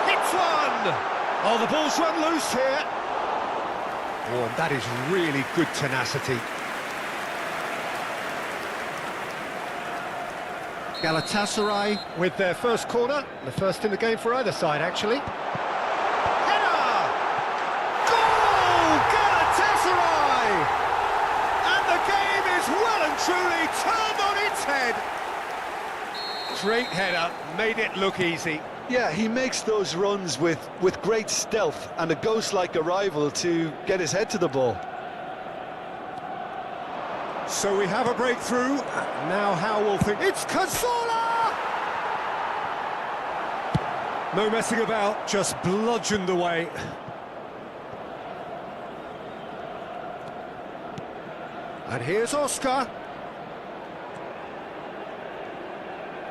Hits one! Oh, the ball's run loose here. Oh, and that is really good tenacity. Galatasaray with their first corner, the first in the game for either side, actually. Header! Goal! Galatasaray! And the game is well and truly turned on its head. Great header, made it look easy. Yeah, he makes those runs with great stealth and a ghost-like arrival to get his head to the ball. So we have a breakthrough. Now Howe will think, it's Cazorla! No messing about, just bludgeoned away. And here's Oscar.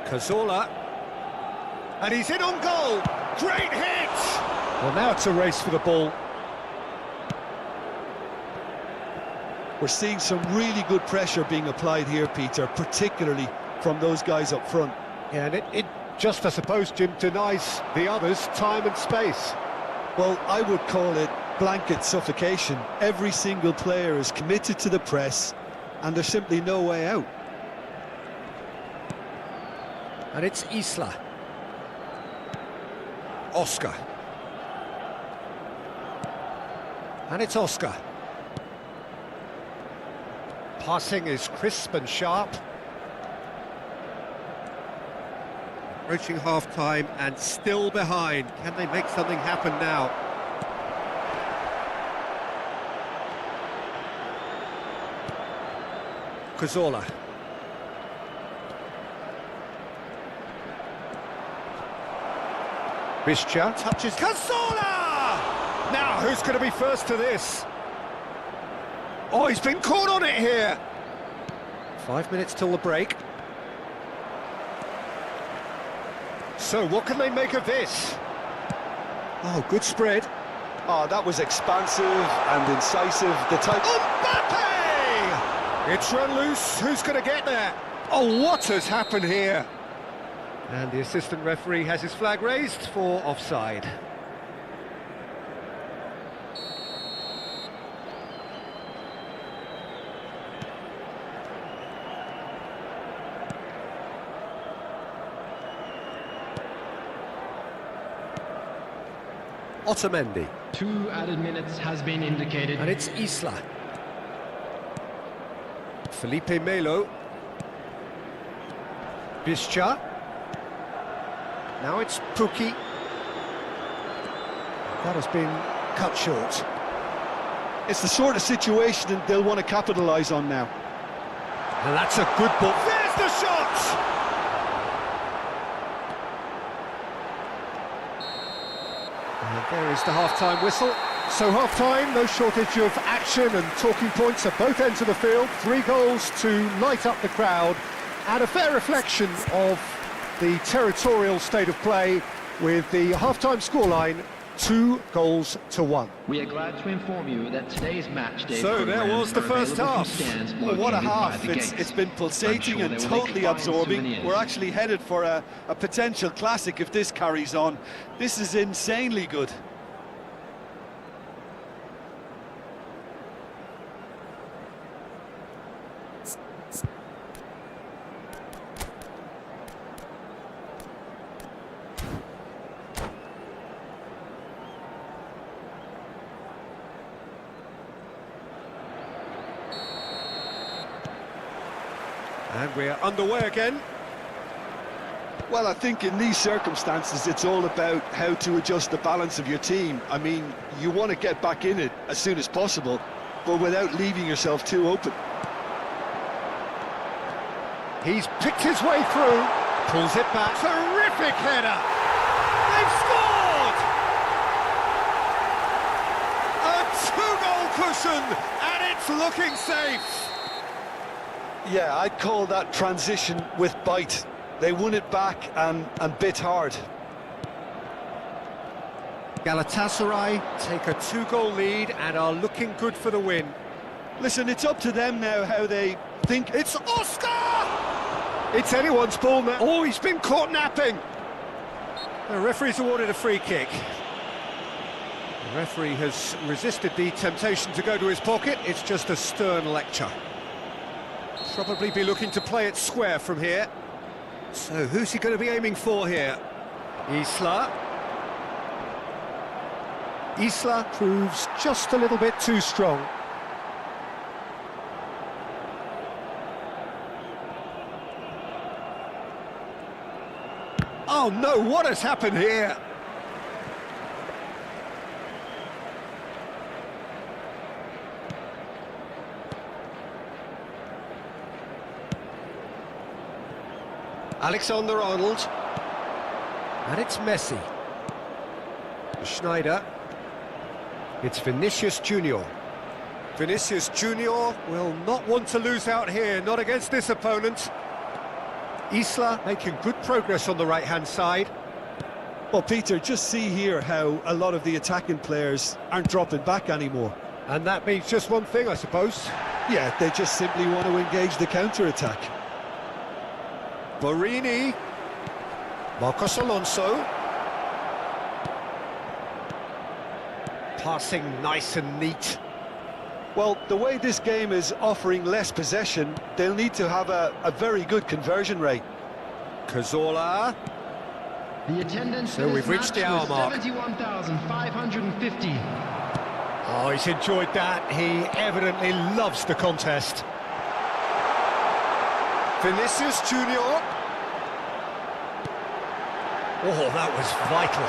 Cazorla. And he's in on goal. Great hit! Well, now it's a race for the ball. We're seeing some really good pressure being applied here, Peter, particularly from those guys up front. Yeah, and it just, I suppose, Jim, denies the others time and space. Well, I would call it blanket suffocation. Every single player is committed to the press, and there's simply no way out. And it's Isla. Oscar. And it's Oscar. Passing is crisp and sharp. Approaching half-time and still behind. Can they make something happen now? Cazorla. Bischa touches Cazorla! Now, who's going to be first to this? Oh, he's been caught on it here! 5 minutes till the break. So, what can they make of this? Oh, good spread. Oh, that was expansive and incisive. The type... Mbappe! It's run loose. Who's going to get there? Oh, what has happened here? And the assistant referee has his flag raised for offside. Otamendi. 2 added minutes has been indicated. And it's Isla. Felipe Melo. Bischa. Now it's Pukki. That has been cut short. It's the sort of situation they'll want to capitalise on now. And that's a good ball. There's the shot! And there is the half-time whistle. So half-time, no shortage of action and talking points at both ends of the field. 3 goals to light up the crowd, and a fair reflection of the territorial state of play, with the half-time scoreline 2-1. We are glad to inform you that today's match day So there was the first half. Well, what a half. It's been pulsating and totally absorbing. We're actually headed for a potential classic if this carries on. This is insanely good. And we're underway again. Well, I think in these circumstances, it's all about how to adjust the balance of your team. I mean, you want to get back in it as soon as possible, but without leaving yourself too open. He's picked his way through, pulls it back. Terrific header! They've scored! A 2-goal cushion, and it's looking safe. Yeah, I'd call that transition with bite. They won it back and bit hard. Galatasaray take a 2-goal lead and are looking good for the win. Listen, it's up to them now how they think. It's Oscar! It's anyone's ball now. Oh, he's been caught napping. The referee's awarded a free kick. The referee has resisted the temptation to go to his pocket. It's just a stern lecture. Probably be looking to play it square from here. So who's he going to be aiming for here? Isla. Isla proves just a little bit too strong. Oh no, what has happened here? Alexander-Arnold, and it's Messi. Schneider. It's Vinicius Junior. Vinicius Junior will not want to lose out here, not against this opponent. Isla making good progress on the right-hand side. Well, Peter, just see here how a lot of the attacking players aren't dropping back anymore. And that means just one thing, I suppose. Yeah, they just simply want to engage the counter-attack. Borini, Marcos Alonso, passing nice and neat. Well, the way this game is offering less possession, they'll need to have a very good conversion rate. Cazorla. The attendance So we've reached the hour mark. 71,550. Oh, he's enjoyed that. He evidently loves the contest. Vinicius Junior. Oh, that was vital.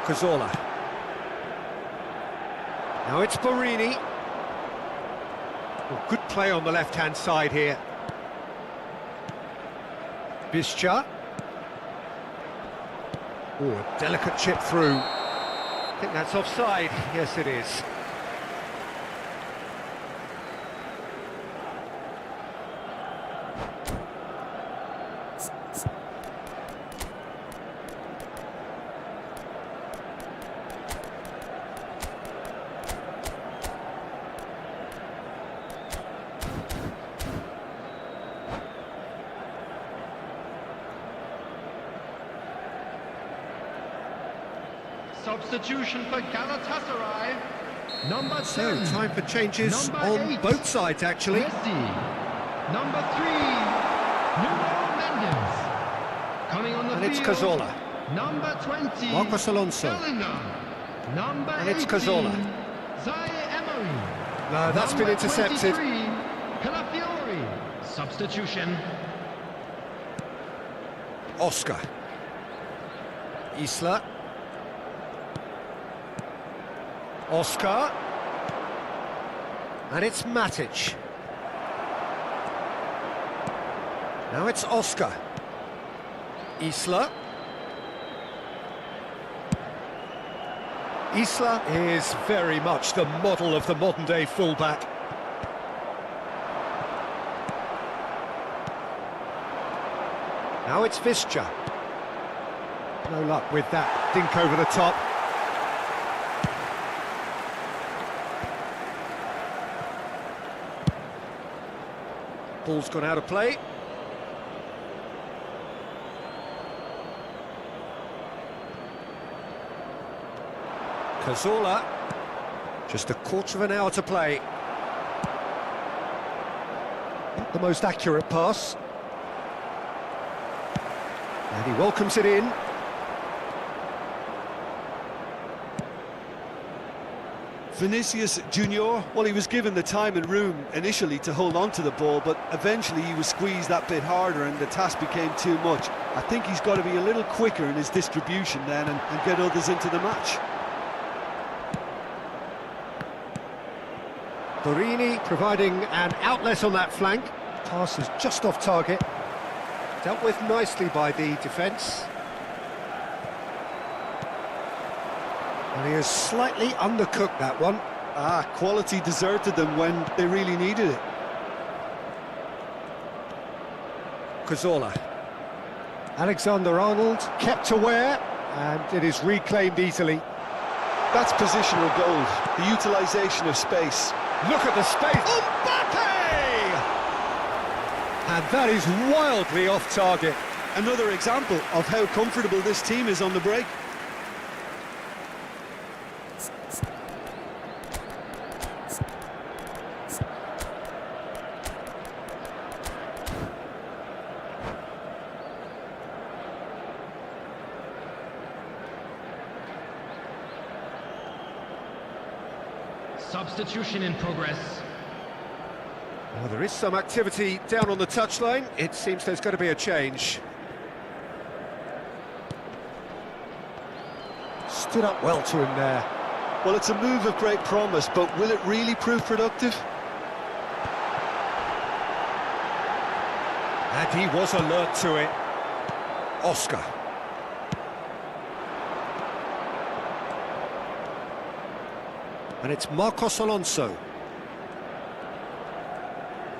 Cazorla. Now it's Borini. Oh, good play on the left-hand side here. Bischa. Oh, a delicate chip through. I think that's offside. Yes, it is. Substitution for Galatasaray. Number 10. So, time for changes Number on 8. both sides, actually. Messi. Number 3. Nuno Mendes. Coming on the And it's field. Cazorla. Number 20. Marcos Alonso. Bellingham. Number And it's 18, Cazorla. Zaire Emery. No, that's been Number intercepted. 23, Calafiori. Substitution. Oscar. Isla. Oscar. And it's Matic. Now it's Oscar. Isla. Isla is very much the model of the modern-day fullback. Now it's Visca. No luck with that. Dink over the top. Ball's gone out of play. Cazorla. Just a quarter of an hour to play. Not the most accurate pass. And he welcomes it in. Vinicius Junior, well, he was given the time and room initially to hold on to the ball, but eventually he was squeezed that bit harder and the task became too much. I think he's got to be a little quicker in his distribution then and get others into the match. Borini providing an outlet on that flank. Pass is just off target. Dealt with nicely by the defence. And he has slightly undercooked that one. Quality deserted them when they really needed it. Cazorla. Alexander-Arnold kept aware, and it is reclaimed easily. That's positional gold, the utilisation of space. Look at the space. Mbappe! And that is wildly off target. Another example of how comfortable this team is on the break. Substitution in progress. Well, there is some activity down on the touchline. It seems there's got to be a change. Stood up well to him there. Well, it's a move of great promise, but will it really prove productive? And he was alert to it. Oscar. And it's Marcos Alonso.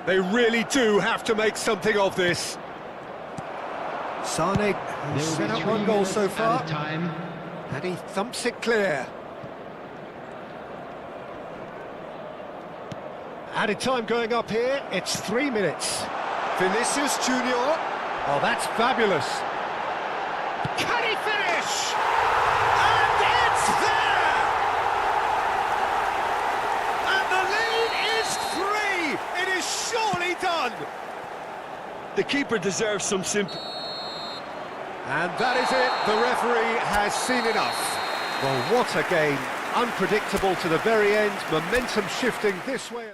They really do have to make something of this. Sane has set up one goal so far. And he thumps it clear. Added time going up here, it's 3 minutes. Vinicius Junior. Oh, that's fabulous. Can he finish? And it's there! And the lead is 3! It is surely done! The keeper deserves some sympathy. And that is it, the referee has seen enough. Well, what a game. Unpredictable to the very end, momentum shifting this way.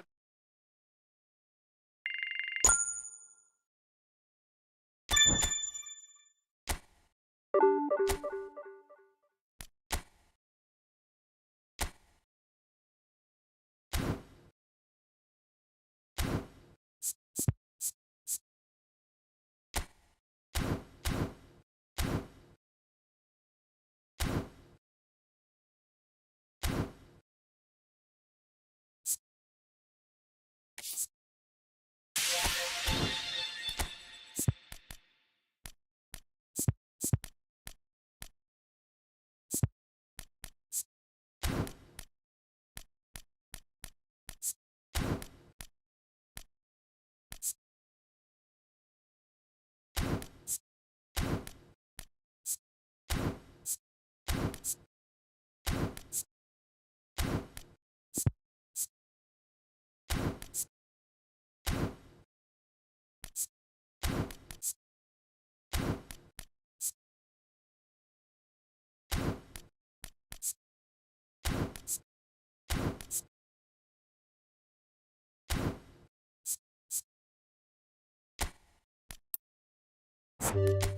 You